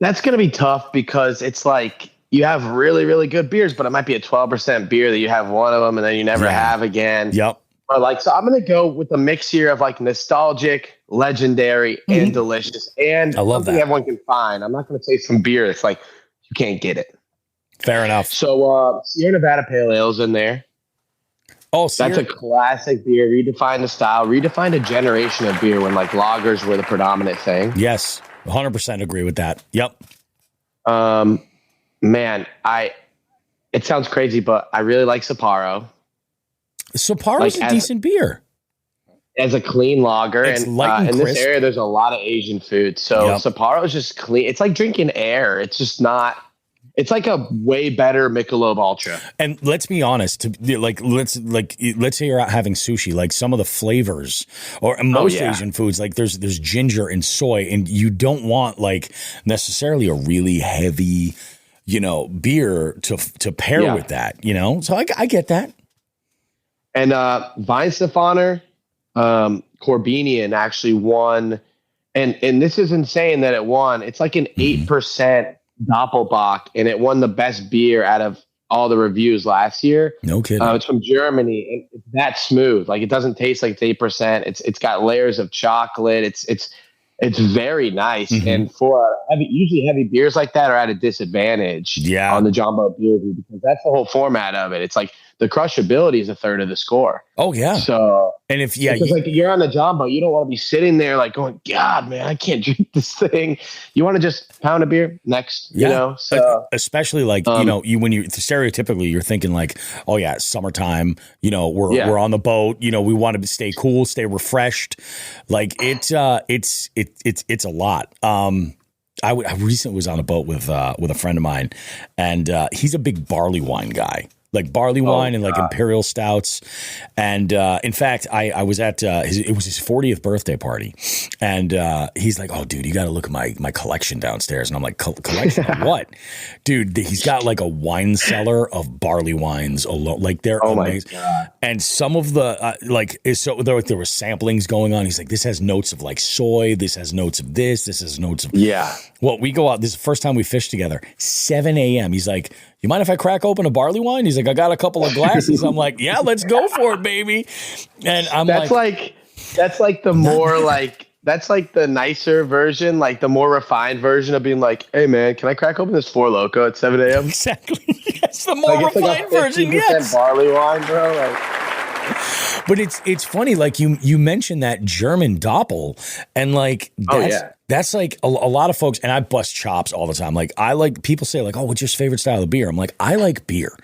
That's going to be tough because it's like you have really, really good beers, but it might be a 12% beer that you have one of them and then you never have again. Yep. But so I'm going to go with a mix here of like nostalgic, legendary, and delicious. And I love something that. everyone can find. I'm not going to say some beer that's like you can't get it. Fair enough. So Sierra Nevada Pale Ale's in there. Oh, that's a classic beer. Redefined the style, redefined a generation of beer when like lagers were the predominant thing. Yes, 100% agree with that. Yep. Man, it sounds crazy, but I really like Sapporo. Sapparo's a decent beer. As a clean lager. It's and light and in crisp. this area, there's a lot of Asian food. So Sapporo is just clean. It's like drinking air. It's just not. It's like a way better Michelob Ultra. And let's be honest, let's say you're out having sushi, like some of the flavors or most Asian foods, like there's ginger and soy, and you don't want like necessarily a really heavy, beer to pair with that, So I get that. And Weihenstephaner, Corbinian actually won, and this is insane that it won. It's like an 8% Doppelbock, and it won the best beer out of all the reviews last year. No kidding. It's from Germany, and it's that smooth. Like it doesn't taste like it's 8%. It's got layers of chocolate. It's very nice. And for usually heavy beers like that are at a disadvantage on the Jumbo Beer Review because that's the whole format of it. It's like the crushability is a third of the score. Oh yeah. So and if like you're on the Jumbo, you don't want to be sitting there like going, God, man, I can't drink this thing. You want to just pound a beer next, So especially like when you stereotypically you're thinking like, oh yeah, summertime. We're on the boat. We want to stay cool, stay refreshed. Like it's a lot. I recently was on a boat with a friend of mine, and he's a big barley wine guy. Like barley wine and like imperial stouts. And in fact, I was at it was his 40th birthday party. And he's like, oh, dude, you got to look at my collection downstairs. And I'm like, collection of what? Dude, he's got like a wine cellar of barley wines alone. Like they're amazing. And some of the there were samplings going on. He's like, this has notes of like soy. This has notes of this. This has notes of. Yeah. Well, we go out. This is the first time we fished together. 7 a.m. He's like, you mind if I crack open a barley wine? He's like, I got a couple of glasses. I'm like, yeah, let's go for it, baby. And I'm that's like the more like, that's like the nicer version, like the more refined version of being like, hey man, can I crack open this Four Loko at 7 a.m.? Exactly. That's the more refined like version. Yes. Barley wine, bro. But it's funny, like you mentioned that German Doppel, and like that's like a lot of folks, and I bust chops all the time. Like I like people say like, oh, what's your favorite style of beer? I'm like, I like beer.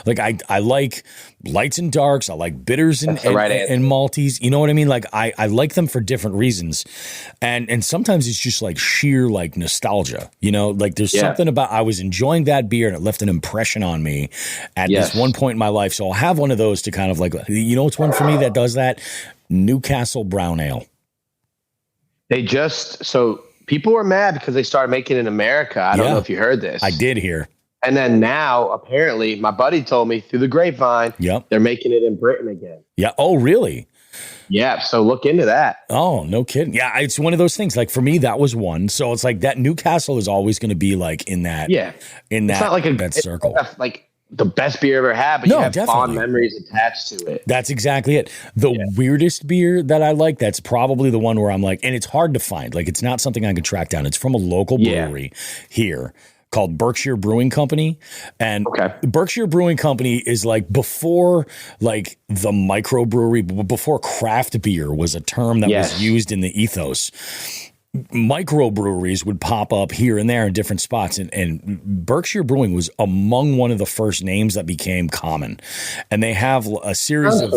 Like I like lights and darks. I like bitters and malties. You know what I mean? Like I like them for different reasons, and sometimes it's just like sheer like nostalgia. Like there's something about I was enjoying that beer and it left an impression on me at this one point in my life. So I'll have one of those to kind of like, it's one for me that does that. Newcastle Brown Ale. So people were mad because they started making it in America. I don't know if you heard this. I did hear. And then now, apparently, my buddy told me through the grapevine, they're making it in Britain again. Yeah. Oh, really? Yeah. So look into that. Oh, no kidding. Yeah. It's one of those things. Like for me, that was one. So it's like that Newcastle is always going to be like in that. Yeah. In that, it's not like that circle. Like the best beer ever had, but you have fond memories attached to it. That's exactly it. The weirdest beer that I like, that's probably the one where I'm like, and it's hard to find. Like it's not something I can track down. It's from a local brewery here called Berkshire Brewing Company. And Berkshire Brewing Company is like before like the microbrewery, before craft beer was a term that was used in the ethos. Microbreweries would pop up here and there in different spots, and Berkshire Brewing was among one of the first names that became common. And they have a series of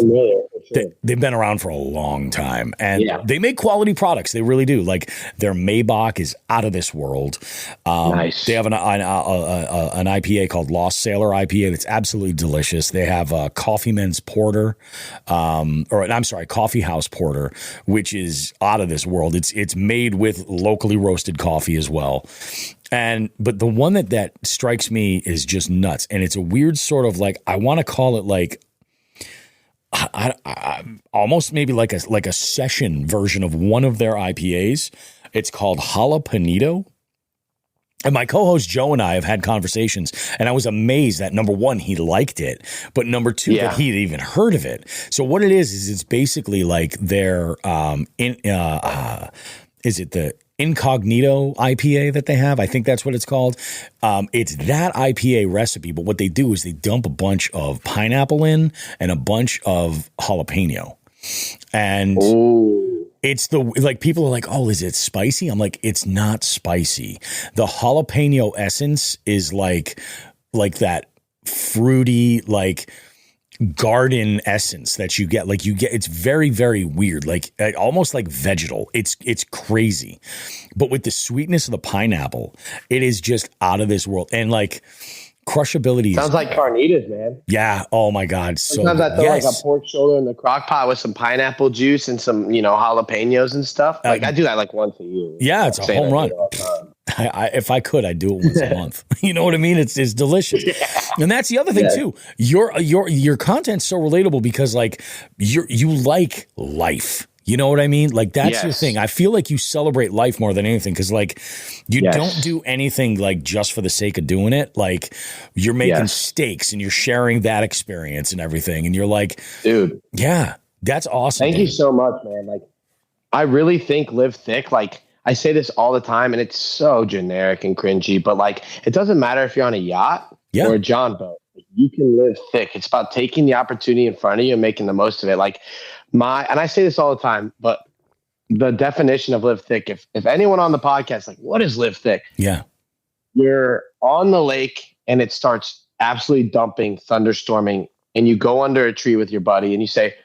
They've been around for a long time, and they make quality products. They really do. Like their Maybach is out of this world. Nice. They have an IPA called Lost Sailor IPA that's absolutely delicious. They have a Coffee Men's Porter, Coffee House Porter, which is out of this world. It's made with locally roasted coffee as well. But the one that strikes me is just nuts, and it's a weird sort of like, I want to call it like, I almost maybe like a session version of one of their IPAs. It's called Jalapeno. And my co-host Joe and I have had conversations, and I was amazed that number one, he liked it, but number two, that he had even heard of it. So what it is it's basically like their is it the Incognito IPA that they have? I think that's what it's called. It's that IPA recipe, but what they do is they dump a bunch of pineapple in and a bunch of jalapeno. And it's people are like, oh, is it spicy? I'm like, it's not spicy. The jalapeno essence is like that fruity, like garden essence that you get. It's very, very weird, like almost like vegetal. It's crazy, but with the sweetness of the pineapple, it is just out of this world. And like crushability sounds like carnitas, man. Yeah. Oh my God. So sometimes I throw like a pork shoulder in the crock pot with some pineapple juice and some, jalapenos and stuff. Like I do that like once a year. Yeah, it's a home run. If I could, I'd do it once a month. You know what I mean? It's delicious. Yeah. And that's the other thing too. Your content's so relatable because like you like life. You know what I mean? Like that's your thing. I feel like you celebrate life more than anything because like you don't do anything like just for the sake of doing it. Like you're making stakes and you're sharing that experience and everything. And you're like, dude, yeah, that's awesome. Thank you so much, man. Like I really think Live Thick, like I say this all the time and it's so generic and cringy, but like it doesn't matter if you're on a yacht or a John boat. You can live thick. It's about taking the opportunity in front of you and making the most of it. Like and I say this all the time, but the definition of live thick, if anyone on the podcast, like what is live thick? Yeah. You're on the lake and it starts absolutely dumping, thunderstorming, and you go under a tree with your buddy and you say,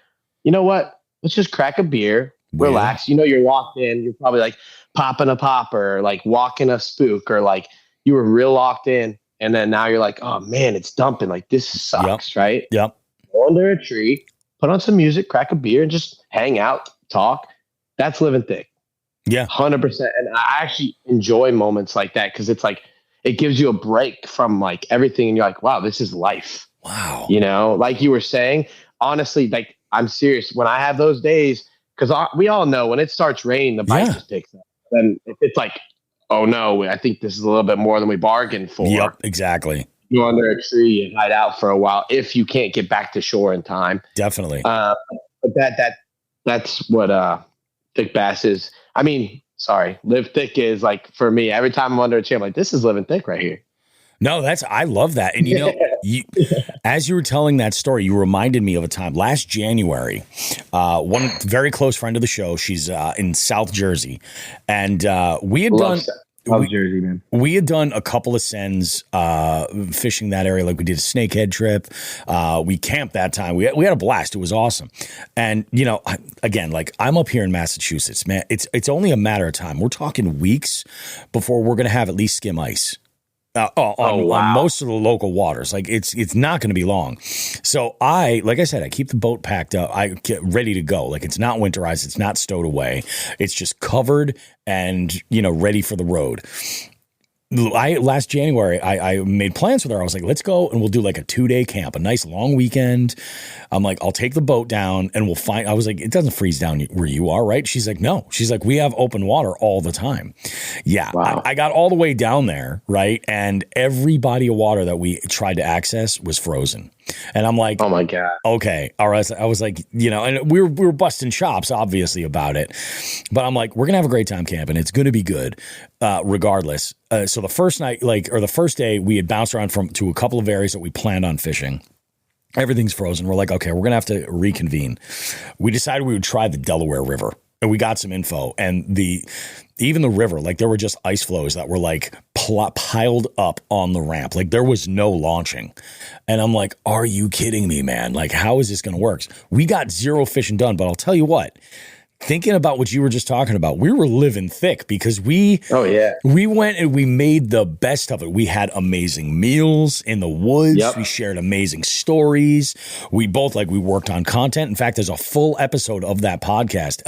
you know what? Let's just crack a beer, relax. You're locked in. You're probably like popping a popper, like walking a spook, or like you were real locked in. And then now you're like, oh man, it's dumping. Like this sucks, right? Yep. Go under a tree, put on some music, crack a beer, and just hang out, talk. That's living thick. Yeah. 100%. And I actually enjoy moments like that because it's like, it gives you a break from like everything. And you're like, wow, this is life. Wow. Like you were saying, honestly, like I'm serious. When I have those days, because we all know when it starts raining, the bike just picks up. Then if it's like, oh no, I think this is a little bit more than we bargained for. Yep, exactly. You under a tree and hide out for a while if you can't get back to shore in time. Definitely. But that's what Thiccbass is. I mean, sorry, Live Thick is like for me. Every time I'm under a tree, I'm like, this is living thick right here. No, I love that. And as you were telling that story, you reminded me of a time last January. One very close friend of the show, she's in South Jersey, and we had done Jersey, man. We had done a couple of sends fishing that area. Like we did a snakehead trip. We camped that time. We had a blast. It was awesome. And again, like I'm up here in Massachusetts, man. It's only a matter of time. We're talking weeks before we're going to have at least skim ice. On most of the local waters. Like it's not going to be long. So like I said, I keep the boat packed up. I get ready to go. Like it's not winterized. It's not stowed away. It's just covered and, ready for the road. Last January, I made plans with her. I was like, let's go and we'll do like a 2-day camp, a nice long weekend. I'm like, I'll take the boat down and we'll find, I was like, it doesn't freeze down where you are, right? She's like, no. She's like, we have open water all the time. Yeah. Wow. I got all the way down there, right? And every body of water that we tried to access was frozen. And I'm like, oh my God. Okay. All right. I was like, and we were busting chops obviously about it, but I'm like, we're going to have a great time camping. It's going to be good regardless. So the first night, the first day we had bounced around to a couple of areas that we planned on fishing. Everything's frozen. We're like, okay, we're going to have to reconvene. We decided we would try the Delaware River. and we got some info, and even the river, like there were just ice floes that were like piled up on the ramp. Like there was no launching. And I'm like, are you kidding me, man? Like, how is this going to work? We got zero fishing done, but I'll tell you what, thinking about what you were just talking about, we were living thick because we went and we made the best of it. We had amazing meals in the woods. Yep. We shared amazing stories. We both we worked on content. In fact, there's a full episode of that podcast.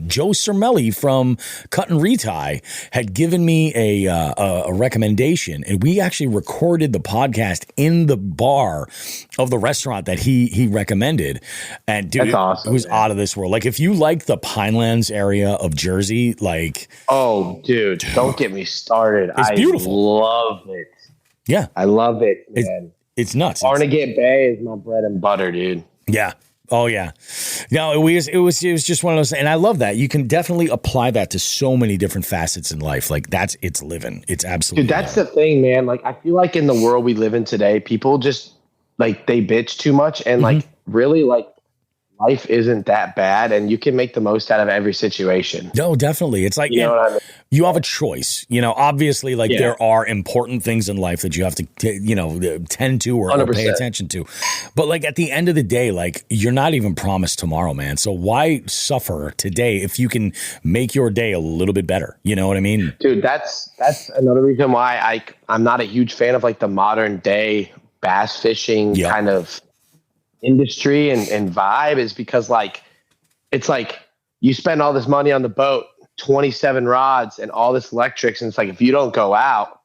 Joe Cermelli from Cut and Retie had given me a recommendation, and we actually recorded the podcast in the bar of the restaurant that he recommended. And dude, awesome, it was out of this world. Like if you like the Pinelands area of Jersey, oh dude, don't get me started. It's beautiful. I love it. Yeah, I love it, man. It's nuts. Barnegat Bay is my bread and butter, dude. Yeah. Oh yeah. No, it was just one of those, and I love that. You can definitely apply that to so many different facets in life. Like it's living. It's absolutely. Dude, that's the thing, man. Like I feel like in the world we live in today, people just they bitch too much, and really life isn't that bad, and you can make the most out of every situation. No, definitely. It's like you have a choice. Obviously, there are important things in life that you have to, tend to or pay attention to. But at the end of the day, you're not even promised tomorrow, man. So why suffer today if you can make your day a little bit better? You know what I mean? Dude, that's another reason why I'm not a huge fan of the modern day bass fishing kind of industry and vibe, is because it's you spend all this money on the boat, 27 rods and all this electrics, and it's if you don't go out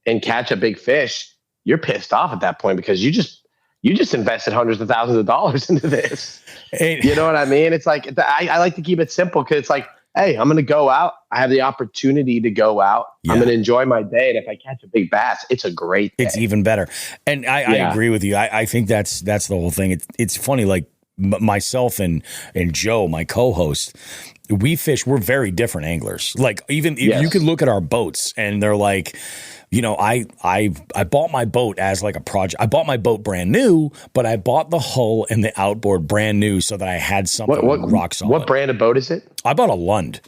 and catch a big fish, you're pissed off at that point because you just invested hundreds of thousands of dollars into this. You know what I mean? It's I like to keep it simple because it's hey, I'm going to go out. I have the opportunity to go out. Yeah. I'm going to enjoy my day. And if I catch a big bass, it's a great day. It's even better. And I agree with you. I think that's the whole thing. It's funny, myself and Joe, my co-host, we fish. We're very different anglers. Even if you can look at our boats and they're I bought my boat as a project. I bought my boat brand new, but I bought the hull and the outboard brand new so that I had something rock solid. What brand of boat is it? I bought a Lund.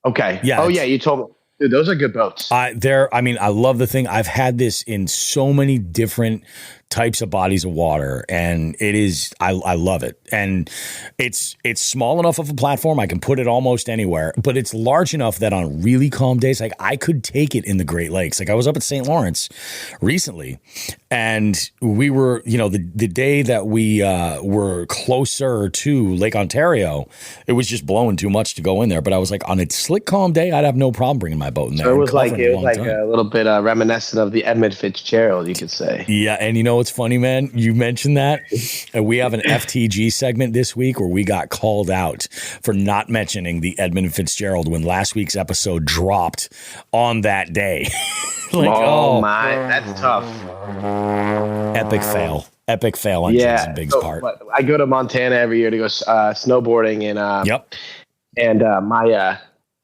Okay. Yeah. Oh yeah, you told me. Dude, those are good boats. I love the thing. I've had this in so many different types of bodies of water, and it is I love it. And it's small enough of a platform I can put it almost anywhere, but it's large enough that on really calm days, I could take it in the Great Lakes. I was up at St. Lawrence recently, and we were, the day that we were closer to Lake Ontario, it was just blowing too much to go in there. But I was on a slick, calm day, I'd have no problem bringing my boat in there. So it was a little bit reminiscent of the Edmund Fitzgerald, you could say. Yeah, and what's funny, man? You mentioned that. We have an FTG segment this week where we got called out for not mentioning the Edmund Fitzgerald when last week's episode dropped on that day. Oh my, that's tough. Epic fail on Jason Biggs' part. I go to Montana every year to go snowboarding, and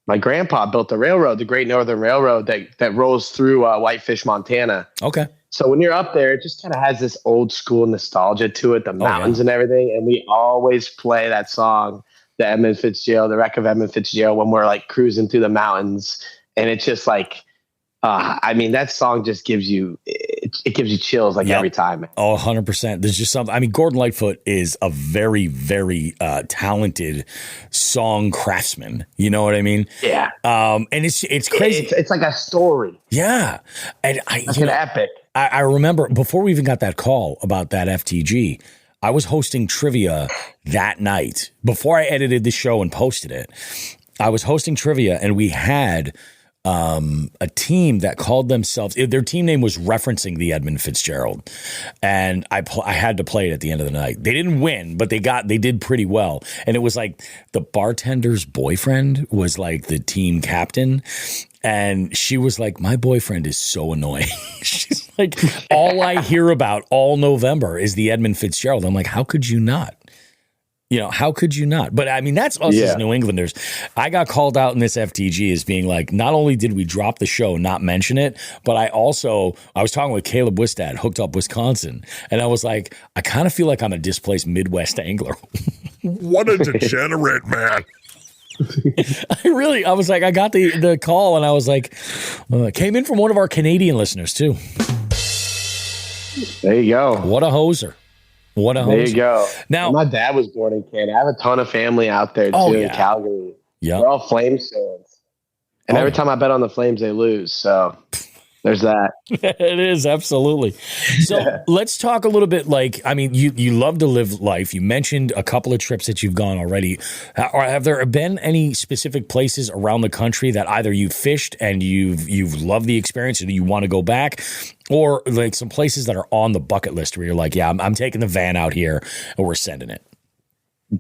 my grandpa built the railroad, the Great Northern Railroad that rolls through Whitefish, Montana. Okay. So when you're up there, it just kind of has this old school nostalgia to it, the mountains and everything. And we always play that song, the Edmund Fitzgerald, the wreck of Edmund Fitzgerald, when we're cruising through the mountains. And it's just that song just gives you, it gives you chills every time. Oh, 100%. There's just something. Gordon Lightfoot is a very, very talented song craftsman. You know what I mean? Yeah. And it's crazy. It's like a story. Yeah. And it's an epic. I remember before we even got that call about that FTG, I was hosting trivia that night. Before I edited the show and posted it, I was hosting trivia, and we had a team that called themselves, their team name was referencing the Edmund Fitzgerald, and I had to play it at the end of the night. They didn't win, but they did pretty well. And it was the bartender's boyfriend was the team captain, and she was my boyfriend is so annoying. She's all I hear about all November is the Edmund Fitzgerald. I'm how could you not? How could you not? But that's us as New Englanders. I got called out in this FTG as being not only did we drop the show, not mention it, but I was talking with Caleb Wistad, Hooked Up Wisconsin, and I was I kind of feel I'm a displaced Midwest angler. What a degenerate, man. I was like, I got the call and I was like, came in from one of our Canadian listeners too. There you go. What a hoser. There you go. Now, my dad was born in Canada. I have a ton of family out there too in Calgary. Yeah. They're all Flames fans. And every time I bet on the Flames, they lose. So there's that. It is, absolutely. So let's talk a little bit you love to live life. You mentioned a couple of trips that you've gone already. Have there been any specific places around the country that either you've fished and you've loved the experience and you want to go back, or like some places that are on the bucket list where you're like, yeah, I'm taking the van out here and we're sending it?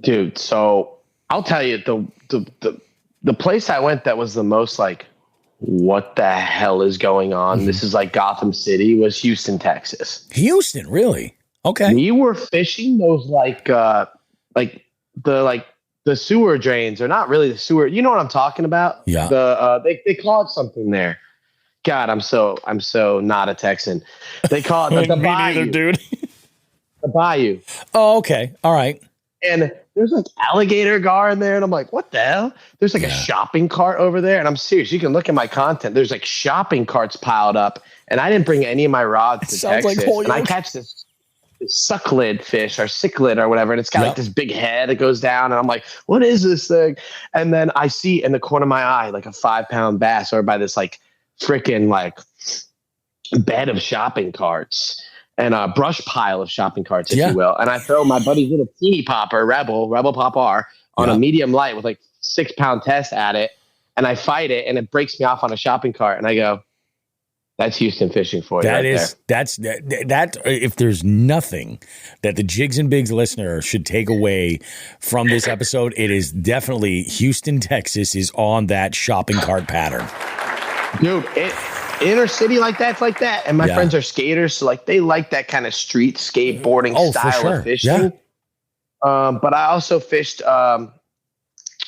Dude, so I'll tell you, the place I went that was the most like, what the hell is going on? Mm-hmm. This is like Gotham City, was Houston, Texas. Houston, really? Okay. We were fishing those the sewer drains, or not really the sewer. You know what I'm talking about? Yeah. They call it something there. God, I'm so not a Texan. They call it the bayou, neither, dude. The bayou. Oh, okay. All right. And there's like alligator gar in there. And I'm like, what the hell? There's like a shopping cart over there. And I'm serious. You can look at my content. There's like shopping carts piled up. And I didn't bring any of my rods to Texas. And I catch this sucklid fish or cichlid or whatever. And it's got like this big head that goes down. And I'm like, what is this thing? And then I see in the corner of my eye, like a 5-pound bass over by this like freaking like bed of shopping carts. And a brush pile of shopping carts, if you will. And I throw my buddy's little teeny popper, Rebel Pop R, on a medium light with like 6-pound test at it. And I fight it and it breaks me off on a shopping cart. And I go, that's Houston fishing for you. That's if there's nothing that the Jigs and Bigs listener should take away from this episode, it is definitely Houston, Texas is on that shopping cart pattern. Dude, inner city like that's like that, and my friends are skaters, so like they like that kind of street skateboarding style of fishing. But I also fished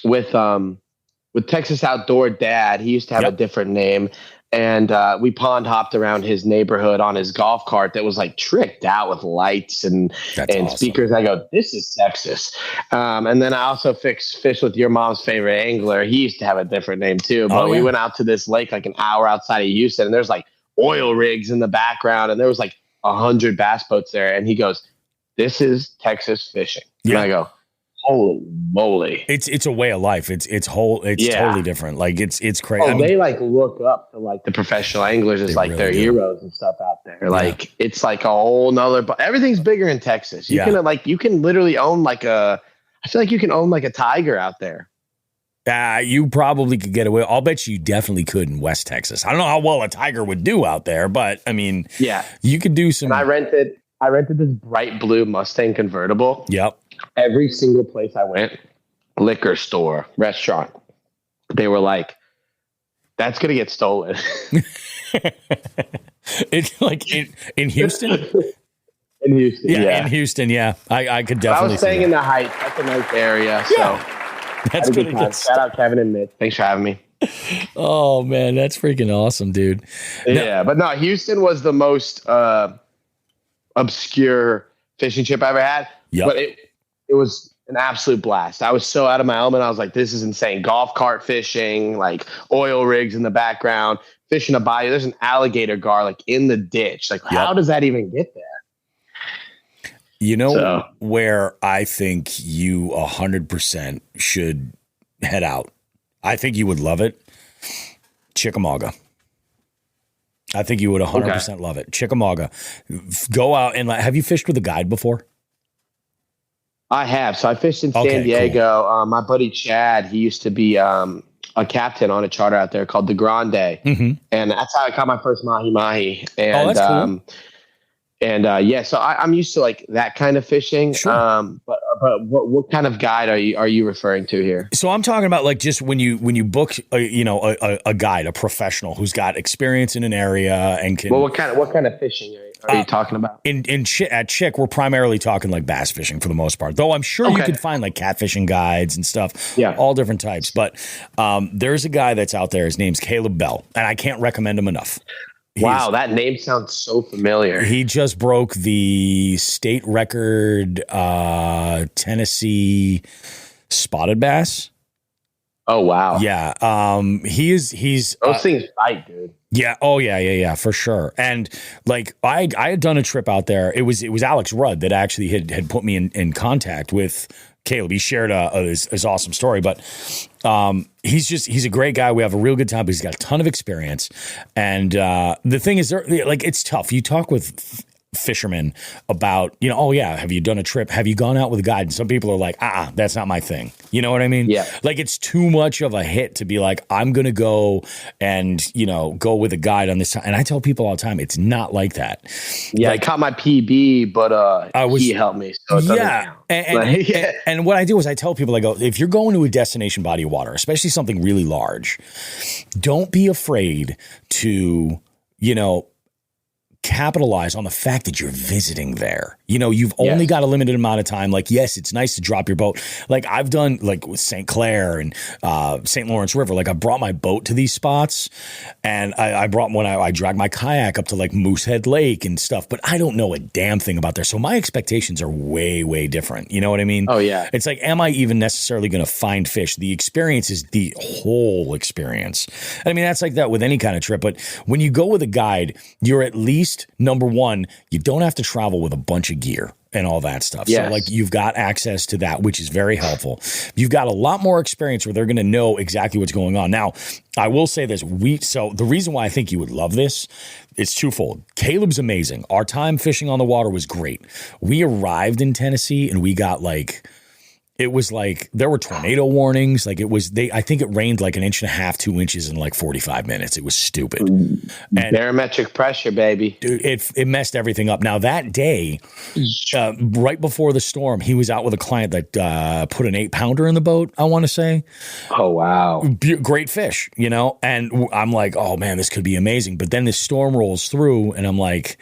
with Texas Outdoor Dad. He used to have a different name, and we pond hopped around his neighborhood on his golf cart that was like tricked out with lights and awesome. Speakers. I go, this is Texas. And then I also fished with your mom's favorite angler. He used to have a different name too, but we went out to this lake like an hour outside of Houston, and there's like oil rigs in the background, and there was like 100 bass boats there. And he goes, this is Texas fishing. And I go, holy moly. It's a way of life. It's totally different. Like it's crazy. Oh, they like look up to like the professional anglers as like really their heroes and stuff out there. Like it's like a whole nother, everything's bigger in Texas. You can literally own I feel like you can own like a tiger out there. You probably could get away. I'll bet you definitely could in West Texas. I don't know how well a tiger would do out there, but I mean, you could do some. And I rented this bright blue Mustang convertible. Yep. Every single place I went, liquor store, restaurant, they were like, that's going to get stolen. It's like in Houston? In Houston, in Houston, I could definitely. I was staying in the Heights. That's a nice area. So that's good. Shout out Kevin and Mitch. Thanks for having me. Oh, man, that's freaking awesome, dude. But no, Houston was the most obscure fishing trip I ever had. Yep. But it was an absolute blast. I was so out of my element. I was like, this is insane. Golf cart fishing, like oil rigs in the background, fishing a bayou. There's an alligator gar like in the ditch. Like, how does that even get there? You know where I think you 100% should head out? I think you would love it. Chickamauga. I think you would 100% love it. Chickamauga. Go out and have you fished with a guide before? I have. So I fished in San Diego. Cool. My buddy Chad, he used to be a captain on a charter out there called the Grande. Mm-hmm. And that's how I caught my first mahi-mahi. And, that's cool. So I'm used to like that kind of fishing. Sure. But what kind of guide are you referring to here? So I'm talking about like just when you book a guide, a professional who's got experience in an area and can. Well, what kind of fishing are you talking about? At Chick, we're primarily talking like bass fishing for the most part. Though I'm sure you could find like catfishing guides and stuff. Yeah, all different types. But there's a guy that's out there. His name's Caleb Bell, and I can't recommend him enough. Wow, that name sounds so familiar. He just broke the state record Tennessee spotted bass. Oh wow. Yeah. He's Those things fight, dude. Yeah. Oh, yeah, for sure. And like I had done a trip out there. It was Alex Rudd that actually had put me in contact with Caleb. He shared his awesome story, but he's a great guy. We have a real good time, but he's got a ton of experience. And the thing is, like, it's tough. You talk with fishermen about, oh yeah, have you done a trip? Have you gone out with a guide? And some people are like, that's not my thing. You know what I mean? Yeah. Like, it's too much of a hit to be like, I'm going to go and, go with a guide on this time. And I tell people all the time, it's not like that. Yeah, like, I caught my PB, but he helped me. So it yeah. And what I do is I tell people, I go, if you're going to a destination body of water, especially something really large, don't be afraid to, capitalize on the fact that you're visiting there. You've only got a limited amount of time. Like, yes, it's nice to drop your boat. Like I've done like with St. Clair and St. Lawrence River. Like I brought my boat to these spots, and I dragged my kayak up to like Moosehead Lake and stuff, but I don't know a damn thing about there. So my expectations are way, way different. You know what I mean? Oh yeah. It's like, am I even necessarily going to find fish? The experience is the whole experience. I mean, that's like that with any kind of trip. But when you go with a guide, you're at least, number one, you don't have to travel with a bunch of gear and all that stuff. Yes. So like you've got access to that, which is very helpful. You've got a lot more experience where they're going to know exactly what's going on. Now, I will say this. So the reason why I think you would love this, it's twofold. Caleb's amazing. Our time fishing on the water was great. We arrived in Tennessee and we got it was like there were tornado warnings. Like I think it rained like 1.5 inches, 2 inches in like 45 minutes. It was stupid. And barometric pressure, baby. Dude, it messed everything up. Now that day, right before the storm, he was out with a client that put an 8-pounder in the boat, I want to say. Oh, wow. Great fish, and I'm like, oh man, this could be amazing. But then this storm rolls through and I'm like,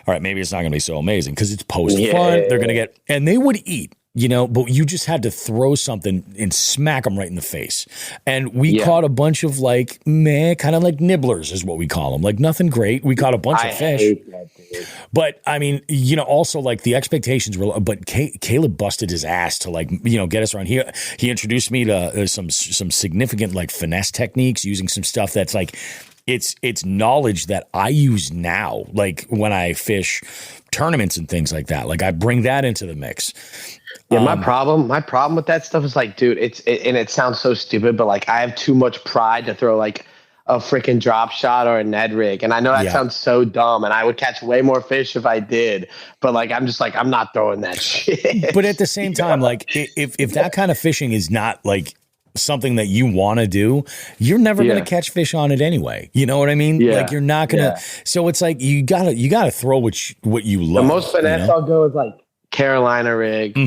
all right, maybe it's not going to be so amazing because it's post-flood. They're going to and they would eat. But you just had to throw something and smack them right in the face. And we caught a bunch of kind of like nibblers is what we call them. Like nothing great. We caught a bunch of fish. Hate that, dude. But I mean, also like the expectations were, but Caleb busted his ass to get us around here. He introduced me to some significant like finesse techniques using some stuff that's like, it's knowledge that I use now. Like when I fish tournaments and things like that, like I bring that into the mix. Yeah, my problem with that stuff is like, dude, it sounds so stupid, but like I have too much pride to throw like a freaking drop shot or a Ned rig. And I know that sounds so dumb, and I would catch way more fish if I did, but like I'm just like, I'm not throwing that shit. But at the same time, like if that kind of fishing is not like something that you want to do, you're never going to catch fish on it anyway. You know what I mean? Yeah. Like you're not going to. So it's like you gotta throw what you love. The most finesse I'll go is like Carolina rig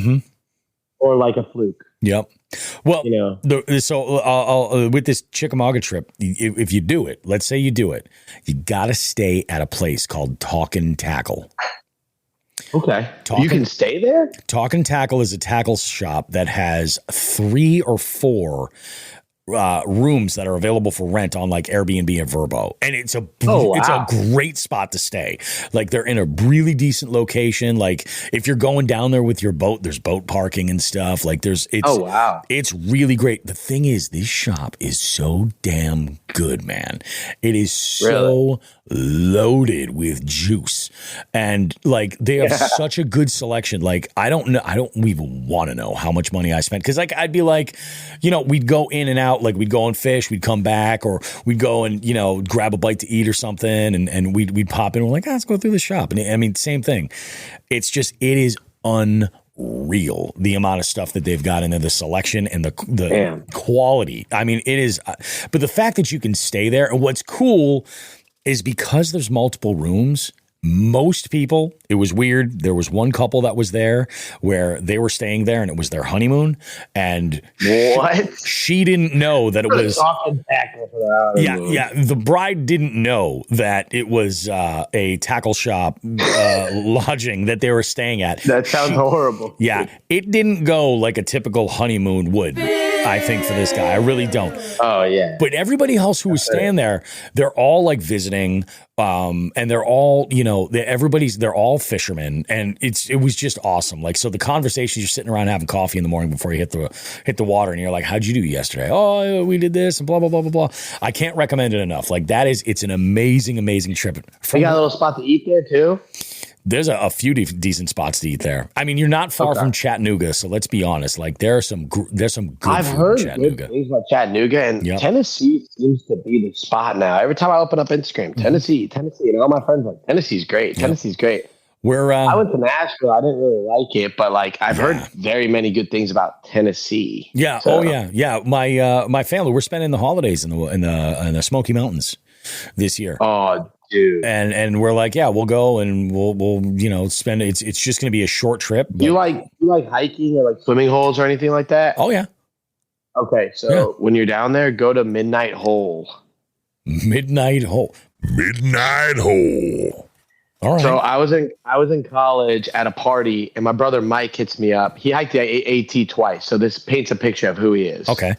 or like a fluke. Yep. Well, so I'll with this Chickamauga trip, if you do it, let's say you do it, you got to stay at a place called Talkin' Tackle. Okay. You can stay there? Talkin' Tackle is a tackle shop that has 3 or 4 rooms that are available for rent on like Airbnb and Vrbo, and it's a great spot to stay. Like they're in a really decent location. Like if you're going down there with your boat, there's boat parking and stuff. Like it's really great. The thing is, this shop is so damn good, man. It is so loaded with juice, and like they have such a good selection. Like I don't even want to know how much money I spent, because like I'd be like, we'd go in and out. Like we'd go and fish, we'd come back, or we'd go and grab a bite to eat or something, and we'd pop in. We're like, let's go through the shop. And I mean, same thing. It is unreal the amount of stuff that they've got into the selection and the quality. I mean, it is. But the fact that you can stay there, and what's cool is because there's multiple rooms. Most people, it was weird. There was one couple that was there where they were staying there and it was their honeymoon. And she didn't know that it was. Yeah. The bride didn't know that it was a tackle shop lodging that they were staying at. That sounds horrible. Yeah. It didn't go like a typical honeymoon would, I think, for this guy. I really don't. Oh, yeah. But everybody else who was staying there, they're all like visiting. And they're all, they're all fishermen, and it was just awesome. Like, so the conversations, you're sitting around having coffee in the morning before you hit the water, and you're like, how'd you do yesterday? Oh, we did this and blah, blah, blah, blah, blah. I can't recommend it enough. Like, it's an amazing, amazing trip. You got a little spot to eat there too? There's a few decent spots to eat there. I mean, you're not far from Chattanooga, so let's be honest. Like, there's some good I've food heard in Chattanooga. good things about Chattanooga, and Tennessee seems to be the spot now. Every time I open up Instagram, Tennessee, and all my friends are like, Tennessee's great. Tennessee's great. I went to Nashville. I didn't really like it, but like I've heard very many good things about Tennessee. Yeah. So. Oh yeah. My family, we're spending the holidays in the Smoky Mountains this year. Oh, dude. And we're like, yeah, we'll go and we'll spend it. It's just going to be a short trip. But... You like hiking or like swimming holes or anything like that? Oh yeah. Okay, so when you're down there, go to Midnight Hole. Midnight Hole. All right. So I was in college at a party, and my brother Mike hits me up. He hiked the AT twice, so this paints a picture of who he is. Okay.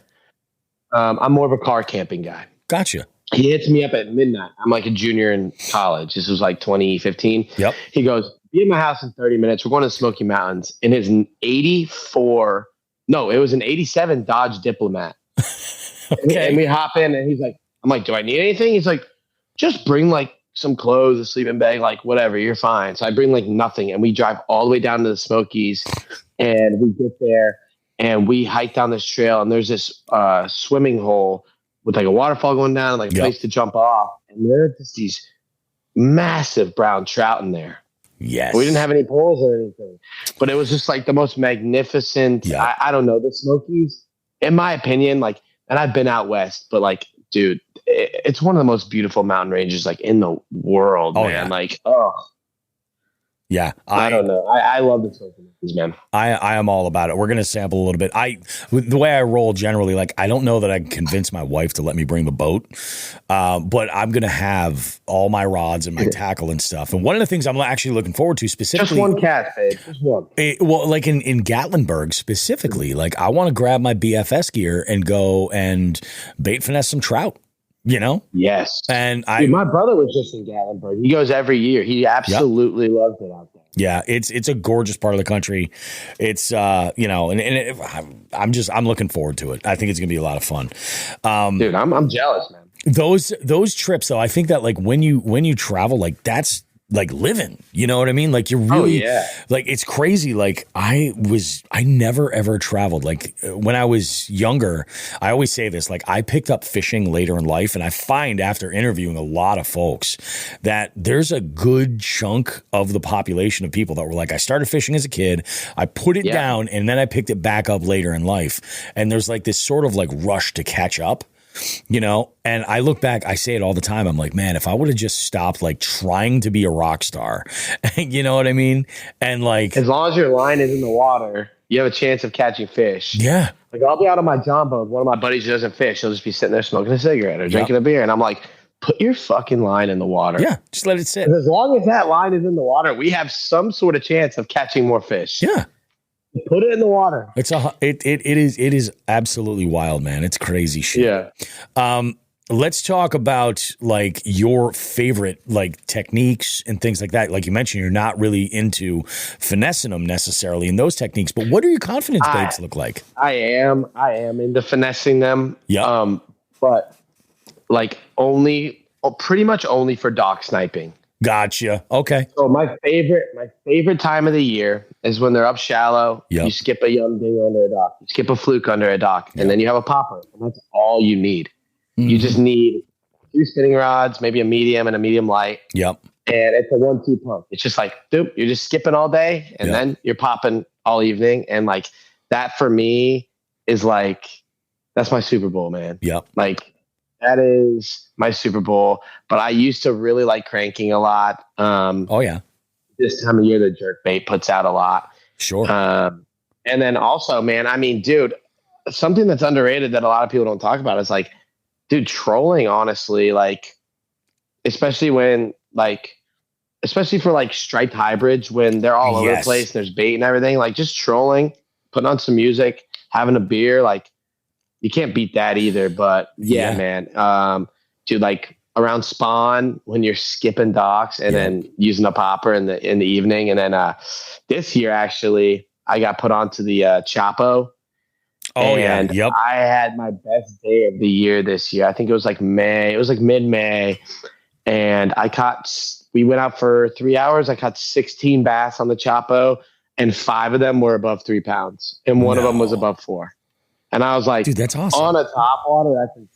I'm more of a car camping guy. Gotcha. He hits me up at midnight. I'm like a junior in college. This was like 2015. Yep. He goes, be at my house in 30 minutes. We're going to the Smoky Mountains. In his it was an 87 Dodge Diplomat. Okay. And we hop in, and I'm like, do I need anything? He's like, just bring like some clothes, a sleeping bag, like whatever, you're fine. So I bring like nothing, and we drive all the way down to the Smokies, and we get there, and we hike down this trail, and there's this swimming hole with like a waterfall going down, and like a place to jump off, and there are just these massive brown trout in there. Yes. We didn't have any poles or anything, but it was just like the most magnificent. I don't know, the Smokies, in my opinion, like, and I've been out west, but like, dude, it's one of the most beautiful mountain ranges like in the world, man. Yeah. Like, yeah, I don't know. I love the Smoky Mountains, man. I am all about it. We're going to sample a little bit. The way I roll generally, like, I don't know that I can convince my wife to let me bring the boat, but I'm going to have all my rods and my tackle and stuff. And one of the things I'm actually looking forward to specifically, just one cast, babe, just one. Well, like in Gatlinburg specifically, like I want to grab my BFS gear and go and bait finesse some trout. Yes. And dude, my brother was just in Gatlinburg. He goes every year. He absolutely loves it out there. Yeah, it's a gorgeous part of the country. It's I'm looking forward to it. I think it's gonna be a lot of fun. Dude, I'm jealous, man. Those trips though, I think that like when you travel, like that's like living, you know what I mean? Like you're really, like it's crazy. Like I never ever traveled. Like when I was younger, I always say this, like I picked up fishing later in life. And I find after interviewing a lot of folks that there's a good chunk of the population of people that were like, I started fishing as a kid, I put it down, and then I picked it back up later in life. And there's like this sort of like rush to catch up. And I look back, I say it all the time. I'm like, man, if I would have just stopped like trying to be a rock star, you know what I mean? And like, as long as your line is in the water, you have a chance of catching fish. Yeah. Like I'll be out on my John boat. One of my buddies who doesn't fish, he'll just be sitting there smoking a cigarette or drinking a beer. And I'm like, put your fucking line in the water. Yeah. Just let it sit. As long as that line is in the water, we have some sort of chance of catching more fish. Yeah. Put it in the water. It is absolutely wild, man. It's crazy shit. Yeah. Let's talk about like your favorite like techniques and things like that. Like you mentioned, you're not really into finessing them necessarily in those techniques, but what do your confidence baits look like? I am into finessing them. Yeah. But like pretty much only for dock sniping. Gotcha. Okay. So my favorite time of the year is when they're up shallow. Yep. You skip a young ding under a dock. You skip a fluke under a dock, and then you have a popper. And that's all you need. Mm-hmm. You just need 2 spinning rods, maybe a medium and a medium light. Yep. And it's a 1-2 pump. It's just like, doop, you're just skipping all day, and then you're popping all evening. And like that for me is like, that's my Super Bowl, man. Yep. Like that is my Super Bowl. But I used to really like cranking a lot. This time of year, the jerkbait puts out a lot. Sure. And then also, man, I mean, dude, something that's underrated that a lot of people don't talk about is like, dude, trolling, honestly, like, especially for like striped hybrids when they're all over the place and there's bait and everything, like just trolling, putting on some music, having a beer, like you can't beat that either. But man, dude, like around spawn when you're skipping docks and then using a popper in the evening. And then this year, actually, I got put onto the Chapo. Oh, yeah. Yep. I had my best day of the year this year. I think it was like May. It was like mid-May. And we went out for 3 hours. I caught 16 bass on the Chapo, and 5 of them were above 3 pounds. And one of them was above 4. And I was like, dude, that's awesome. On a top water, that's insane.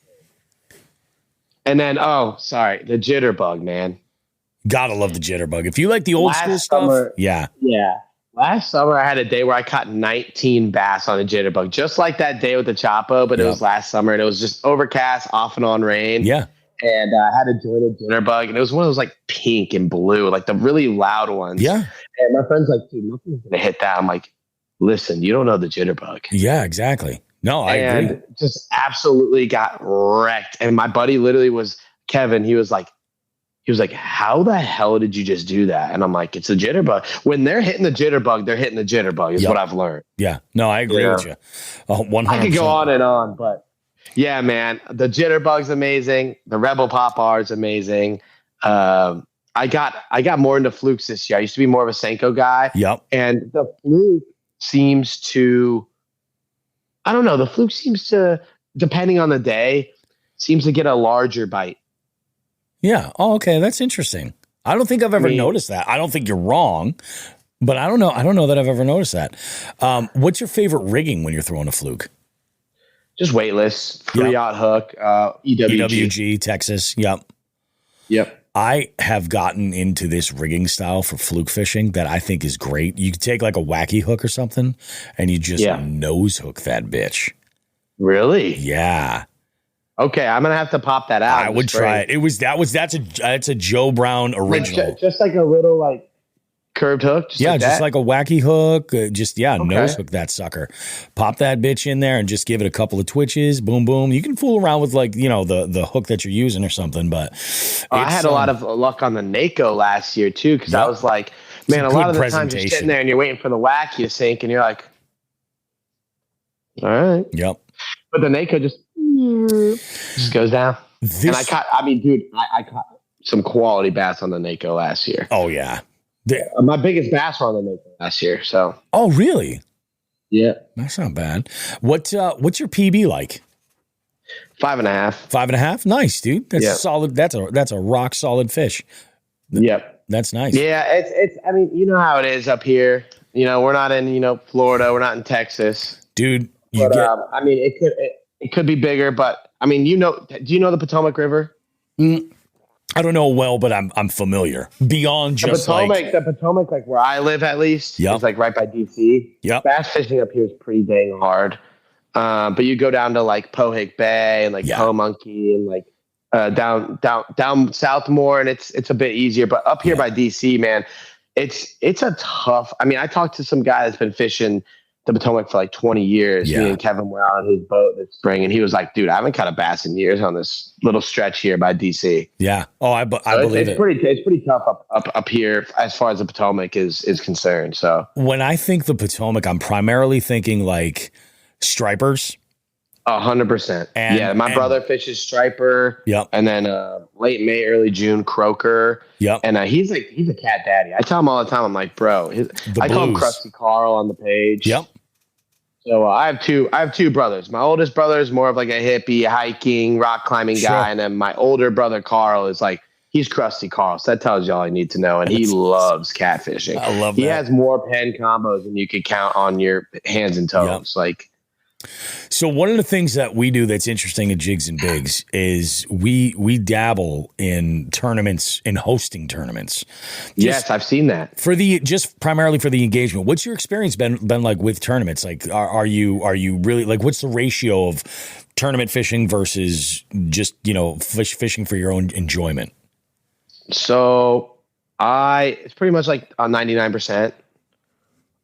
And then, the jitterbug, man. Gotta love the jitterbug. If you like the old school stuff, yeah. Last summer, I had a day where I caught 19 bass on a jitterbug, just like that day with the Chapo, but it was last summer, and it was just overcast, off and on rain. Yeah. And I had a jointed jitterbug, and it was one of those like pink and blue, like the really loud ones. Yeah. And my friend's like, dude, nothing's going to hit that. I'm like, listen, you don't know the jitterbug. Yeah, exactly. No, I agree. Just absolutely got wrecked. And my buddy literally was Kevin. He was like, how the hell did you just do that? And I'm like, it's a jitterbug. When they're hitting the jitterbug, they're hitting the jitterbug is what I've learned. Yeah. No, I agree with you. 100%. I could go on and on, but yeah, man, the jitterbug's amazing. The Rebel Pop R is amazing. I got more into flukes this year. I used to be more of a Senko guy. Yep. And the fluke seems to, I don't know, the fluke seems to, depending on the day, seems to get a larger bite. Yeah. Oh, okay. That's interesting. I don't think I've ever noticed that. I don't think you're wrong, but I don't know. I don't know that I've ever noticed that. What's your favorite rigging when you're throwing a fluke? Just weightless, 3/0 hook, EWG, Texas. Yep. I have gotten into this rigging style for fluke fishing that I think is great. You could take like a wacky hook or something and you just nose hook that bitch. Really? Yeah. Okay, I'm gonna have to pop that out. I would try it. That's a Joe Brown original. Just like a little like curved hook. Just like a wacky hook. Nose hook that sucker. Pop that bitch in there and just give it a couple of twitches. Boom, boom. You can fool around with like the hook that you're using or something. But I had a lot of luck on the Nako last year too, because I was like, man, a lot of the times you're sitting there and you're waiting for the wacky to sink, and you're like, all right. Yep. But the Nako just goes down. And I caught some quality bass on the Nako last year. Oh, yeah. My biggest bass were on the Nako last year. So. Oh, really? Yeah. That's not bad. What's your PB like? 5.5. 5.5? Nice, dude. That's a solid. That's a rock solid fish. Yep. That's nice. Yeah. It's, I mean, you know how it is up here. You know, we're not in, Florida. We're not in Texas. Dude. I mean, it could be bigger, but I mean, do you know the Potomac River? I don't know well, but I'm familiar. Beyond just the Potomac, like where I live at least, is like right by DC. Yep. Bass fishing up here is pretty dang hard. But you go down to like Pohick Bay and like Po Monkey and like down south more, and it's a bit easier. But up here by DC, man, it's a tough. I mean, I talked to some guy that's been fishing the Potomac for like 20 years. Me and Kevin were out on his boat this spring, and he was like, dude, I haven't caught a bass in years on this little stretch here by DC. Yeah. Oh, I believe it. It's pretty tough up here as far as the Potomac is concerned. So when I think the Potomac, I'm primarily thinking like stripers. 100%. My brother fishes striper. Yep. And then late May, early June, croaker. Yep. And he's a cat daddy. I tell him all the time. I'm like, bro. I call him Krusty Carl on the page. Yep. So I have two brothers. My oldest brother is more of like a hippie, hiking, rock climbing guy, and then my older brother Carl is like, he's Krusty Carl. So that tells you all you need to know. And he loves catfishing. I love that. He has more pen combos than you could count on your hands and toes. Yep. So one of the things that we do that's interesting at Jigs and Bigs is we dabble in tournaments, in hosting tournaments. Yes, I've seen that. Just primarily for the engagement. What's your experience been like with tournaments? Like, are you really like, what's the ratio of tournament fishing versus just, fishing for your own enjoyment? So it's pretty much like 99%.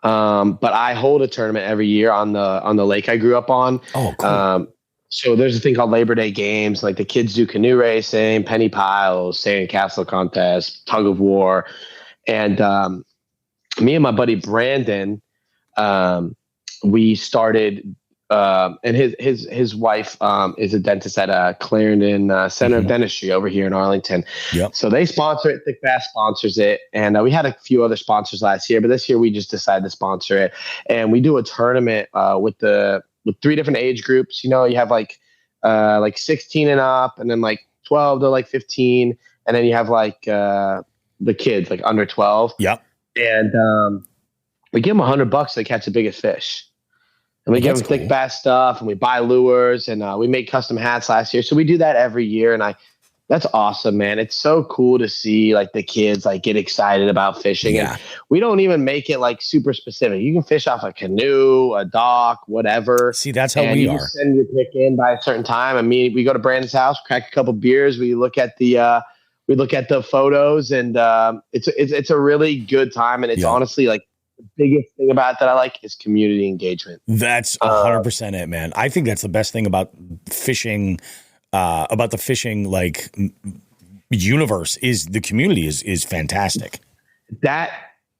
But I hold a tournament every year on the lake I grew up on. Oh, cool. So there's a thing called Labor Day games. Like the kids do canoe racing, penny piles, sand castle contest, tug of war. And me and my buddy Brandon, we started and his wife is a dentist at Clarendon Center of Dentistry over here in Arlington. Yep. So they sponsor it. Thiccbass sponsors it, and we had a few other sponsors last year, but this year we just decided to sponsor it. And we do a tournament with 3 different age groups. You have like 16 and up, and then like 12 to like 15, and then you have like the kids like under 12. Yep. And we give them $100 to catch the biggest fish. And we give them Thiccbass stuff, and we buy lures, and we made custom hats last year. So we do that every year, and that's awesome, man. It's so cool to see like the kids like get excited about fishing. Yeah. And we don't even make it like super specific. You can fish off a canoe, a dock, whatever. See, that's how and we you are. Just send your pick in by a certain time. I mean, we go to Brandon's house, crack a couple beers, we look at the photos, and it's a really good time. And it's honestly like, the biggest thing about it that I like is community engagement. That's 100% it, man. I think that's the best thing about fishing, about the fishing like universe is the community is fantastic. That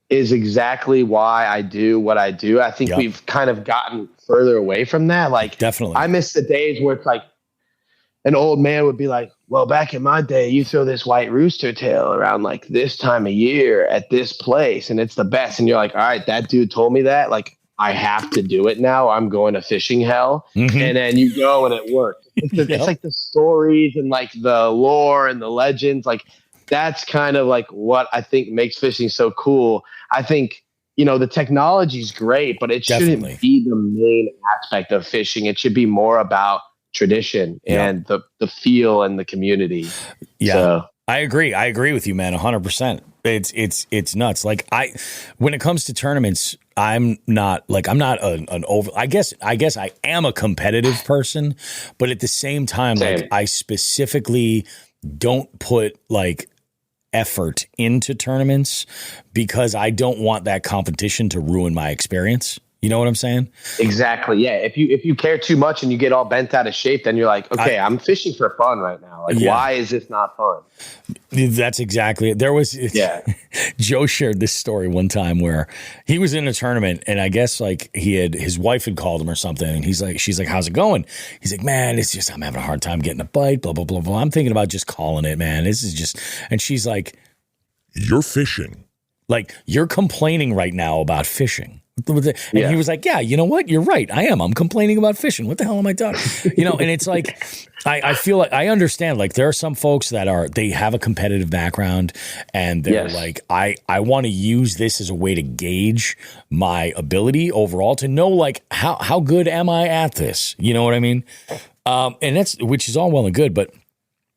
is exactly why I do what I do. I think we've kind of gotten further away from that. Like, definitely, I miss the days where it's like an old man would be like, well, back in my day, you throw this white rooster tail around like this time of year at this place, and it's the best. And you're like, all right, that dude told me that. Like, I have to do it now. I'm going to fishing hell. Mm-hmm. And then you go and it works. It's like the stories and like the lore and the legends. Like, that's kind of like what I think makes fishing so cool. I think, the technology is great, but it shouldn't be the main aspect of fishing. It should be more about tradition and the feel and the community. Yeah, so, I agree with you, man. 100%. It's nuts. Like when it comes to tournaments, I'm not an over, I guess I am a competitive person, but at the same time, like I specifically don't put like effort into tournaments because I don't want that competition to ruin my experience. You know what I'm saying? Exactly. Yeah. If you care too much and you get all bent out of shape, then you're like, okay, I'm fishing for fun right now. Like, why is this not fun? That's exactly it. There was, Joe shared this story one time where he was in a tournament, and I guess like his wife had called him or something, and she's like, how's it going? He's like, man, it's just, I'm having a hard time getting a bite, blah, blah, blah, blah. I'm thinking about just calling it, man. This is just, and she's like, you're fishing. Like, you're complaining right now about fishing. And he was like, yeah, you know what? You're right. I am. I'm complaining about fishing. What the hell am I talking? And it's like, I feel like I understand, like there are some folks that they have a competitive background and they're like, I want to use this as a way to gauge my ability overall to know like how good am I at this? You know what I mean? And which is all well and good, but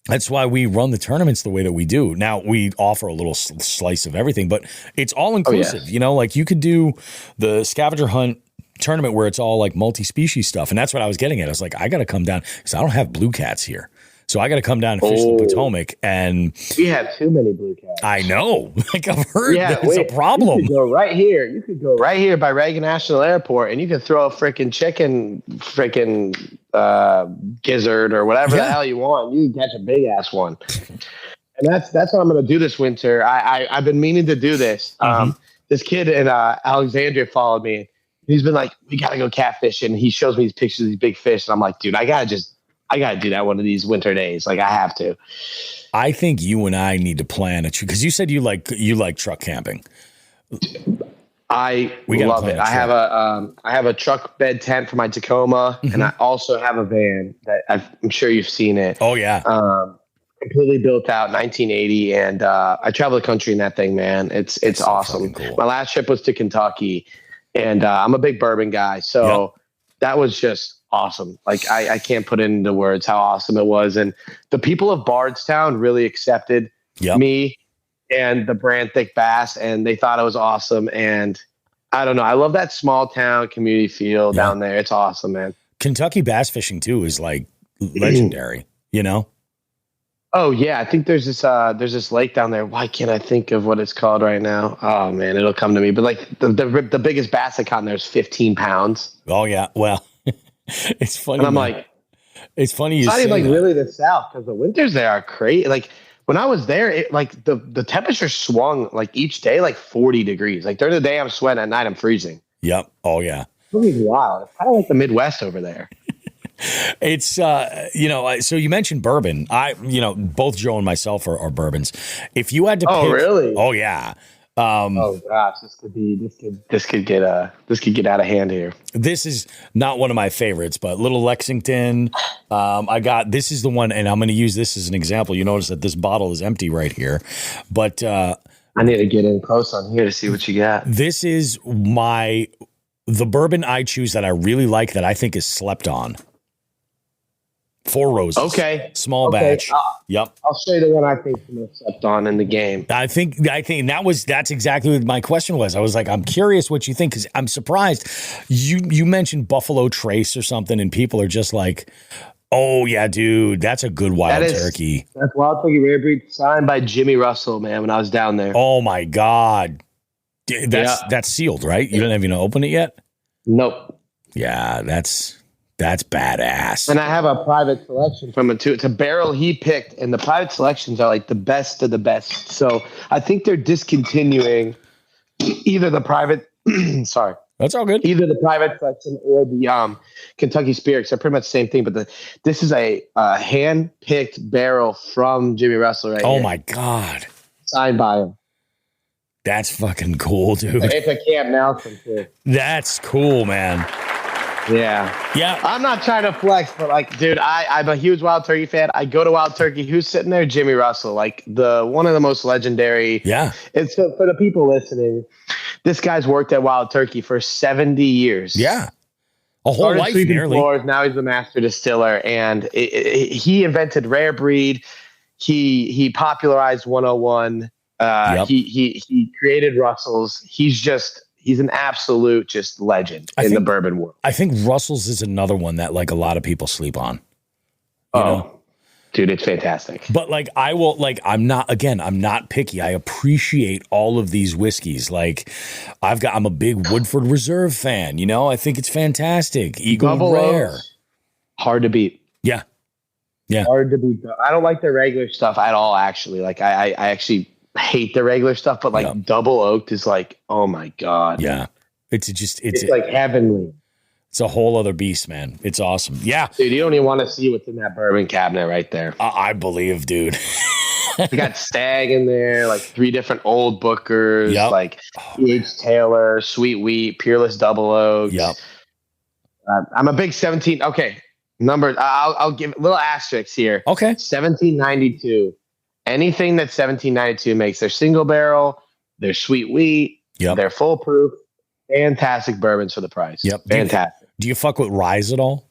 that's why we run the tournaments the way that we do. Now, we offer a little slice of everything, but it's all inclusive. Like you could do the scavenger hunt tournament where it's all like multi-species stuff. And that's what I was getting at. I was like, I got to come down because I don't have blue cats here. So I got to come down and fish the Potomac. And we have too many blue cats. I know. Like I've heard that's a problem. You could go right here. You could go right here by Reagan National Airport, and you could throw a freaking gizzard or whatever the hell you want. You can catch a big ass one. And that's what I'm going to do this winter. I've been meaning to do this. This kid in Alexandria followed me. He's been like, we got to go catfishing. He shows me these pictures of these big fish. And I'm like, dude, I got to do that one of these winter days. Like I have to. I think you and I need to plan it because you said you like truck camping. I love it. I have a truck bed tent for my Tacoma, and I also have a van that I'm sure you've seen it. Oh yeah. Completely built out 1980, and I travel the country in that thing, man. It's awesome. Cool. My last trip was to Kentucky, and I'm a big bourbon guy, so that was just awesome. Like I can't put it into words how awesome it was, and the people of Bardstown really accepted me and the brand Thiccbass, and they thought it was awesome. And I don't know, I love that small town community feel down there. It's awesome, man. Kentucky bass fishing too is like legendary, Oh yeah, I think there's this lake down there. Why can't I think of what it's called right now? Oh man, it'll come to me. But like the biggest bass I caught in there is 15 pounds. Oh yeah, well, it's funny. And I'm like, it's funny. It's not even like really the South because the winters there are crazy. Like when I was there, the temperature swung like each day like 40 degrees. Like during the day I'm sweating, at night I'm freezing. Yep. Oh yeah. Really wild. It's kind of like the Midwest over there. It's so you mentioned bourbon. Both Joe and myself are bourbons. If you had to pick, really? Oh yeah. Oh gosh, this could get out of hand here. This is not one of my favorites, but Little Lexington. This is the one, and I'm going to use this as an example. You notice that this bottle is empty right here, but I need to get in close on here to see what you got. This is the bourbon I choose that I really like that I think is slept on. Four Roses. Okay. Small batch. Yep. I'll show you the one I think is most slept on in the game. I think that's exactly what my question was. I was like, I'm curious what you think, because I'm surprised. You mentioned Buffalo Trace or something, and people are just like, oh yeah, dude, that's a good wild turkey. That's Wild Turkey Rare Breed, signed by Jimmy Russell, man, when I was down there. Oh my God. That's sealed, right? You don't have to open it yet? Nope. Yeah, that's badass. And I have a private selection from it too. It's a barrel he picked, and the private selections are like the best of the best. So I think they're discontinuing either the private sorry. That's all good. Either the private selection or the Kentucky Spirits. They're pretty much the same thing, but this is a hand-picked barrel from Jimmy Russell right here. Oh my God. Signed by him. That's fucking cool, dude. It's a Camp Nelson too. That's cool, man. Yeah. I'm not trying to flex, but like, dude, I'm a huge Wild Turkey fan. I go to Wild Turkey. Who's sitting there? Jimmy Russell, like one of the most legendary. Yeah. It's for the people listening. This guy's worked at Wild Turkey for 70 years. Yeah. A whole life nearly. Floors, now he's the master distiller, and he invented Rare Breed. He popularized 101. He created Russell's. He's an absolute just legend in the bourbon world. I think Russell's is another one that like a lot of people sleep on. You know? Dude, it's fantastic. But like I'm not picky. I appreciate all of these whiskeys. Like I'm a big Woodford Reserve fan, I think it's fantastic. Eagle Double Rare. O's, hard to beat. Yeah. Yeah. Hard to beat. I don't like the regular stuff at all, actually. Like I actually hate the regular stuff, but like double oaked is like, oh my God. Yeah. It's like heavenly. It's a whole other beast, man. It's awesome. Yeah. Dude, you don't even want to see what's in that bourbon cabinet right there. I believe, dude. You got Stag in there, like 3 different old Bookers, like H. Taylor, Sweet Wheat, Peerless Double Oaks. Yep. I'm a big 17. Okay. Number, I'll give a little asterisks here. Okay. 1792. Anything that 1792 makes, their single barrel, their sweet wheat, they're foolproof, fantastic bourbons for the price. Yep. Fantastic. Do you fuck with rye at all?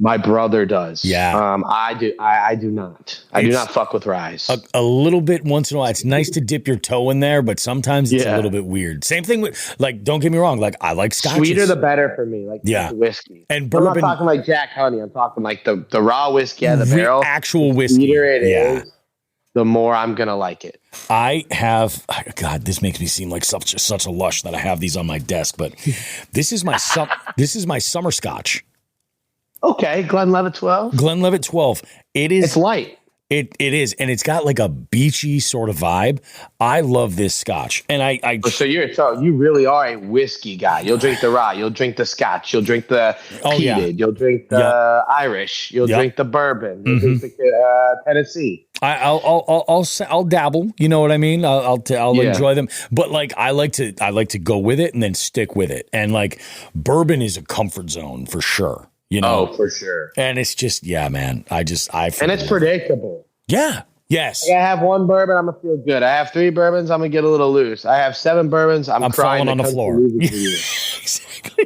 My brother does. Yeah. I do. I do not. I do not fuck with rye. A little bit once in a while. It's nice to dip your toe in there, but sometimes it's a little bit weird. Same thing with, like, don't get me wrong. Like, I like scotches. Sweeter the better for me. Like whiskey. And bourbon. I'm not talking like Jack Honey. I'm talking like the raw whiskey out of the barrel. Actual whiskey. The sweeter it is, the more I'm going to like it. I have, God, this makes me seem like such a lush that I have these on my desk, but this is my summer scotch. Okay, Glenlivet 12. Glenlivet 12. It's light. It is, and it's got like a beachy sort of vibe. I love this scotch, and So you really are a whiskey guy. You'll drink the rye, you'll drink the scotch, you'll drink the peated, you'll drink the Irish, you'll drink the bourbon, you'll drink the Tennessee. I'll dabble. You know what I mean? I'll enjoy them, but like I like to go with it and then stick with it. And like bourbon is a comfort zone for sure. Oh, for sure. And it's just, man, and it's predictable. Yeah. Yes. Like I have 1 bourbon, I'm going to feel good. I have 3 bourbons, I'm going to get a little loose. I have 7 bourbons, I'm crying falling on the floor. Exactly.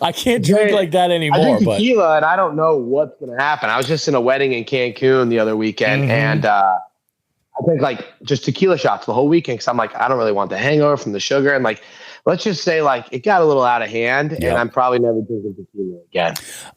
I can't drink like that anymore. I drink tequila, and I don't know what's going to happen. I was just in a wedding in Cancun the other weekend, and I think like just tequila shots the whole weekend because I'm like, I don't really want the hangover from the sugar. And like, let's just say like it got a little out of hand, and I'm probably never drinking tequila again.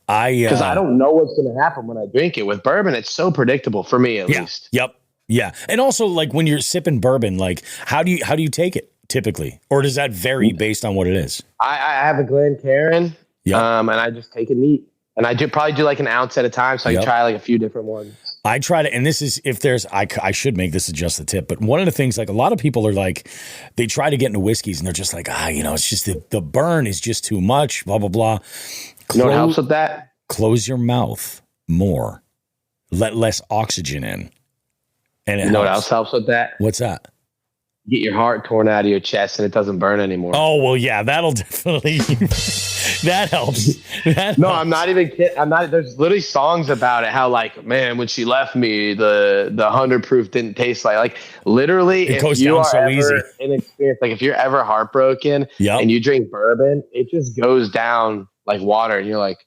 Because I don't know what's going to happen when I drink it. With bourbon, it's so predictable for me at least. Yep. Yeah. And also like when you're sipping bourbon, like how do you take it typically? Or does that vary based on what it is? I have a Glencairn, and I just take it neat. And I probably do like an ounce at a time, so I can try like a few different ones. I try to, and this is, if there's, I should make this just the tip, but one of the things, like a lot of people are like, they try to get into whiskeys and they're just like, it's just the burn is just too much, blah, blah, blah. You know what helps with that? Close your mouth more. Let less oxygen in. And you know what else helps with that? What's that? Get your heart torn out of your chest and it doesn't burn anymore. Oh, well, yeah, that'll definitely, that helps. No, I'm not even kidding. There's literally songs about it. How like, man, when she left me, the 100 proof didn't taste like literally. It goes down so easy. Inexperienced, like if you're ever heartbroken and you drink bourbon, it just goes down like water. And you're like,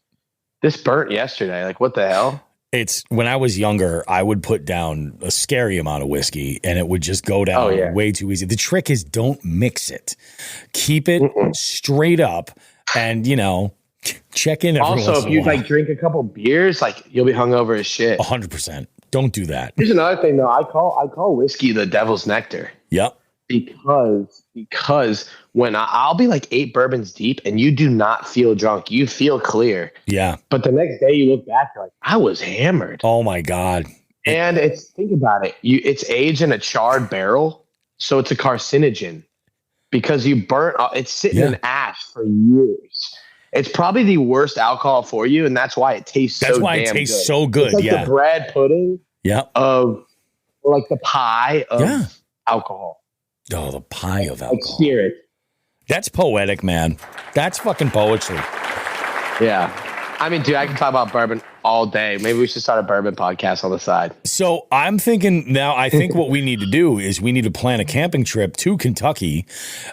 this burnt yesterday. Like, what the hell? It's when I was younger, I would put down a scary amount of whiskey and it would just go down way too easy. The trick is don't mix it. Keep it straight up and, check in. Also, if you like drink a couple beers, like you'll be hungover as shit. 100%. Don't do that. Here's another thing though. I call whiskey the devil's nectar. Yep. Because when I'll be like 8 bourbons deep and you do not feel drunk, you feel clear. Yeah. But the next day you look back, you're like, I was hammered. Oh my God. And think about it. It's aged in a charred barrel. So it's a carcinogen because you burnt, it's sitting in ash for years. It's probably the worst alcohol for you. And that's why it tastes so good. It's like the bread pudding of, or like the pie of alcohol. Oh, the pie of alcohol. Like spirit. That's poetic, man. That's fucking poetry. Yeah. I mean, dude, I can talk about bourbon all day. Maybe we should start a bourbon podcast on the side. So I'm thinking now, I think what we need to do is we need to plan a camping trip to Kentucky.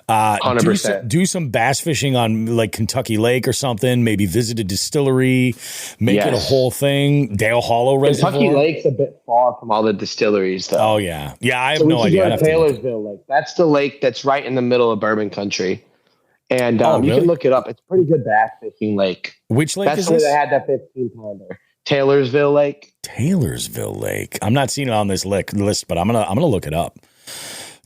100%. Do some bass fishing on like Kentucky Lake or something.Maybe visit a distillery. Make it a whole thing. Dale Hollow Reservoir. Kentucky Lake's a bit far from all the distilleries, though. Oh, yeah. Yeah, I have no idea. Go to Taylorsville Lake. That's the lake that's right in the middle of bourbon country. And you can look it up. It's a pretty good bass fishing lake. Which lake is this? this? That's where they had that 15-pounder. Taylorsville Lake. Taylorsville Lake. I'm not seeing it on this list, but I'm gonna look it up.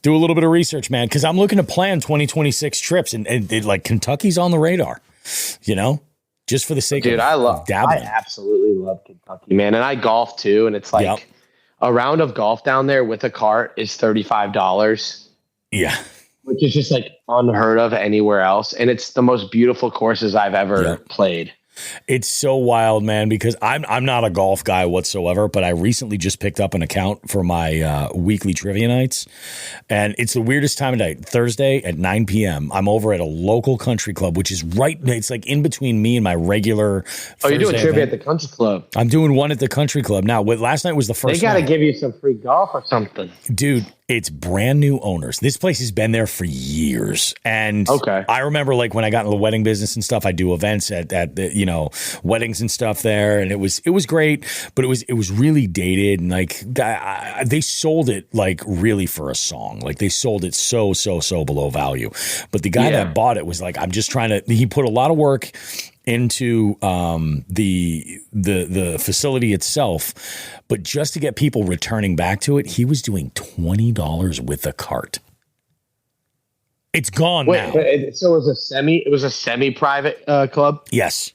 Do a little bit of research, man, because I'm looking to plan 2026 trips, and like Kentucky's on the radar. Just for the sake of dabbling. I absolutely love Kentucky, man, and I golf too. And it's like a round of golf down there with a cart is $35. Yeah. Which is just like unheard of anywhere else. And it's the most beautiful courses I've ever played. It's so wild, man, because I'm not a golf guy whatsoever, but I recently just picked up an account for my weekly trivia nights. And it's the weirdest time of night. Thursday at 9 p.m., I'm over at a local country club, which is it's like in between me and my regular Thursday you're doing trivia at the country club. I'm doing one at the country club. Now, last night was the first They got to give you some free golf or something. Dude, it's brand new owners. This place has been there for years. And I remember like when I got into the wedding business and stuff, I do events at weddings and stuff there. And it was great, but it was really dated. And like they sold it like really for a song. Like they sold it so below value. But the guy that bought it was like, I'm just trying to, he put a lot of work into the facility itself, but just to get people returning back to it, he was doing $20 with a cart. It's gone now. So it was a semi-private club? Yes.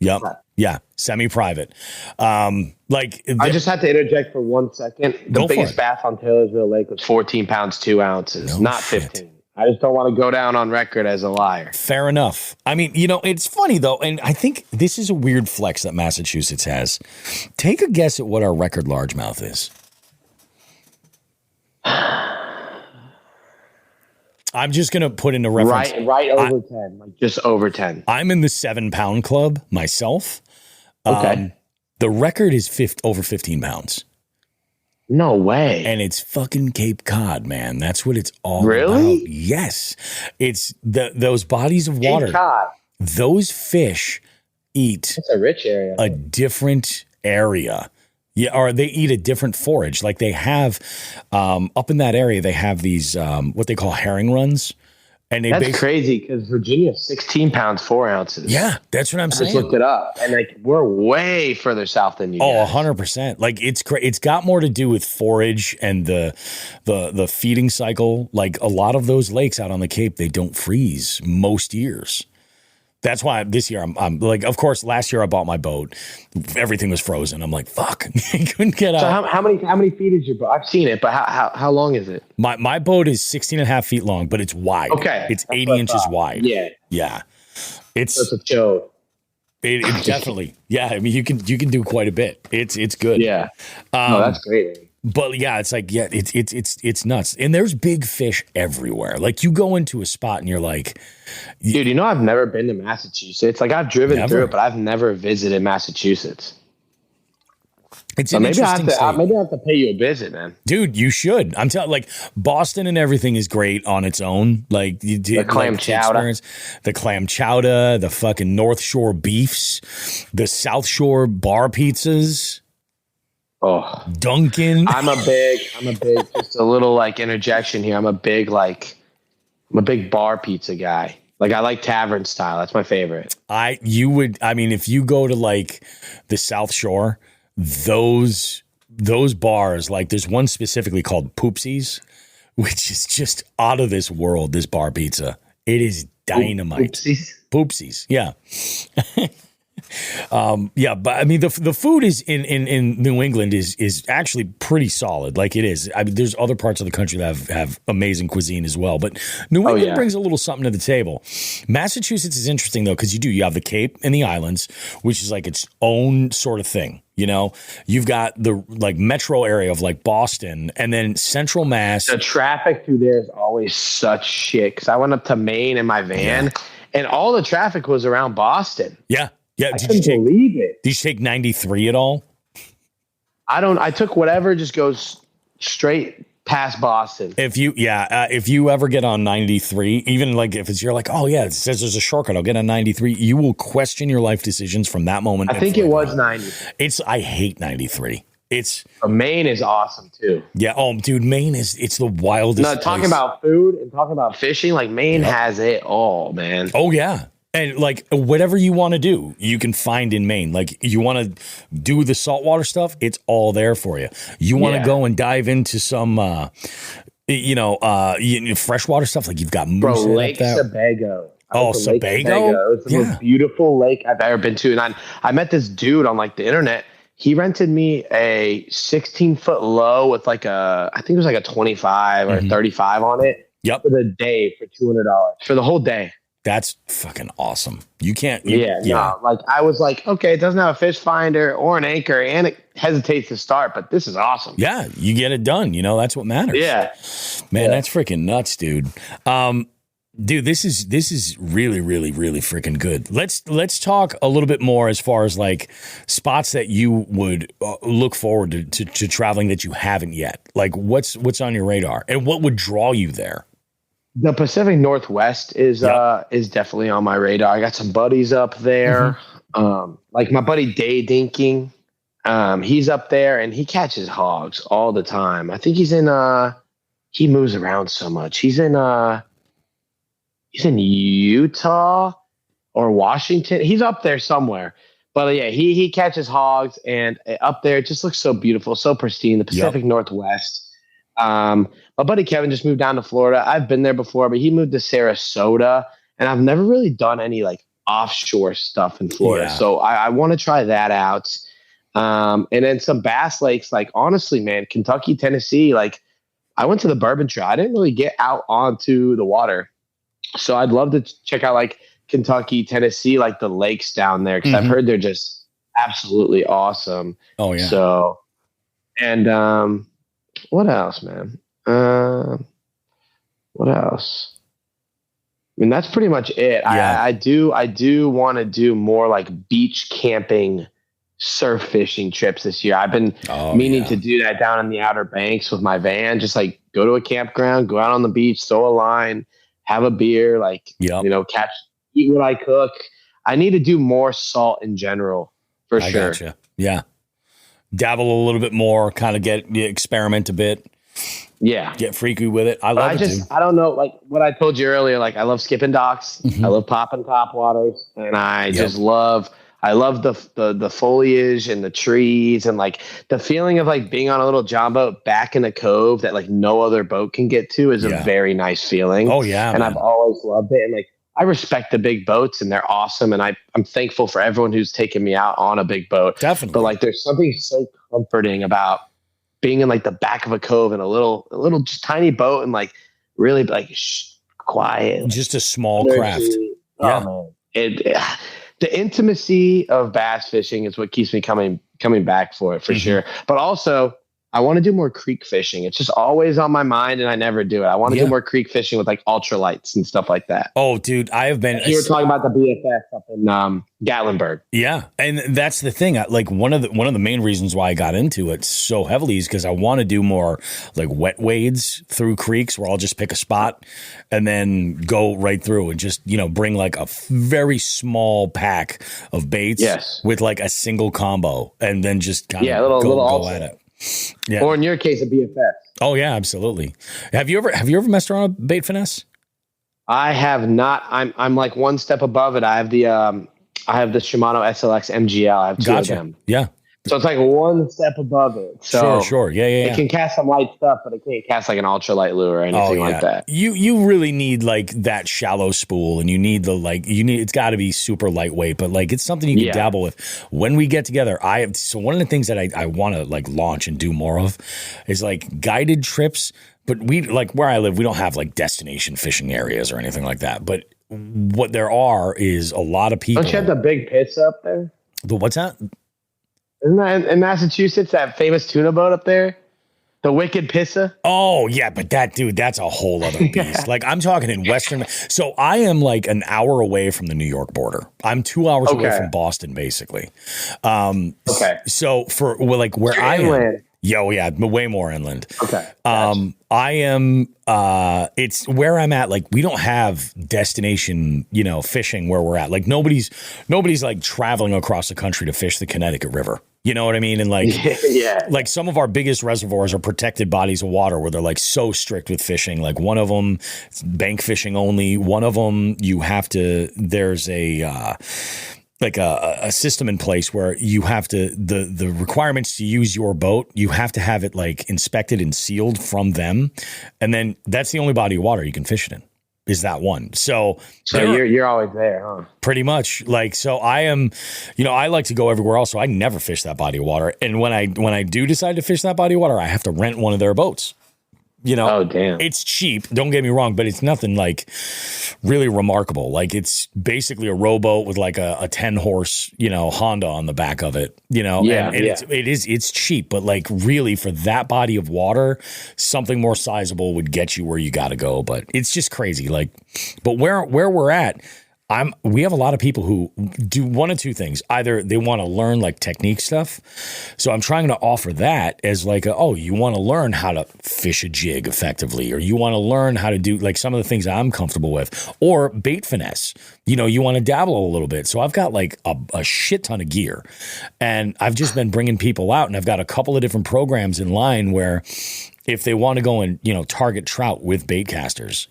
Yep. Yeah. Semi-private. I just had to interject for 1 second. The biggest bass on Taylorsville Lake was 14 pounds, 2 ounces, not 15. I just don't want to go down on record as a liar. Fair enough. I mean, it's funny, though, and I think this is a weird flex that Massachusetts has. Take a guess at what our record largemouth is. I'm just going to put in a reference. Right over 10, like just over 10. I'm in the 7-pound club myself. Okay. The record is over 15 pounds. No way. And it's fucking Cape Cod, man. That's what it's all about. Yes. It's those bodies of water. Cape Cod. Those fish eat It's a rich area. A different area. Yeah, or they eat a different forage. Like they have up in that area, they have these what they call herring runs. And that's crazy because Virginia's 16 pounds, 4 ounces. Yeah, that's what I'm saying. I just looked it up. And like we're way further south than you guys. 100%. Like it's got more to do with forage and the feeding cycle. Like a lot of those lakes out on the Cape, they don't freeze most years. That's why this year I'm like, of course, last year I bought my boat. Everything was frozen. I'm like, fuck, I couldn't get out. So how many feet is your boat? I've seen it, but how long is it? My boat is 16 and a half feet long, but it's wide. Okay. It's 80 inches wide. Yeah. Yeah. It's a joke. It definitely. Yeah. I mean, you can do quite a bit. It's good. Yeah. That's great. But yeah, it's like, yeah, it's nuts. And there's big fish everywhere. Like you go into a spot and you're like, dude, you know, I've never been to Massachusetts. Like I've driven through it, but I've never visited Massachusetts. It's so an maybe I interesting state. maybe I have to pay you a visit, man. Dude, you should. I'm telling, like, Boston and everything is great on its own. Like you do the clam chowder, the clam chowder, the fucking North Shore beefs, the South Shore bar pizzas. Oh, Dunkin'. I'm a big, just a little like interjection here. I'm a big bar pizza guy. Like I like tavern style. That's my favorite. I mean, if you go to like the South Shore, those bars, like there's one specifically called Poopsies, which is just out of this world, this bar pizza. It is dynamite. Poopsies. Yeah. Yeah, but I mean the food is in New England is actually pretty solid. Like it is. I mean, there's other parts of the country that have amazing cuisine as well, but New England brings a little something to the table. Massachusetts is interesting though because you have the Cape and the islands, which is like its own sort of thing. You know, you've got the like metro area of like Boston, and then Central Mass. The traffic through there is always such shit. Because I went up to Maine in my van, and all the traffic was around Boston. Yeah. Yeah, I couldn't believe it. Did you take 93 at all? I took whatever just goes straight past Boston. If you ever get on 93, even like if you're like, oh yeah, it says there's a shortcut, I'll get on 93. You will question your life decisions from that moment. I think it was 90. I hate 93. Maine is awesome too. Yeah. Oh, dude, Maine it's the wildest. No, talking about food and talking about fishing, like Maine has it all, man. Oh yeah. And like whatever you want to do, you can find in Maine. Like you want to do the saltwater stuff, it's all there for you. You want to go and dive into some, freshwater stuff. Like you've got moose Lake Sebago. Sebago. It's the most beautiful lake I've ever been to. And I met this dude on like the internet. He rented me a 16-foot low with like I think it was like a 25 or 35 on it. Yep. For the day for $200 for the whole day. That's fucking awesome. You can't. No, like I was like, okay, it doesn't have a fish finder or an anchor, and it hesitates to start, but this is awesome. Yeah, you get it done. You know, that's what matters. Yeah, man, that's freaking nuts, dude. Dude, this is really, really, really freaking good. Let's talk a little bit more as far as like spots that you would look forward to traveling that you haven't yet. Like what's on your radar, and what would draw you there? The Pacific Northwest is definitely on my radar. I got some buddies up there. Like my buddy Day Dinking. He's up there and he catches hogs all the time. I think he's in he moves around so much. He's in Utah or Washington. He's up there somewhere. But yeah, he catches hogs, and up there it just looks so beautiful, so pristine. The Pacific Northwest. My buddy Kevin just moved down to Florida. I've been there before, but he moved to Sarasota, and I've never really done any like offshore stuff in Florida. So I want to try that out. And then some Bass Lakes, like honestly, man, Kentucky, Tennessee, like I went to the Bourbon Trail. I didn't really get out onto the water. So I'd love to check out like Kentucky, Tennessee, like the lakes down there. Cause I've heard they're just absolutely awesome. Oh yeah. So, and, what else, man? What else? I mean, that's pretty much it. Yeah. I do want to do more like beach camping, surf fishing trips this year. I've been meaning to do that down in the Outer Banks with my van. Just like go to a campground, go out on the beach, throw a line, have a beer, like eat what I cook. I need to do more salt in general, for sure. Gotcha. Yeah. Dabble a little bit more, kind of experiment a bit. Yeah. Get freaky with it. I love it. I don't know, like what I told you earlier, like I love skipping docks. I love popping top waters. And I just love the foliage and the trees and like the feeling of like being on a little john boat back in a cove that like no other boat can get to is a very nice feeling. Oh yeah. And I've always loved it. And like I respect the big boats and they're awesome. And I'm thankful for everyone who's taken me out on a big boat. Definitely. But like, there's something so comforting about being in like the back of a cove in a little just tiny boat and like really like quiet. Just a small craft. Oh, man. The intimacy of bass fishing is what keeps me coming back for it, for sure. But also, I want to do more creek fishing. It's just always on my mind, and I never do it. I want to do more creek fishing with like ultralights and stuff like that. Oh, dude, I have been. You were talking about the BFS up in Gatlinburg. Yeah, and that's the thing. Like one of the main reasons why I got into it so heavily is because I want to do more like wet wades through creeks where I'll just pick a spot and then go right through and just bring like a very small pack of baits with like a single combo and then just kind of go at it. Yeah. Or in your case, a BFS. Oh yeah, absolutely. Have you ever messed around with bait finesse? I have not. I'm like one step above it. I have the Shimano SLX MGL. I have two of them. Yeah. So it's like one step above it. So sure. Yeah. It can cast some light stuff, but it can't cast like an ultralight lure or anything like that. You really need like that shallow spool, and you need it's got to be super lightweight, but like it's something you can dabble with. When we get together, so one of the things that I want to like launch and do more of is like guided trips. But we like where I live, we don't have like destination fishing areas or anything like that. But what there are is a lot of people. Don't you have the big pits up there? What's that? Isn't that in Massachusetts, that famous tuna boat up there? The Wicked Pissa? Oh, yeah, but that's a whole other beast. Like, I'm talking in Western. So I am like an hour away from the New York border. I'm 2 hours away from Boston, basically. So for where I am. Yeah, way more inland. Okay. I am, it's where I'm at. Like, we don't have destination, fishing where we're at. Like, nobody's like traveling across the country to fish the Connecticut River. You know what I mean? And like, like some of our biggest reservoirs are protected bodies of water where they're like so strict with fishing. Like one of them, it's bank fishing only. One of them, there's a system in place where you have to, the requirements to use your boat, you have to have it like inspected and sealed from them. And then that's the only body of water you can fish it in. Is that one. So you're always there, huh? Pretty much. Like, so I am, I like to go everywhere else. So I never fish that body of water. And when I do decide to fish that body of water, I have to rent one of their boats. Oh, damn. It's cheap. Don't get me wrong, but it's nothing like really remarkable. Like it's basically a rowboat with like a 10 horse, Honda on the back of it, it's cheap, but like really for that body of water, something more sizable would get you where you got to go. But it's just crazy. Like, but where we're at, we have a lot of people who do one of two things. Either they want to learn like technique stuff. So I'm trying to offer that as like, you want to learn how to fish a jig effectively, or you want to learn how to do like some of the things I'm comfortable with, or bait finesse. You want to dabble a little bit. So I've got like a shit ton of gear, and I've just been bringing people out, and I've got a couple of different programs in line where if they want to go and, target trout with bait casters,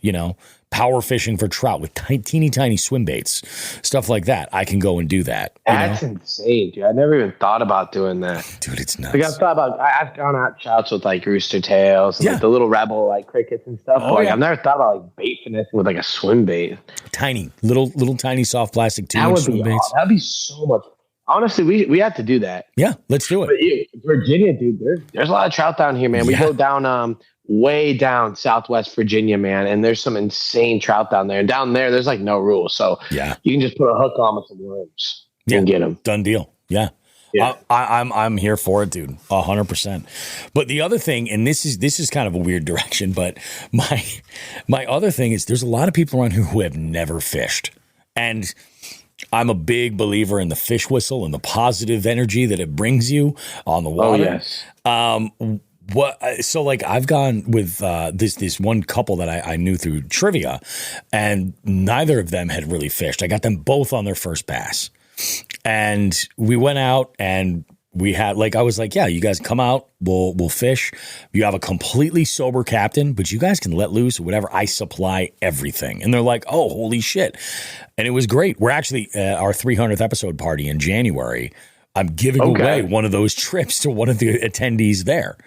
power fishing for trout with teeny tiny swim baits, stuff like that, I can go and do that. That's insane, dude. I never even thought about doing that. Dude, it's nuts. Like I've gone out trouts with like rooster tails and like the little rebel like crickets and stuff. But I've never thought about like bait finessing with like a swim bait. Tiny, little tiny soft plastic 2-inch swim baits. That'd be so much. Honestly, we have to do that. Yeah, let's do it. But Virginia, dude, there's a lot of trout down here, man. We go down way down Southwest Virginia, man, and there's some insane trout down there. And down there, there's like no rules, so you can just put a hook on with some worms and get them. Done deal. Yeah. I'm here for it, dude. 100%. But the other thing, and this is kind of a weird direction, but my other thing is there's a lot of people around here who have never fished, and I'm a big believer in the fish whistle and the positive energy that it brings you on the water. Oh, yes. So like I've gone with this one couple that I knew through trivia, and neither of them had really fished. I got them both on their first bass, and we went out and we had I was like, yeah, you guys come out, we'll fish. You have a completely sober captain, but you guys can let loose or whatever. I supply everything. And they're like, oh, holy shit. And it was great. We're actually our 300th episode party in January. I'm giving away one of those trips to one of the attendees there.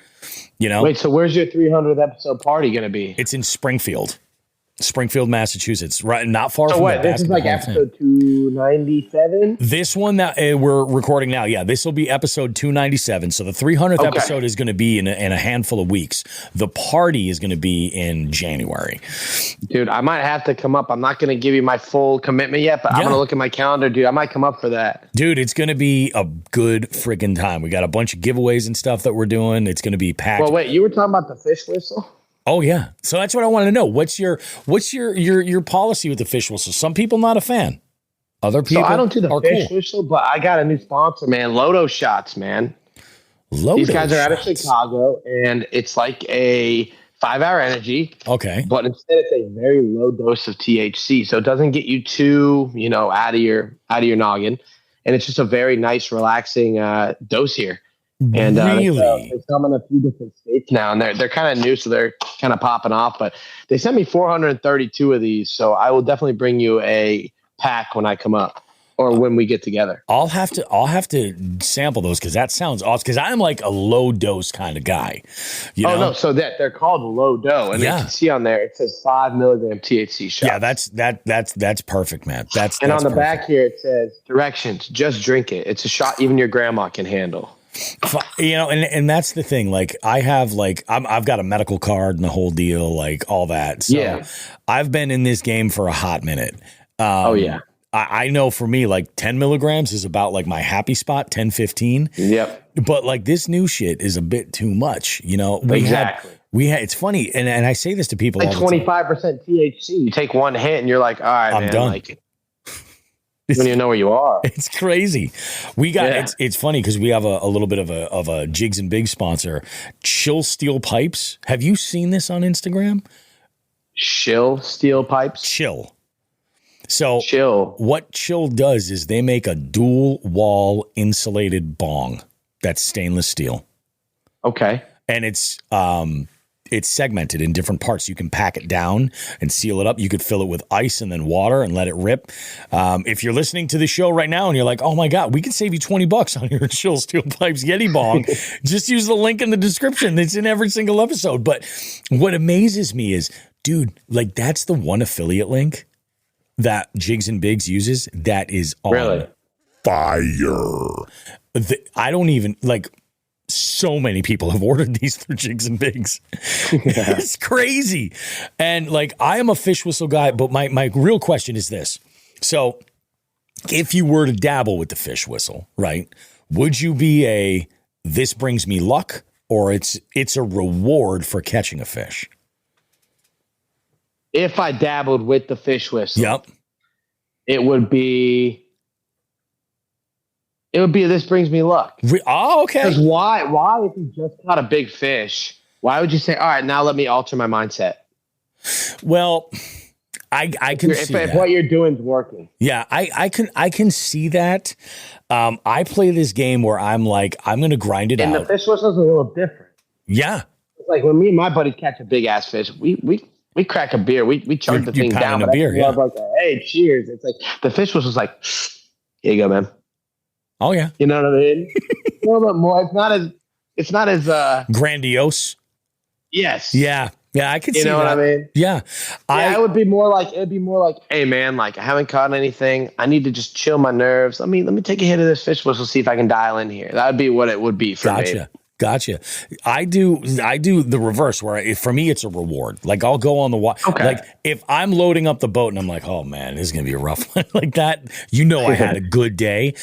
Wait, so where's your 300th episode party going to be? It's in Springfield. Springfield, Massachusetts, right? Not far So from what? the This is like basketball episode 297. This one that we're recording now, yeah, this will be episode 297. So the 300th episode is going to be in a handful of weeks. The party is going to be in January. Dude, I might have to come up. I'm not going to give you my full commitment yet, but I'm going to look at my calendar, dude. I might come up for that. Dude, it's going to be a good friggin' time. We got a bunch of giveaways and stuff that we're doing. It's going to be packed. Well, wait, you were talking about the fish whistle? Oh yeah. So that's what I wanted to know. What's your policy with the fish whistle? Some people not a fan. Other people So I don't do the fish cool. whistle, but I got a new sponsor, man. Lodo Shots, man. These guys are out of Chicago, and it's like a 5-hour energy. Okay. But instead it's a very low dose of THC. So it doesn't get you too, out of your noggin. And it's just a very nice, relaxing dose here. And really? they come in a few different states now, and they're kind of new, so they're kind of popping off. But they sent me 432 of these, so I will definitely bring you a pack when I come up or when we get together. I'll have to sample those because that sounds awesome. Because I'm like a low dose kind of guy. You know? No, so they're called low dough, and you can see on there it says 5 milligram THC shots. Yeah, that's perfect, man. That's on the perfect. back here it says directions: just drink it. It's a shot even your grandma can handle. And that's the thing. Like I have I've got a medical card and the whole deal, like all that. So I've been in this game for a hot minute. I know for me, like 10 milligrams is about like my happy spot, 10, 15. Yep. But like this new shit is a bit too much. We had, it's funny. And I say this to people. Like 25% THC. You take one hit and you're like, all right, I'm done. Like, you don't even know where you are. It's crazy. We got it's funny because we have a little bit of a Jigs and Big sponsor, Chill Steel Pipes. Have you seen this on Instagram? Chill Steel Pipes. Chill. So Chill. What Chill does is they make a dual wall insulated bong that's stainless steel. Okay. And it's segmented in different parts. You can pack it down and seal it up. You could fill it with ice and then water and let it rip. If you're listening to the show right now and you're like, oh my God, we can save you $20 on your Chill Steel Pipes Yeti bong. Just use the link in the description. It's in every single episode. But what amazes me is, dude, like that's the one affiliate link that Jigs and Bigs uses that is on fire. I don't even like. So many people have ordered these through Jigs and Bigs. It's crazy. And like, I am a fish whistle guy, but my real question is this. So if you were to dabble with the fish whistle, right, would you be this brings me luck, or it's a reward for catching a fish? If I dabbled with the fish whistle, yep, it would be this brings me luck. Oh, okay. Because why if you just caught a big fish, why would you say, all right, now let me alter my mindset? Well, I can see that. If what you're doing is working. Yeah, I can see that. I play this game where I'm like, I'm going to grind it out. And the fish whistle's a little different. Yeah. It's like when me and my buddies catch a big ass fish, we crack a beer. We chug the thing down. A beer, yeah. Like, hey, cheers. It's like the fish whistle's like, here you go, man. Oh yeah, you know what I mean. A little bit more. It's not as grandiose. Yes. Yeah. I could see that. You know what I mean? Yeah. It would be more like, hey man, like I haven't caught anything. I need to just chill my nerves. Let me take a hit of this fish whistle, see if I can dial in here. That would be what it would be for me. Gotcha. I do the reverse where for me it's a reward. Like I'll go on the water. Okay. Like if I'm loading up the boat and I'm like, oh man, this is gonna be a rough one like that. I had a good day.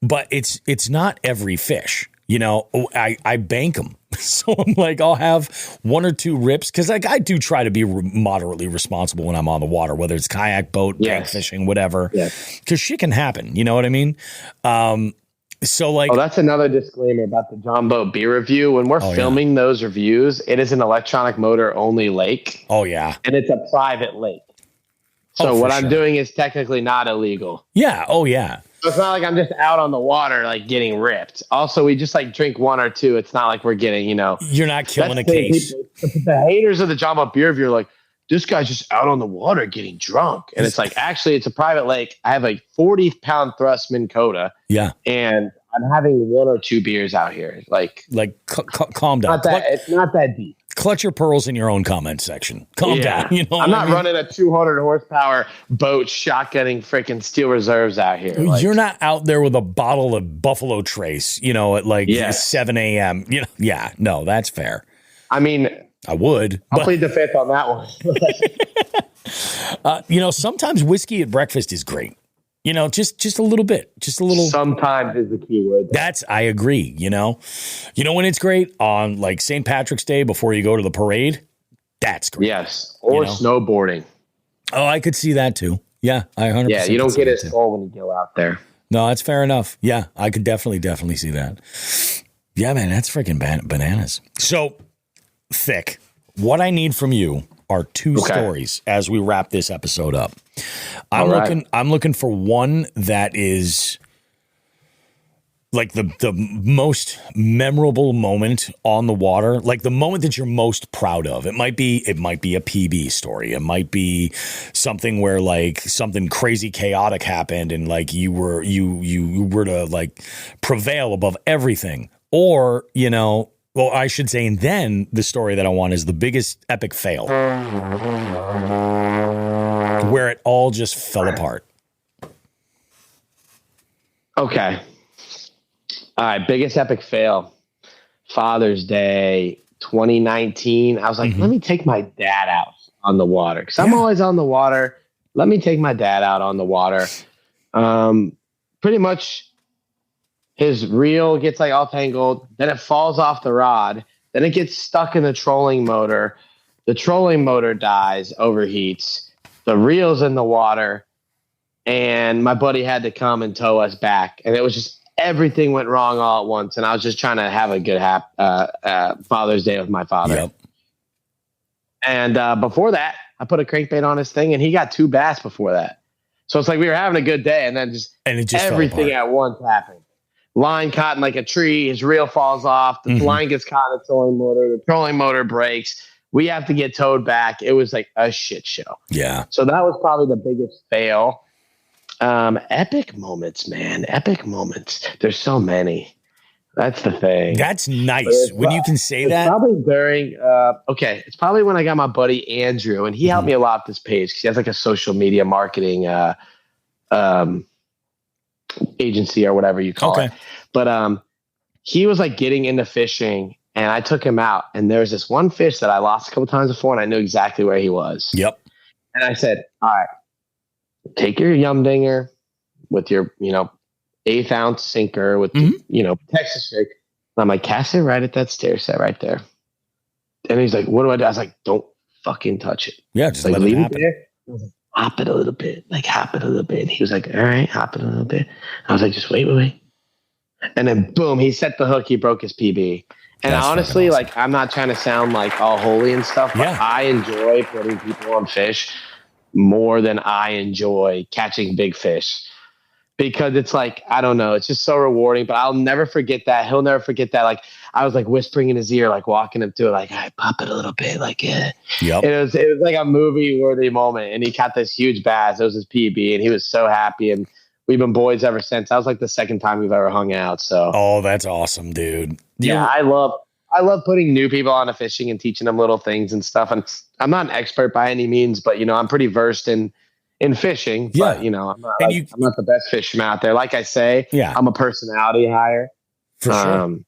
But it's not every fish, I bank them. So I'm like, I'll have one or two rips. Cause like I do try to be moderately responsible when I'm on the water, whether it's kayak, boat, bank fishing, whatever, cause shit can happen. You know what I mean? So like, that's another disclaimer about the John Boat beer review. When we're filming those reviews, it is an electronic motor only lake. Oh yeah. And it's a private lake. So what I'm doing is technically not illegal. Yeah. Oh yeah. So it's not like I'm just out on the water, like getting ripped. Also, we just like drink one or two. It's not like we're getting, You're not killing a case. The haters of the John Boat beer review are like, this guy's just out on the water getting drunk. And it's like, actually, it's a private lake. I have a 40-pound thrust Minn Kota. Yeah. And I'm having one or two beers out here. Like calm down. It's not that deep. clutch your pearls in your own comment section. Calm down. You know, I'm not running a 200 horsepower boat shotgunning freaking Steel Reserves out here. Like, you're not out there with a bottle of Buffalo Trace, you know, at like 7 a.m. You know, yeah, no, that's fair. I mean, I would. I'll plead the fifth on that one. You know, sometimes whiskey at breakfast is great. You know, just a little bit, just a little. Sometimes is the key word. I agree. You know when it's great on like St. Patrick's Day before you go to the parade. That's great. Yes, or snowboarding. Oh, I could see that too. Yeah, I 100%. Yeah, you don't get as full when you go out there. No, that's fair enough. Yeah, I could definitely see that. Yeah, man, that's freaking bananas. So, Thick, what I need from you are two stories as we wrap this episode up. I'm looking for one that is like the most memorable moment on the water, like the moment that you're most proud of. It might be a PB story. It might be something where like something crazy chaotic happened and like you were to like prevail above everything. Or, you know, well, I should say, and then the story that I want is the biggest epic fail where it all just fell apart. Okay. All right. Biggest epic fail. Father's Day 2019. I was like, let me take my dad out on the water because I'm always on the water. Let me take my dad out on the water. Pretty much his reel gets like all tangled. Then it falls off the rod. Then it gets stuck in the trolling motor. The trolling motor dies, overheats. The reel's in the water. And my buddy had to come and tow us back. And it was just everything went wrong all at once. And I was just trying to have a good Father's Day with my father. Yep. And before that, I put a crankbait on his thing and he got 2 bass before that. So it's like we were having a good day and then it just everything at once happened. Line caught in like a tree, his reel falls off, the line gets caught in the trolling motor breaks. We have to get towed back. It was like a shit show. Yeah. So that was probably the biggest fail. Epic moments, man. Epic moments. There's so many. That's the thing. That's nice when you can say that. Probably during, it's probably when I got my buddy Andrew, and he helped me a lot with this page because he has like a social media marketing agency or whatever you call it. But he was like getting into fishing, and I took him out, and there was this one fish that I lost a couple times before, and I knew exactly where he was. Yep. And I said, all right, take your yum dinger with your, 1/8 ounce sinker with, Texas rig. And I'm like, cast it right at that stair set right there. And he's like, what do I do? I was like, don't fucking touch it. Yeah, just like, let leave it happen. There. I was like, hop it a little bit. And he was like, all right, hop it a little bit. I was like, just wait. And then boom, he set the hook. He broke his PB. And That's honestly, awesome. like, I'm not trying to sound like all holy and stuff, but I enjoy putting people on fish more than I enjoy catching big fish. Because it's like, I don't know, it's just so rewarding, but I'll never forget that. He'll never forget that. Like, I was like whispering in his ear, like walking him to it, like, all right, pop it a little bit. Like, yeah. Yep. It was like a movie worthy moment. And he caught this huge bass. It was his PB and he was so happy. And we've been boys ever since. That was like the second time we've ever hung out. So, oh, that's awesome, dude. I love putting new people onto fishing and teaching them little things and stuff. And I'm not an expert by any means, but I'm pretty versed in fishing, but I'm not the best fisherman out there. Like I say, I'm a personality hire. For sure.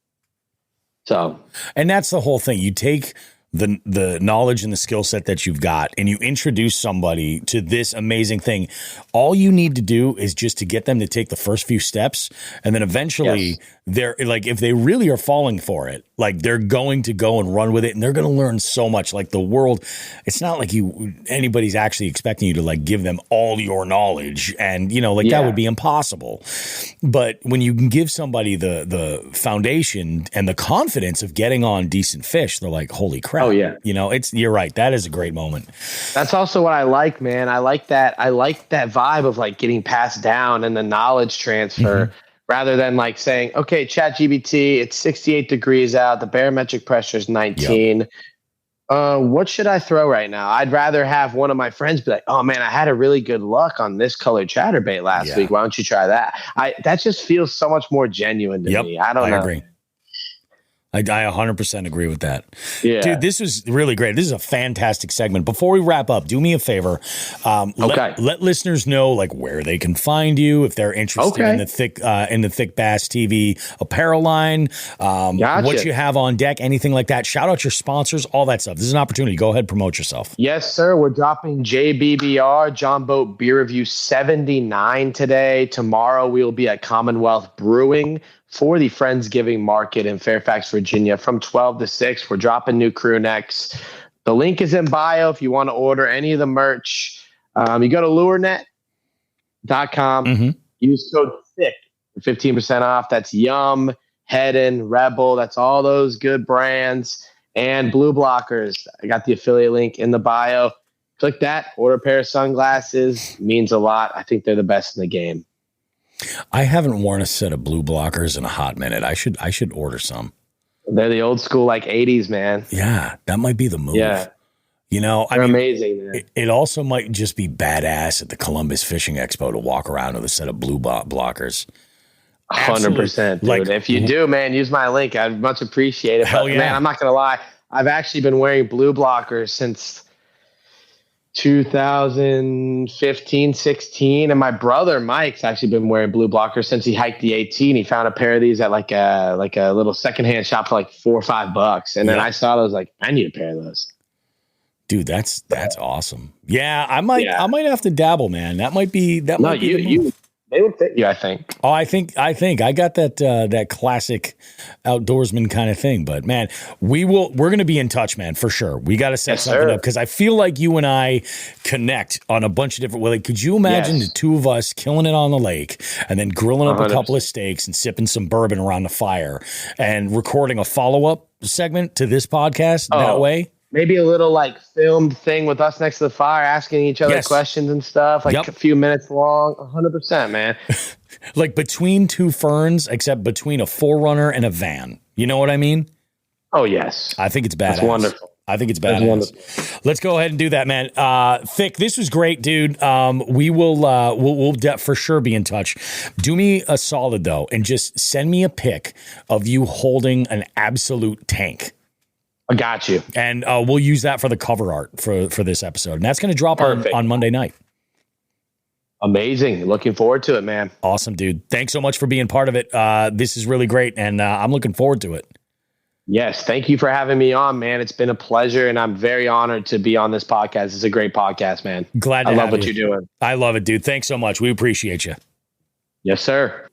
So, and that's the whole thing. You take the knowledge and the skill set that you've got and you introduce somebody to this amazing thing. All you need to do is just to get them to take the first few steps. And then eventually they're like, if they really are falling for it, like they're going to go and run with it and they're going to learn so much. Like the world, it's not like anybody's actually expecting you to like give them all your knowledge and, that would be impossible. But when you can give somebody the foundation and the confidence of getting on decent fish, they're like, holy crap. Oh yeah. You're right. That is a great moment. That's also what I like, man. I like that vibe of like getting passed down and the knowledge transfer rather than like saying, okay, ChatGPT, it's 68 degrees out. The barometric pressure is 19. Yep. What should I throw right now? I'd rather have one of my friends be like, oh man, I had a really good luck on this colored chatterbait last week. Why don't you try that? That just feels so much more genuine to me. I don't know. I agree. I 100% agree with that. Yeah. Dude, this was really great. This is a fantastic segment. Before we wrap up, do me a favor. Let listeners know like where they can find you if they're interested in the Thiccbass TV apparel line, what you have on deck, anything like that. Shout out your sponsors, all that stuff. This is an opportunity. Go ahead, promote yourself. Yes, sir. We're dropping JBBR, John Boat Beer Review 79 today. Tomorrow we will be at Commonwealth Brewing for the Friendsgiving Market in Fairfax, Virginia from 12 to 6. We're dropping new crew necks. The link is in bio if you want to order any of the merch. You go to lurenet.com. Use code THICC for 15% off. That's Yum, Headin', Rebel. That's all those good brands. And Blue Blockers. I got the affiliate link in the bio. Click that. Order a pair of sunglasses. Means a lot. I think they're the best in the game. I haven't worn a set of Blue Blockers in a hot minute. I should order some. They're the old school, like 80s, man. Yeah, that might be the move. Yeah. You know, they're amazing, man. It also might just be badass at the Columbus Fishing Expo to walk around with a set of Blue Blockers. 100%. Dude. Like, if you do, man, use my link. I'd much appreciate it. Hell yeah. Man, I'm not going to lie. I've actually been wearing Blue Blockers since 2015, 16. And my brother Mike's actually been wearing Blue Blockers since he hiked the 18. He found a pair of these at like a little secondhand shop for like $4 or $5. And then I saw those, like, I need a pair of those. Dude, that's awesome. Yeah, I might have to dabble, man. That might be the move. They would fit you, I think. Oh, I think I got that classic outdoorsman kind of thing. But man, we're going to be in touch, man, for sure. We got to set something up because I feel like you and I connect on a bunch of different ways. Like, could you imagine the two of us killing it on the lake and then grilling up 100%. A couple of steaks and sipping some bourbon around the fire and recording a follow-up segment to this podcast that way? Maybe a little like filmed thing with us next to the fire, asking each other questions and stuff, like a few minutes long. 100%, man. Like between two ferns, except between a 4Runner and a van. You know what I mean? Oh, yes. I think it's badass. That's wonderful. I think it's badass. Let's go ahead and do that, man. Thick, this was great, dude. We will we'll for sure be in touch. Do me a solid though, and just send me a pic of you holding an absolute tank. I got you. And we'll use that for the cover art for this episode. And that's going to drop on Monday night. Amazing. Looking forward to it, man. Awesome, dude. Thanks so much for being part of it. This is really great, and I'm looking forward to it. Yes. Thank you for having me on, man. It's been a pleasure, and I'm very honored to be on this podcast. It's a great podcast, man. Glad to I have love what you. you're doing. I love it, dude. Thanks so much. We appreciate you. Yes, sir.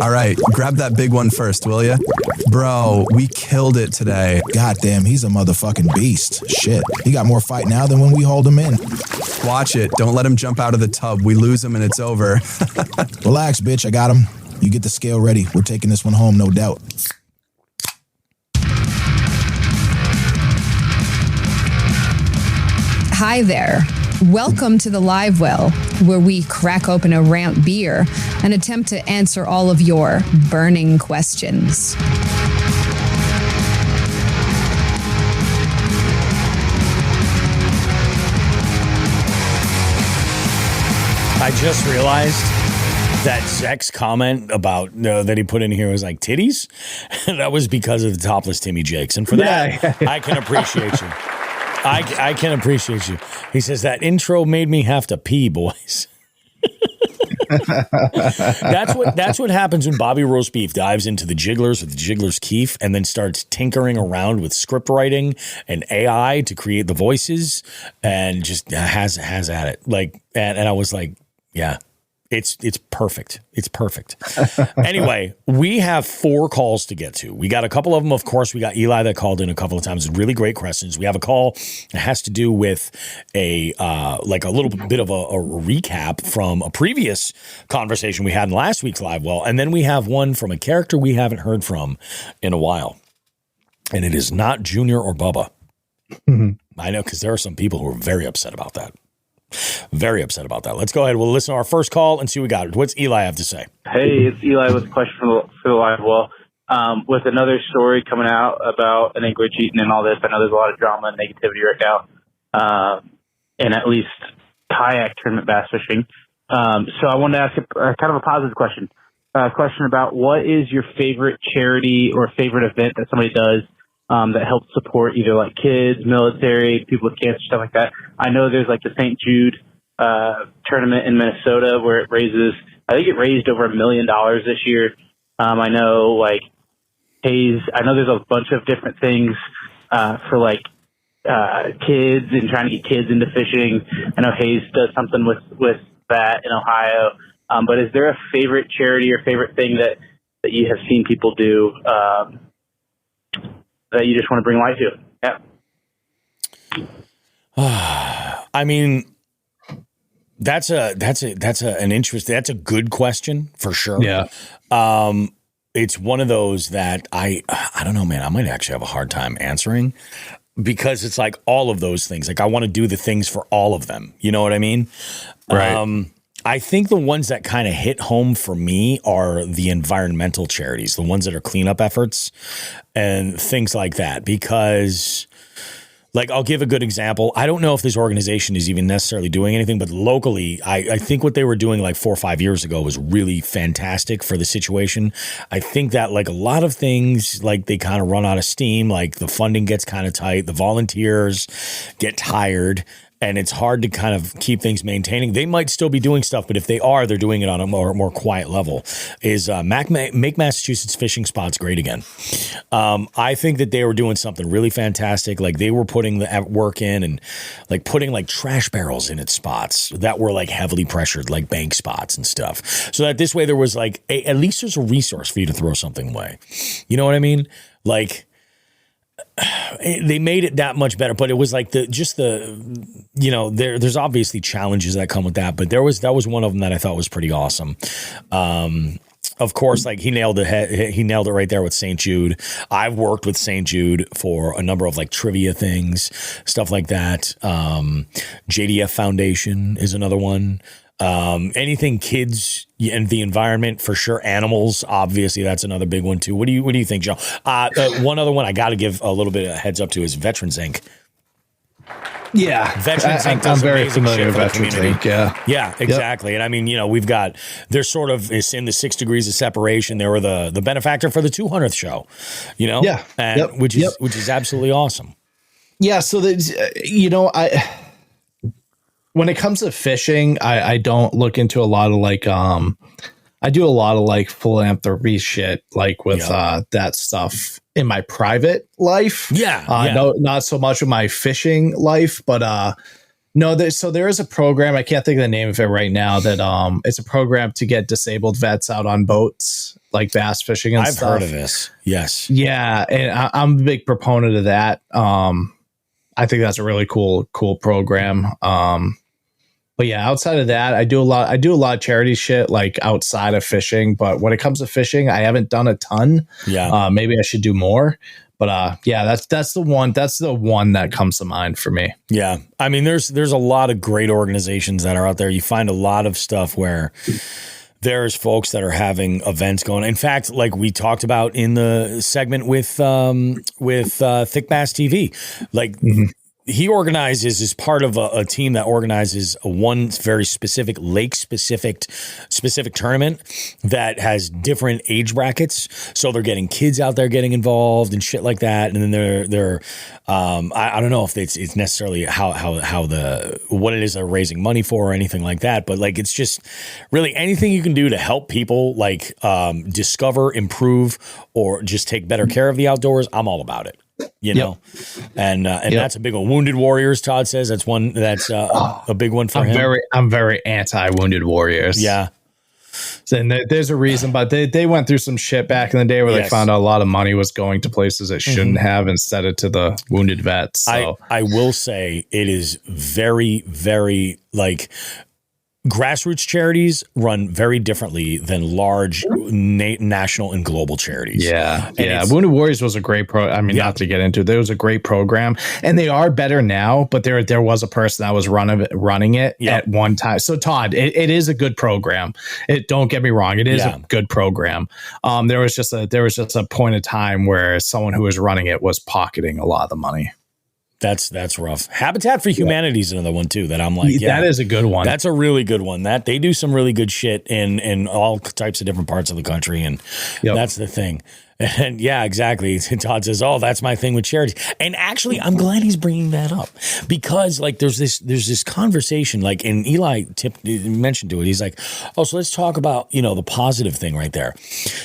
All right, grab that big one first, will ya? Bro, we killed it today. Goddamn, he's a motherfucking beast. Shit, he got more fight now than when we hold him in. Watch it. Don't let him jump out of the tub. We lose him and it's over. Relax, bitch. I got him. You get the scale ready. We're taking this one home, no doubt. Hi there. Welcome to the Live Well, where we crack open a ramp beer and attempt to answer all of your burning questions. I just realized that Zek's comment about that he put in here was like titties. That was because of the topless Timmy Jakes. And for that, I can appreciate you. I can appreciate you. He says that intro made me have to pee, boys. That's what happens when Bobby Roast Beef dives into the Jigglers with the Jigglers Keef and then starts tinkering around with script writing and AI to create the voices and just has at it. Like and I was like, yeah. It's perfect. It's perfect. Anyway, we have 4 calls to get to. We got a couple of them. Of course, we got Eli that called in a couple of times. Really great questions. We have a call that has to do with a little bit of a recap from a previous conversation we had in last week's Live Well. And then we have one from a character we haven't heard from in a while. And it is not Junior or Bubba. I know, because there are some people who are very upset about that. Very upset about that. Let's go ahead. We'll listen to our first call and see what we got. What's Eli have to say? Hey, it's Eli with a question for the Live Well. With another story coming out about an anchorage eating and all this, I know there's a lot of drama and negativity right now. And at least kayak tournament bass fishing. So I wanted to ask a kind of a positive question. Question about what is your favorite charity or favorite event that somebody does that helps support either like kids, military, people with cancer, stuff like that. I know there's like the St. Jude tournament in Minnesota where it raises, I think it raised over $1 million this year. I know like Hayes, I know there's a bunch of different things for like kids and trying to get kids into fishing. I know Hayes does something with that in Ohio. But is there a favorite charity or favorite thing that you have seen people do that you just want to bring light to? Yeah. I mean, that's a good question for sure. Yeah. It's one of those that I don't know, man, I might actually have a hard time answering because it's like all of those things. Like I want to do the things for all of them. You know what I mean? Right. I think the ones that kind of hit home for me are the environmental charities, the ones that are cleanup efforts and things like that, because like I'll give a good example. I don't know if this organization is even necessarily doing anything, but locally, I think what they were doing like 4 or 5 years ago was really fantastic for the situation. I think that like a lot of things, like they kind of run out of steam, like the funding gets kind of tight, the volunteers get tired. And it's hard to kind of keep things maintaining. They might still be doing stuff, but if they are, they're doing it on a more quiet level. Is make Massachusetts fishing spots great again. I think that they were doing something really fantastic. Like they were putting the work in and like putting like trash barrels in its spots that were like heavily pressured, like bank spots and stuff. So that this way there was like at least there's a resource for you to throw something away. You know what I mean? Like. They made it that much better, but it was like there's obviously challenges that come with that, but that was one of them that I thought was pretty awesome. Of course, like he nailed it right there with St. Jude. I've worked with St. Jude for a number of like trivia things, stuff like that. JDF Foundation is another one. Anything kids and the environment for sure. Animals, obviously, that's another big one too. What do you think, Joe? One other one I got to give a little bit of heads up to is Veterans Inc. Yeah, Veterans Inc. I'm very familiar with Veterans Inc. Yeah, exactly. Yep. And I mean, they're sort of it's in the 6 degrees of separation. They were the benefactor for the 200th show, and which is absolutely awesome. Yeah. So when it comes to fishing, I don't look into a lot of like I do a lot of like philanthropy shit like with that stuff in my private life. No, not so much with my fishing life, but so there is a program, I can't think of the name of it right now, that it's a program to get disabled vets out on boats like bass fishing and stuff. I've heard of this. Yes. Yeah, and I'm a big proponent of that. I think that's a really cool program. But yeah, outside of that, I do a lot of charity shit like outside of fishing. But when it comes to fishing, I haven't done a ton. Yeah. Maybe I should do more. But that's the one that comes to mind for me. Yeah. I mean, there's a lot of great organizations that are out there. You find a lot of stuff where there's folks that are having events going. In fact, like we talked about in the segment with Thiccbass TV, like he organizes as part of a team that organizes one very specific lake-specific tournament that has different age brackets. So they're getting kids out there getting involved and shit like that. And then they're I don't know if it's necessarily what it is they're raising money for or anything like that. But like it's just really anything you can do to help people like discover, improve, or just take better care of the outdoors. I'm all about it. And that's a big one. Wounded Warriors, Todd says that's one that's a big one for him. I'm very anti Wounded Warriors. Yeah. And there's a reason, but they went through some shit back in the day where they found out a lot of money was going to places it shouldn't have instead of to the wounded vets. So I will say it is very, very like grassroots charities run very differently than large national and global charities. Yeah. Wounded Warriors was a great not to get into it. There was a great program and they are better now, but there was a person that was running it at one time. So Todd, it is a good program. Don't get me wrong. It is a good program. There was just a point of time where someone who was running it was pocketing a lot of the money. That's rough. Habitat for Humanity is another one too that I'm like, yeah, that is a good one. That's a really good one. That they do some really good shit in all types of different parts of the country, and that's the thing. And yeah, exactly. Todd says, "Oh, that's my thing with charity." And actually, I'm glad he's bringing that up because, like, there's this conversation, like, and Eli mentioned to it. He's like, "Oh, so let's talk about the positive thing right there."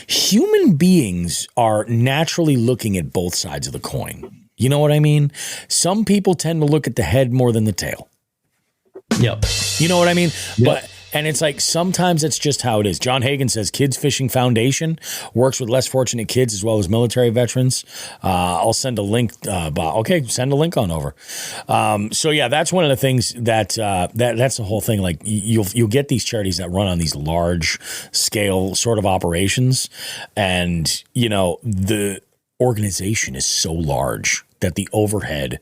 Human beings are naturally looking at both sides of the coin. You know what I mean? Some people tend to look at the head more than the tail. Yep. You know what I mean? Yep. And it's like sometimes it's just how it is. John Hagan says Kids Fishing Foundation works with less fortunate kids as well as military veterans. I'll send a link. Okay, send a link on over. So yeah, that's one of the things that's the whole thing. Like you'll get these charities that run on these large scale sort of operations, and the organization is so large that the overhead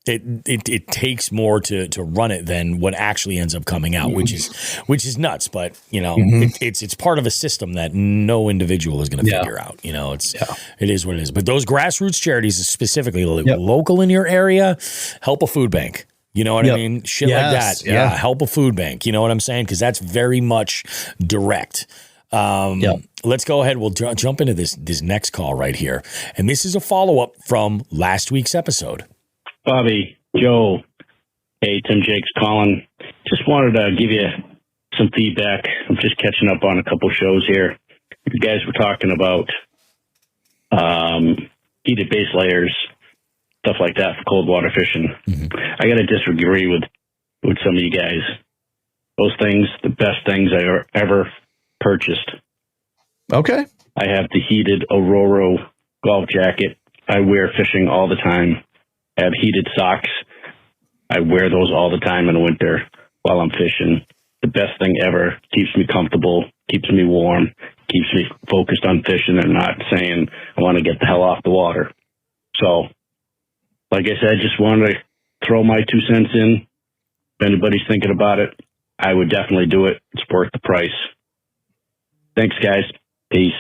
it takes more to run it than what actually ends up coming out, which is nuts. But it's part of a system that no individual is going to figure out. It is what it is. But those grassroots charities, specifically local in your area, help a food bank. You know what I mean? Shit like that. Yeah, help a food bank. You know what I'm saying? Because that's very much direct. Let's go ahead. We'll jump into this next call right here, and this is a follow up from last week's episode. Bobby, Joe, hey, Tim Jakes calling. Just wanted to give you some feedback. I'm just catching up on a couple shows here. You guys were talking about heated base layers, stuff like that for cold water fishing. Mm-hmm. I got to disagree with some of you guys. Those things, the best things I ever purchased. Okay. I have the heated Aurora golf jacket. I wear fishing all the time. I have heated socks. I wear those all the time in the winter while I'm fishing. The best thing ever. Keeps me comfortable, keeps me warm, keeps me focused on fishing and not saying I want to get the hell off the water. So, like I said, just wanted to throw my 2 cents in. If anybody's thinking about it, I would definitely do it. It's worth the price. Thanks, guys. Peace.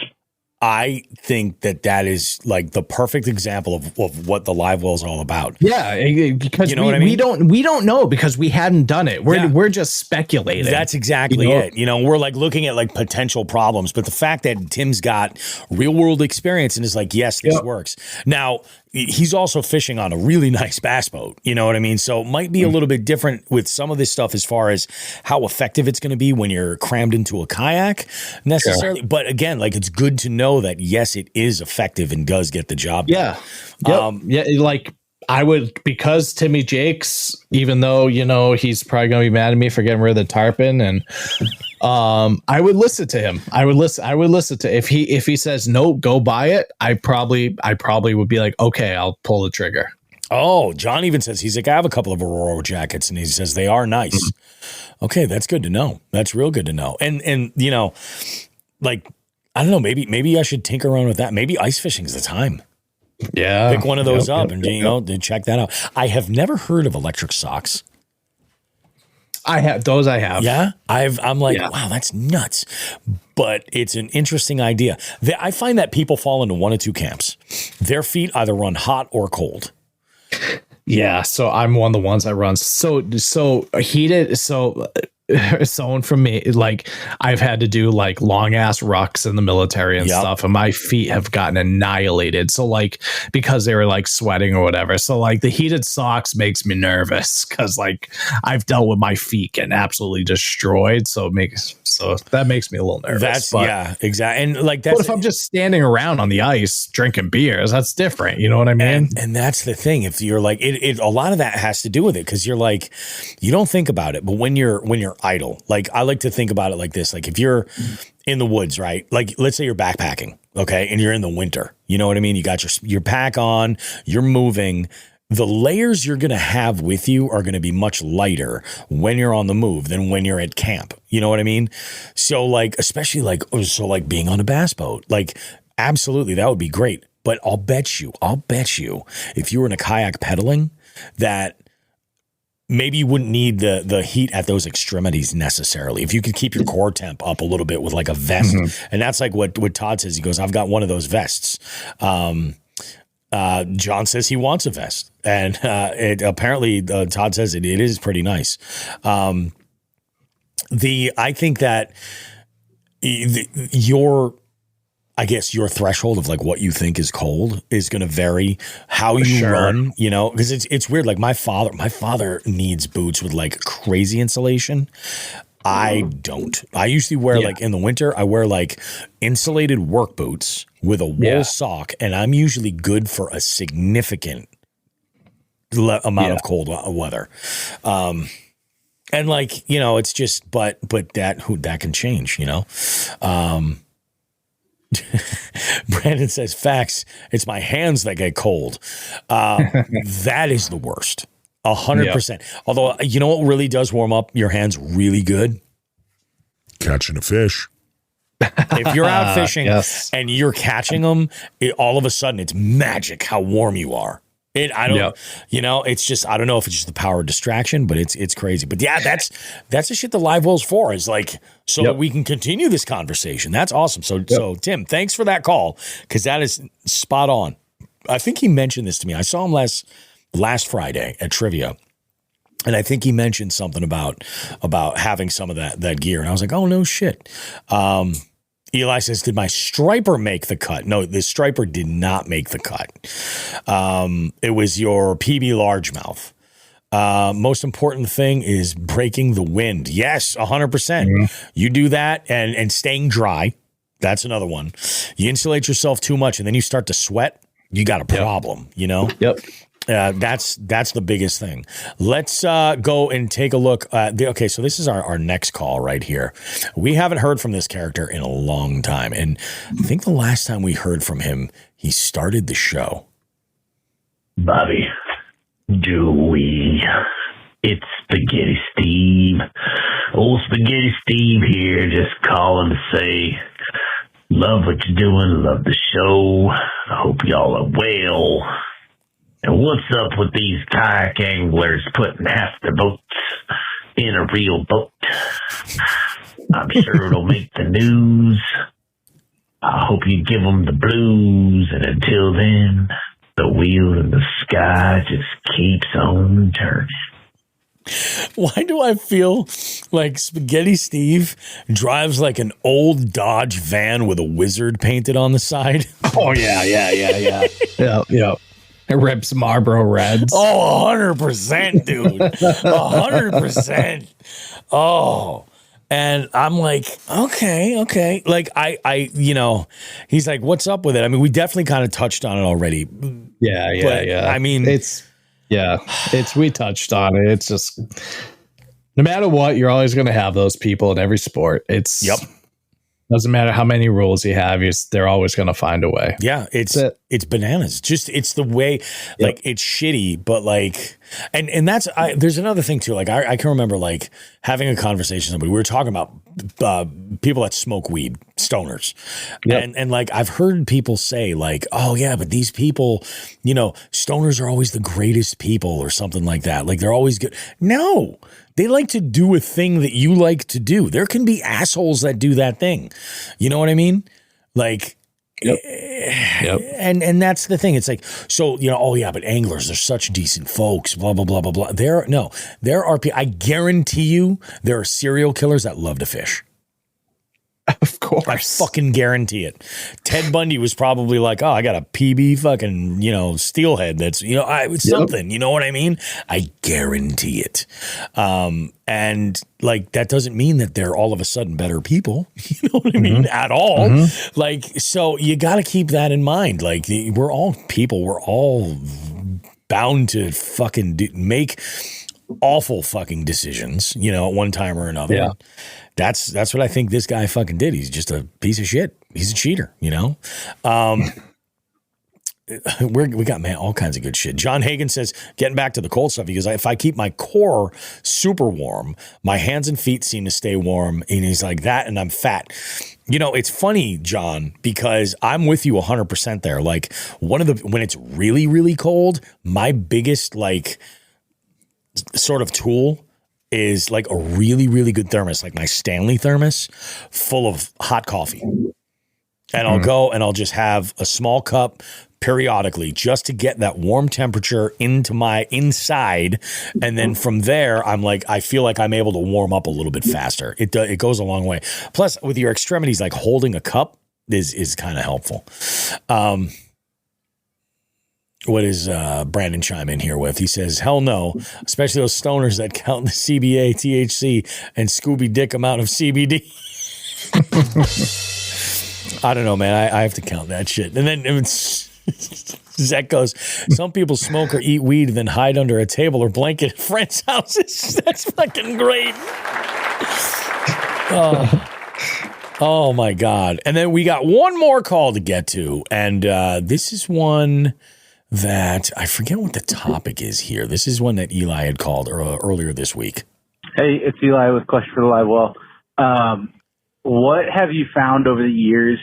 I think that is like the perfect example of what the live well is all about. Yeah, because what I mean? we don't know because we hadn't done it. We're just speculating. That's exactly it. We're like looking at like potential problems, but the fact that Tim's got real world experience and is like, yes, this works. Now, he's also fishing on a really nice bass boat. You know what I mean? So it might be a little bit different with some of this stuff as far as how effective it's going to be when you're crammed into a kayak necessarily. Sure. But again, like it's good to know that, yes, it is effective and does get the job done. Yeah. Like I would, because Timmy Jakes, even though, he's probably going to be mad at me for getting rid of the tarpon, and I would listen to him. I would listen to if he says no, go buy it. I probably would be like, okay, I'll pull the trigger. Oh, John even says, he's like, I have a couple of Aurora jackets, and he says they are nice. Mm-hmm. Okay, that's good to know. That's real good to know. And like I don't know, maybe I should tinker around with that. Maybe ice fishing is the time. Yeah, pick one of those up and then check that out. I have never heard of electric socks. I have. Yeah. I'm like, wow, that's nuts. But it's an interesting idea. I find that people fall into one of two camps. Their feet either run hot or cold. Yeah. So I'm one of the ones that runs so heated. Someone from me, like I've had to do like long ass rucks in the military and stuff, and my feet have gotten annihilated. So like because they were like sweating or whatever. So like the heated socks makes me nervous because like I've dealt with my feet getting absolutely destroyed. So that makes me a little nervous. Exactly. And like that's. But if I'm just standing around on the ice drinking beers, that's different. You know what I mean? And that's the thing. If you're like it a lot of that has to do with it because you're like you don't think about it, but when you're idle. Like I like to think about it like this. Like if you're in the woods, right? Like let's say you're backpacking, okay? And you're in the winter. You know what I mean? You got your pack on, you're moving. The layers you're going to have with you are going to be much lighter when you're on the move than when you're at camp. You know what I mean? So like, especially like being on a bass boat, like absolutely that would be great. But I'll bet you if you were in a kayak pedaling that maybe you wouldn't need the heat at those extremities necessarily. If you could keep your core temp up a little bit with like a vest. Mm-hmm. And that's like what Todd says. He goes, I've got one of those vests. John says he wants a vest, and apparently Todd says it is pretty nice. I think that your threshold of like what you think is cold is going to vary how you run, because it's weird. Like my father needs boots with like crazy insulation. I don't. I usually wear like in the winter, I wear like insulated work boots with a wool sock, and I'm usually good for a significant amount of cold weather. And like, it's just, but that can change, Brandon says, facts. It's my hands that get cold. That is the worst. 100%. Although, you know what really does warm up your hands really good? Catching a fish. If you're out fishing and you're catching them, all of a sudden it's magic how warm you are. It's just, I don't know if it's just the power of distraction, but it's crazy. But yeah, that's the shit the live well's for, is like, so that we can continue this conversation. That's awesome. So Tim, thanks for that call, because that is spot on. I think he mentioned this to me. I saw him last Friday at trivia, and I think he mentioned something about having some of that gear, and I was like, oh no shit. Eli says, did my striper make the cut? No, the striper did not make the cut. It was your PB largemouth. Most important thing is breaking the wind. Yes, 100%. You do that and staying dry. That's another one. You insulate yourself too much and then you start to sweat. You got a problem, Yep. That's the biggest thing. Let's go and take a look. Okay, so this is our next call right here. We haven't heard from this character in a long time, and I think the last time we heard from him, he started the show. Bobby, Joey, it's Spaghetti Steve. Old Spaghetti Steve here, just calling to say, love what you're doing, love the show. I hope y'all are well. And what's up with these kayak anglers putting half their boats in a real boat? I'm sure it'll make the news. I hope you give them the blues. And until then, the wheel in the sky just keeps on turning. Why do I feel like Spaghetti Steve drives like an old Dodge van with a wizard painted on the side? Oh, yeah. Yeah. It rips Marlboro Reds. Oh, 100%, dude. 100%. Oh, and I'm like, okay. Like I, he's like, what's up with it? I mean, we definitely kind of touched on it already. Yeah. I mean, we touched on it. It's just, no matter what, you're always going to have those people in every sport. Doesn't matter how many rules you have, they're always going to find a way. Yeah, it's bananas. Just it's the way, like it's shitty, but like, and that's there's another thing too. Like I can remember like having a conversation with somebody. We were talking about people that smoke weed, stoners, and like I've heard people say like, oh yeah, but these people, stoners are always the greatest people or something like that. Like they're always good. No. They like to do a thing that you like to do. There can be assholes that do that thing. You know what I mean? Like, and that's the thing. It's like, so, oh yeah, but anglers, they're such decent folks, blah, blah, blah, blah, blah. There are people, I guarantee you, there are serial killers that love to fish. Of course. I fucking guarantee it. Ted Bundy was probably like, oh, I got a PB fucking, steelhead that's, it's something, you know what I mean? I guarantee it. And like, that doesn't mean that they're all of a sudden better people, you know what I mean? At all. Like, so you got to keep that in mind. Like, we're all people. We're all bound to fucking make awful fucking decisions, at one time or another. Yeah. That's what I think this guy fucking did. He's just a piece of shit. He's a cheater, we got, man, all kinds of good shit. John Hagen says, getting back to the cold stuff, he goes, if I keep my core super warm, my hands and feet seem to stay warm. And he's like that, and I'm fat. It's funny, John, because I'm with you 100% there. Like when it's really, really cold, my biggest like sort of tool is like a really, really good thermos, like my Stanley thermos full of hot coffee. And I'll go and I'll just have a small cup, periodically just to get that warm temperature into my inside. And then from there, I'm like, I feel like I'm able to warm up a little bit faster. It goes a long way. Plus, with your extremities, like holding a cup is kind of helpful. What is Brandon chime in here with? He says, hell no, especially those stoners that count the CBA, THC, and Scooby Dick amount of CBD. I don't know, man. I have to count that shit. And then Zach goes, some people smoke or eat weed and then hide under a table or blanket at friends' houses. That's fucking great. Oh, my God. And then we got one more call to get to. And this is one that I forget what the topic is here. This is one that Eli had called earlier this week. Hey, it's Eli with Question for the Live Well. What have you found over the years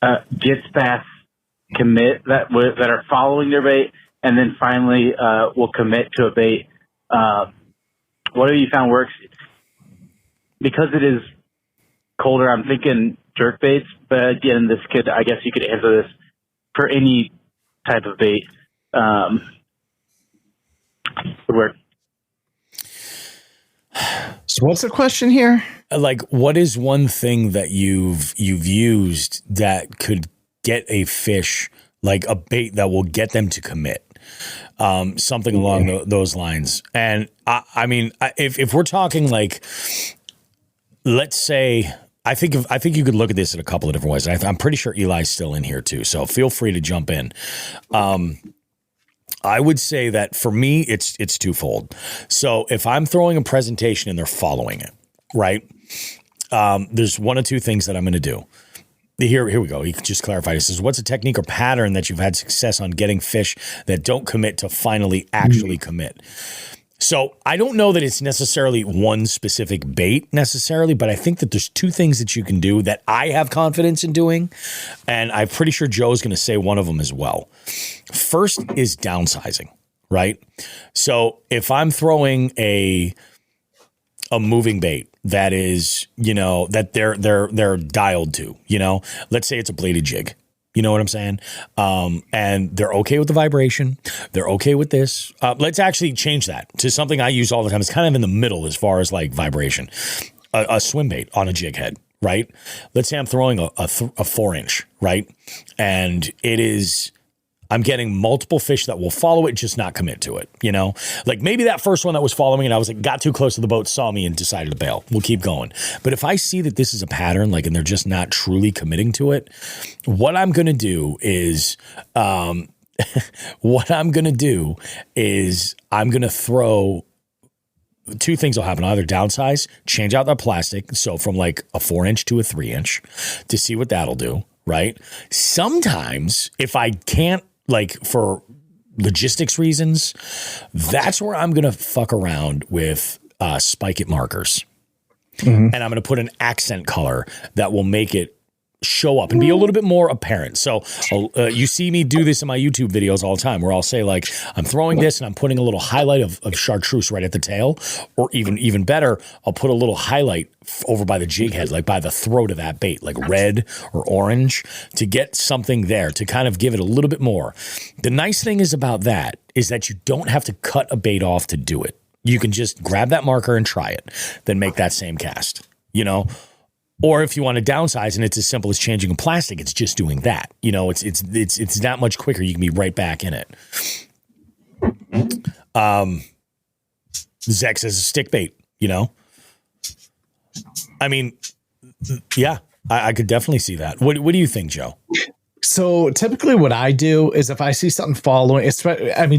Thiccbass commit that are following their bait and then finally will commit to a bait? What have you found works? Because it is colder, I'm thinking jerk baits, but again, I guess you could answer this for any type of bait. Would work. So what's the question here? Like, what is one thing that you've used that could get a fish, like a bait that will get them to commit? Something along those lines. And I mean, if we're talking like, let's say, I think you could look at this in a couple of different ways. I'm pretty sure Eli's still in here too, so feel free to jump in. I would say that for me, it's twofold. So if I'm throwing a presentation and they're following it, right? There's one or two things that I'm going to do. Here we go. He just clarified. He says, what's a technique or pattern that you've had success on getting fish that don't commit to finally actually commit? So I don't know that it's necessarily one specific bait necessarily, but I think that there's two things that you can do that I have confidence in doing. And I'm pretty sure Joe's going to say one of them as well. First is downsizing, right? So if I'm throwing a moving bait that is, that they're dialed to, let's say it's a bladed jig. You know what I'm saying? And they're okay with the vibration. They're okay with this. Let's actually change that to something I use all the time. It's kind of in the middle as far as like vibration. A swim bait on a jig head, right? Let's say I'm throwing a 4-inch, right? And I'm getting multiple fish that will follow it, just not commit to it, Like maybe that first one that was following and I was like, got too close to the boat, saw me and decided to bail. We'll keep going. But if I see that this is a pattern, like, and they're just not truly committing to it, what I'm going to do is, I'm going to throw two things will happen. Either downsize, change out that plastic. So from like a 4-inch to a 3-inch to see what that'll do. Right. Sometimes if I can't, like for logistics reasons, that's where I'm going to fuck around with spike it markers. Mm-hmm. And I'm going to put an accent color that will make it show up and be a little bit more apparent. So you see me do this in my YouTube videos all the time where I'll say like, I'm throwing this and I'm putting a little highlight of chartreuse right at the tail, or even better, I'll put a little highlight over by the jig head, like by the throat of that bait, like red or orange, to get something there to kind of give it a little bit more. The nice thing is about that is that you don't have to cut a bait off to do it. You can just grab that marker and try it, then make that same cast, Or if you want to downsize and it's as simple as changing a plastic, it's just doing that. It's that much quicker. You can be right back in it. Zach says a stick bait, I mean, yeah, I could definitely see that. What do you think, Joe? So typically what I do is if I see something following,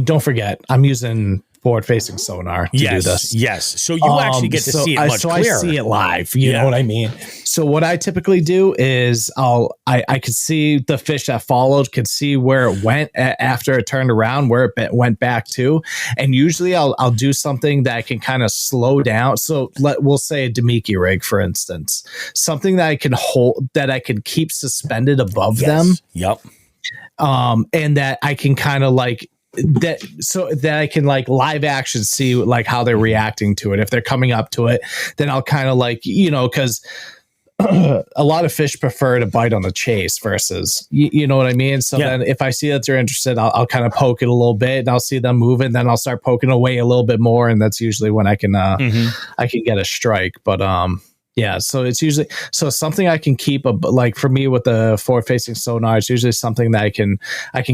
don't forget, I'm using forward-facing sonar to do this. Yes. So you actually get to see it much clearer. I see it live. You know what I mean? So what I typically do is I could see the fish that followed, could see where it went after it turned around, where it went back to. And usually I'll do something that can kind of slow down. So we'll say a Demiki rig, for instance, something that I can hold, that I can keep suspended above them. Yep. And that I can kind of like, so that I can like live action see like how they're reacting to it. If they're coming up to it, then I'll kind of like, because a lot of fish prefer to bite on the chase versus, you know what I mean? So then if I see that they're interested, I'll kind of poke it a little bit and I'll see them moving. Then I'll start poking away a little bit more. And that's usually when I can, I can get a strike. But, yeah, so it's usually something I can keep like for me with the forward facing sonar, it's usually something that I can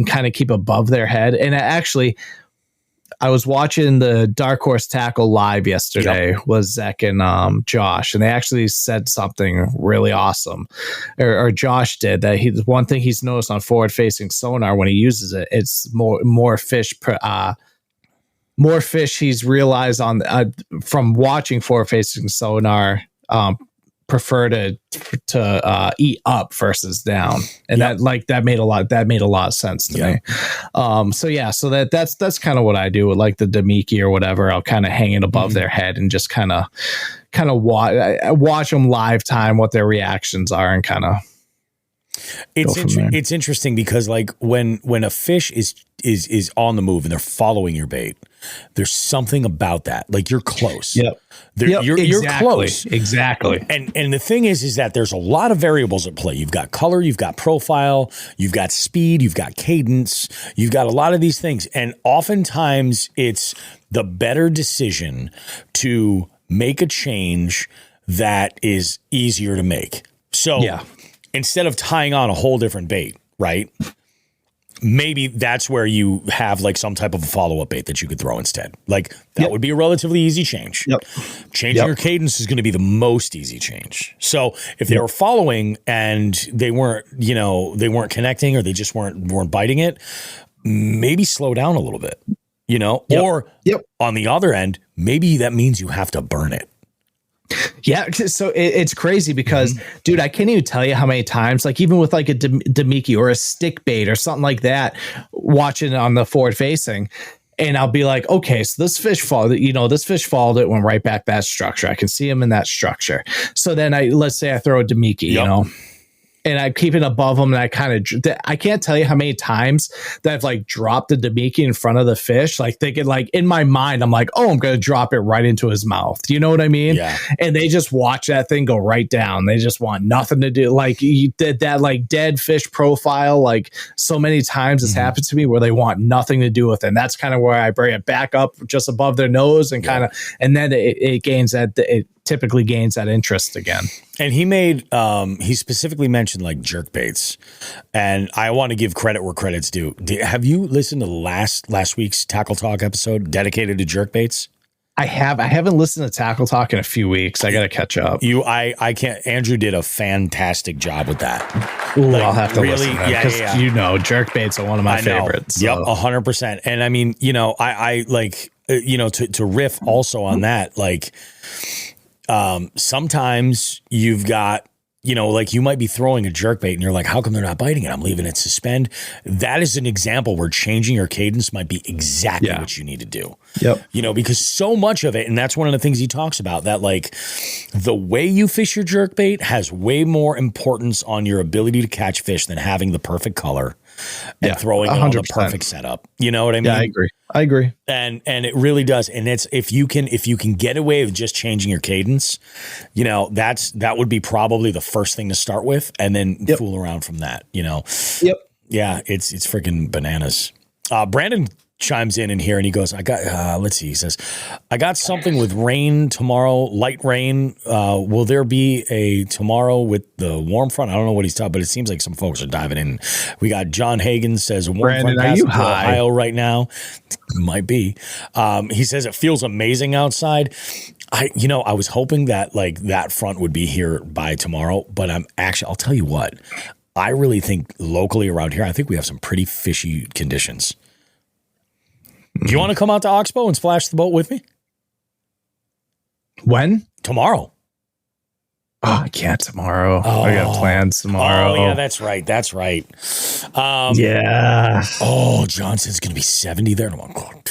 kind of keep above their head. And I was watching the Dark Horse Tackle live yesterday with Zach and Josh, and they actually said something really awesome, or Josh did, that one thing he's noticed on forward facing sonar when he uses it, it's more fish he's realized on from watching forward facing sonar prefer to eat up versus down, and that made a lot of sense to me. So that's kind of what I do with like the Demiki or whatever. I'll kind of hang it above their head and just kind of watch them live time, what their reactions are, and kind of. It's interesting because like when a fish is on the move and they're following your bait, there's something about that. Like you're close. You're close. Exactly. And the thing is that there's a lot of variables at play. You've got color, you've got profile, you've got speed, you've got cadence, you've got a lot of these things. And oftentimes it's the better decision to make a change that is easier to make. So instead of tying on a whole different bait, right? Maybe that's where you have like some type of a follow-up bait that you could throw instead. Like that would be a relatively easy change. Changing your cadence is going to be the most easy change. So if they were following and they weren't, they weren't connecting or they just weren't biting it, maybe slow down a little bit, or on the other end, maybe that means you have to burn it. Yeah, so it's crazy because, dude, I can't even tell you how many times, like even with like a Demiki or a stick bait or something like that, watching it on the forward facing, and I'll be like, okay, so this fish followed it, went right back that structure. I can see him in that structure. So then let's say I throw a Demiki, and I keep it above them, and I can't tell you how many times that I've like dropped the Demiki in front of the fish, like thinking like in my mind, I'm like, oh, I'm going to drop it right into his mouth. You know what I mean? Yeah. And they just watch that thing go right down. They just want nothing to do. Like you did that like dead fish profile. Like so many times it's happened to me where they want nothing to do with it. And that's kind of where I bring it back up just above their nose and and then it gains that, it typically gains that interest again. And he specifically mentioned like jerk baits, and I want to give credit where credit's due. Have you listened to last week's Tackle Talk episode dedicated to jerk baits? I haven't listened to Tackle Talk in a few weeks. I got to catch up. I can't. Andrew did a fantastic job with that. Ooh, I'll have to listen because jerk baits are one of my favorites. So. Yep, 100%. And I mean, I like to riff also on that, like. Sometimes you've got, like you might be throwing a jerkbait and you're like, how come they're not biting it? I'm leaving it suspend. That is an example where changing your cadence might be exactly what you need to do. Yep. Because so much of it, and that's one of the things he talks about, that like the way you fish your jerkbait has way more importance on your ability to catch fish than having the perfect color and throwing it on the perfect setup. You know what I mean? Yeah, I agree. And it really does. And it's if you can get away with just changing your cadence, that would be probably the first thing to start with, and then fool around from that. Yeah, it's freaking bananas. Brandon chimes in here and he goes, I got let's see, he says, I got something with rain tomorrow, light rain. Will there be a tomorrow with the warm front? I don't know what he's talking, but it seems like some folks are diving in. We got John Hagen says warm Brandon, front are you passing high? Ohio right now. Might be. He says it feels amazing outside. I was hoping that like that front would be here by tomorrow, but I'll tell you what, I really think locally around here, I think we have some pretty fishy conditions. Do you want to come out to Oxbow and splash the boat with me? When? Tomorrow. Oh, I can't tomorrow. I got plans tomorrow. Oh, yeah, that's right. Yeah. Oh, Johnson's going to be 70 there. Oh, God.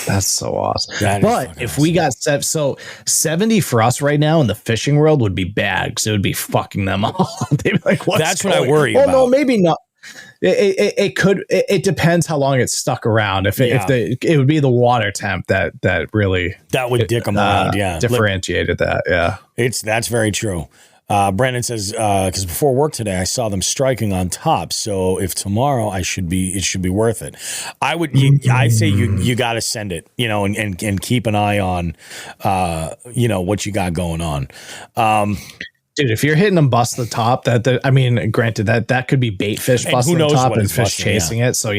That's so awesome. But if we got 70 for us right now in the fishing world would be bad because it would be fucking them all. They'd be like, what's That's what I worry about. No, maybe not. It could. It depends how long it's stuck around. It would be the water temp that really would dick them around. Yeah, differentiated that. Yeah, that's very true. Brandon says, because before work today, I saw them striking on top. So if tomorrow it should be worth it. I'd say you got to send it, and keep an eye on, what you got going on. Dude, if you're hitting them bust the top, granted that could be bait fish busting the top and fish chasing it. So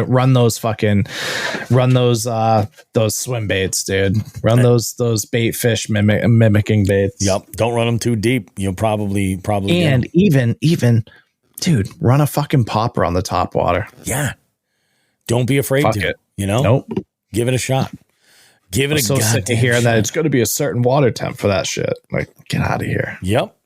run those swim baits, dude. Run those bait fish mimicking baits. Yep. Don't run them too deep. You'll probably. And even, dude, run a fucking popper on the top water. Yeah. Don't be afraid to. It. Nope. Give it a shot. Give it a so sick to hear that it's going to be a certain water temp for that shit. Like, get out of here. Yep.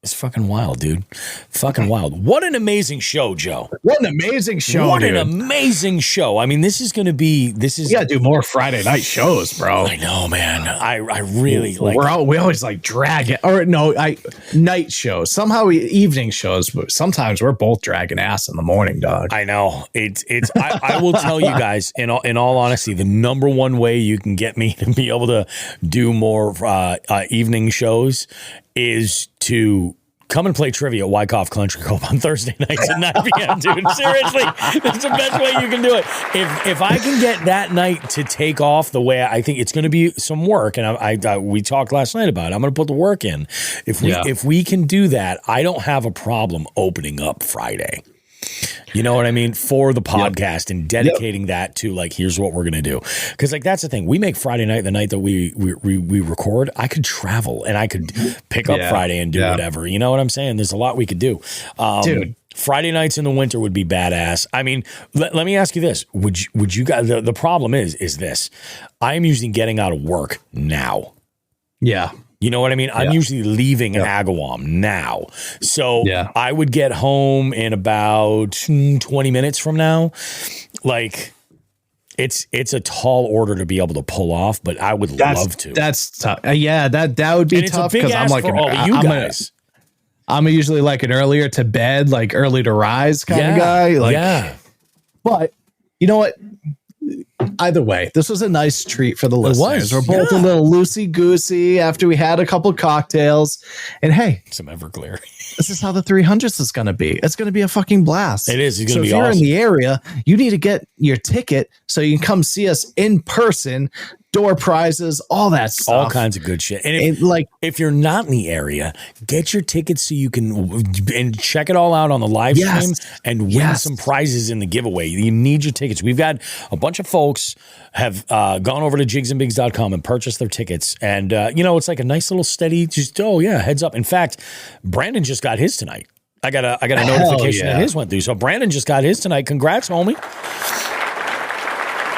It's fucking wild, dude. Fucking wild. What an amazing show, Joe. What an amazing show, What dude. an amazing show. I mean, this is going to be, You got to do more Friday night shows, bro. I know, man. I really like. We always like drag it. Or no, night shows. Somehow evening shows, but sometimes we're both dragging ass in the morning, dog. I know. I will tell you guys, in all honesty, the number one way you can get me to be able to do more evening shows is to come and play trivia at Wyckoff Country Club on Thursday nights at 9 p.m., dude. Seriously, that's the best way you can do it. If I can get that night to take off the way I think it's going to be some work, and we talked last night about it, I'm going to put the work in. If we can do that, I don't have a problem opening up Friday. You know what I mean? For the podcast and dedicating that to like, here's what we're going to do. Because like, that's the thing. We make Friday night the night that we record. I could travel and I could pick up Friday and do whatever. You know what I'm saying? There's a lot we could do. Dude. Friday nights in the winter would be badass. I mean, let me ask you this. Would you guys, the problem is this. I'm usually getting out of work now. Yeah. You know what I mean? I'm usually leaving Agawam now. So I would get home in about 20 minutes from now. Like, it's a tall order to be able to pull off, but I would love to. That's tough. That would be tough because I'm like all of you guys. I'm usually like an earlier to bed, like early to rise kind of guy. Like, but you know what? Either way, this was a nice treat for the listeners. We're both a little loosey-goosey after we had a couple cocktails. And hey, some Everclear. This is how the 300s is going to be. It's going to be a fucking blast. It is. It's going to be awesome. awesome. If you're in the area, you need to get your ticket so you can come see us in person. Door prizes, all that stuff. All kinds of good shit. And if you're not in the area, get your tickets so you can and check it all out on the live stream and win some prizes in the giveaway. You need your tickets. We've got a bunch of folks have gone over to jigsandbigs.com and purchased their tickets. And, it's like a nice little steady, heads up. In fact, Brandon just got his tonight. I got a notification that his went through. So Brandon just got his tonight. Congrats, homie.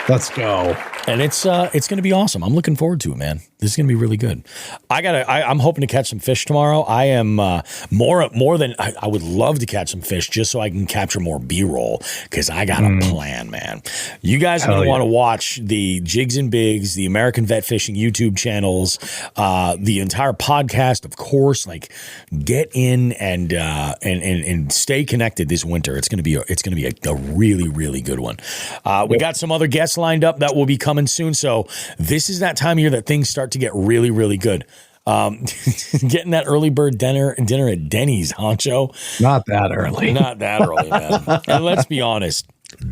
Let's go. And it's going to be awesome. I'm looking forward to it, man. This is going to be really good. I'm hoping to catch some fish tomorrow. I am more than I would love to catch some fish just so I can capture more B-roll because I got a plan, man. You guys are going to want to watch the Jigs and Bigs, the American Vet Fishing YouTube channels, the entire podcast, of course. Like, get in and stay connected this winter. It's going to be a really, really good one. We got some other guests lined up that will be coming soon. So this is that time of year that things start to get really, really good. Getting that early bird dinner at Denny's, Honcho. Not that early. Not that early, man. And let's be honest.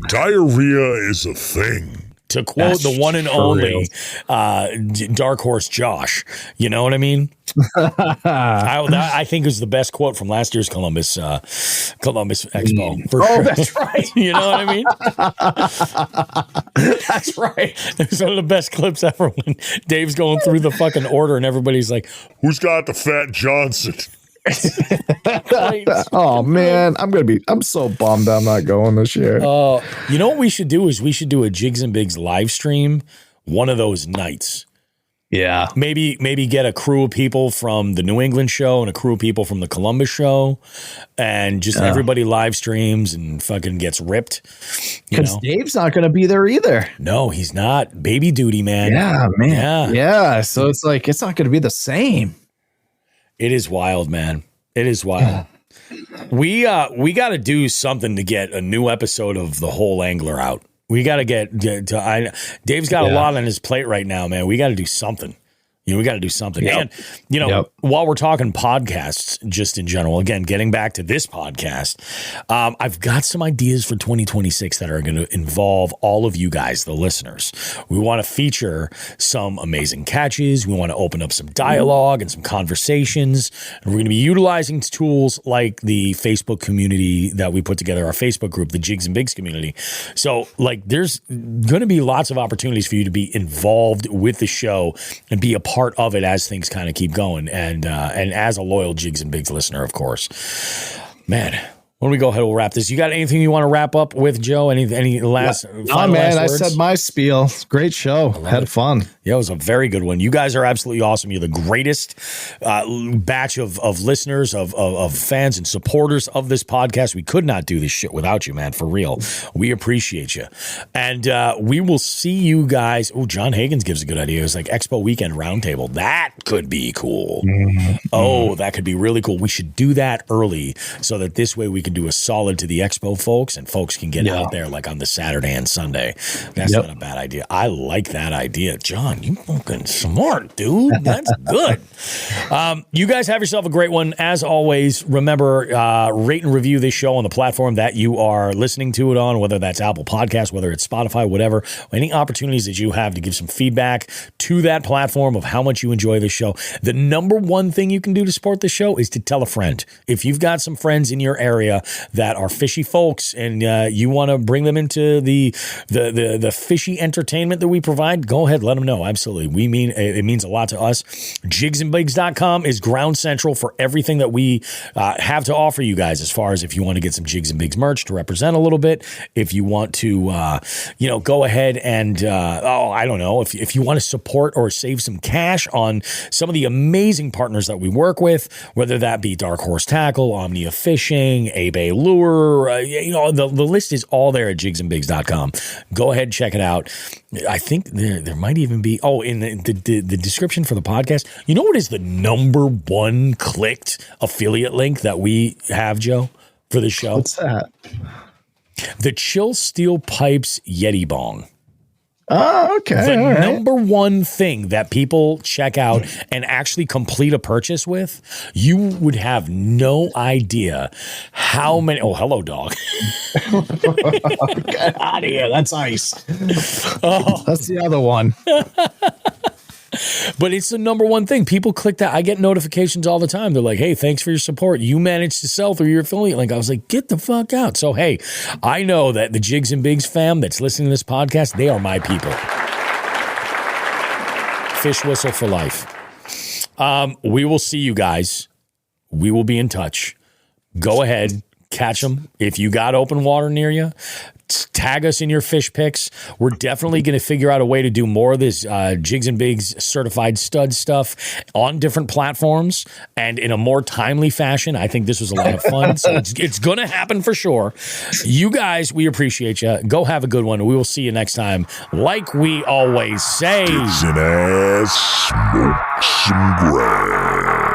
Diarrhea is a thing. To quote the one and only Dark Horse Josh, you know what I mean? I think it was the best quote from last year's Columbus Expo. For sure. That's right. You know what I mean? That's right. It was one of the best clips ever when Dave's going through the fucking order and everybody's like, "Who's got the Fat Johnson?" Oh man, I'm so bummed I'm not going this year. You know what we should do is we should do a Jigs and Bigs live stream one of those nights. Yeah. Maybe get a crew of people from the New England show and a crew of people from the Columbus show and just everybody live streams and fucking gets ripped. Because Dave's not going to be there either. No, he's not. Baby duty, man. Yeah, man. Yeah. So it's like, it's not going to be the same. It is wild, man. It is wild. We got to do something to get a new episode of The Whole Angler out. We got to get Dave's got a lot on his plate right now, man. We got to do something. We got to do something. And, while we're talking podcasts, just in general, again, getting back to this podcast, I've got some ideas for 2026 that are going to involve all of you guys, the listeners. We want to feature some amazing catches. We want to open up some dialogue and some conversations. And we're going to be utilizing tools like the Facebook community that we put together, our Facebook group, the Jigs and Bigs community. So, there's going to be lots of opportunities for you to be involved with the show and be a part of it as things kind of keep going. And as a loyal Jigs and Bigs listener, of course. Man, when we go ahead, we'll wrap this. You got anything you want to wrap up with, Joe? Any last last words? I said my spiel. Great show. Had fun. Yeah, it was a very good one. You guys are absolutely awesome. You're the greatest batch of listeners, of fans and supporters of this podcast. We could not do this shit without you, man, for real. We appreciate you. And we will see you guys. Oh, John Higgins gives a good idea. It was like Expo Weekend Roundtable. That could be cool. Oh, that could be really cool. We should do that early so that this way we can do a solid to the Expo folks and folks can get out there like on the Saturday and Sunday. That's not a bad idea. I like that idea. John, you fucking smart, dude. That's good. You guys have yourself a great one. As always, remember, rate and review this show on the platform that you are listening to it on, whether that's Apple Podcasts, whether it's Spotify, whatever. Any opportunities that you have to give some feedback to that platform of how much you enjoy this show. The number one thing you can do to support the show is to tell a friend. If you've got some friends in your area that are fishy folks and you want to bring them into the fishy entertainment that we provide, go ahead, let them know. Absolutely. It means a lot to us. Jigsandbigs.com is ground central for everything that we have to offer you guys, as far as if you want to get some Jigs and Bigs merch to represent a little bit, if you want to go ahead and I don't know, if you want to support or save some cash on some of the amazing partners that we work with, whether that be Dark Horse Tackle, Omnia Fishing, A-Bay Lure, the list is all there at jigsandbigs.com. Go ahead, check it out. I think there might even be, in the description for the podcast, you know what is the number one clicked affiliate link that we have, Joe, for the show? What's that? The Chill Steel Pipes Yeti Bong. Oh, okay. The number one thing that people check out and actually complete a purchase with, you would have no idea how many. Oh, hello, dog. Get out of here. That's ice. Oh, that's the other one. But it's the number one thing. People click that. I get notifications all the time. They're like, hey, thanks for your support. You managed to sell through your affiliate link. I was like, get the fuck out. So, hey, I know that the Jigs and Bigs fam that's listening to this podcast, they are my people. Fish whistle for life. We will see you guys. We will be in touch. Go ahead. Catch them. If you got open water near you, tag us in your fish picks. We're definitely going to figure out a way to do more of this Jigs and Bigs certified stud stuff on different platforms and in a more timely fashion. I think this was a lot of fun. So it's going to happen for sure. You guys, we appreciate you. Go have a good one. We will see you next time. Like we always say. Sticks and ass, smoke some grass.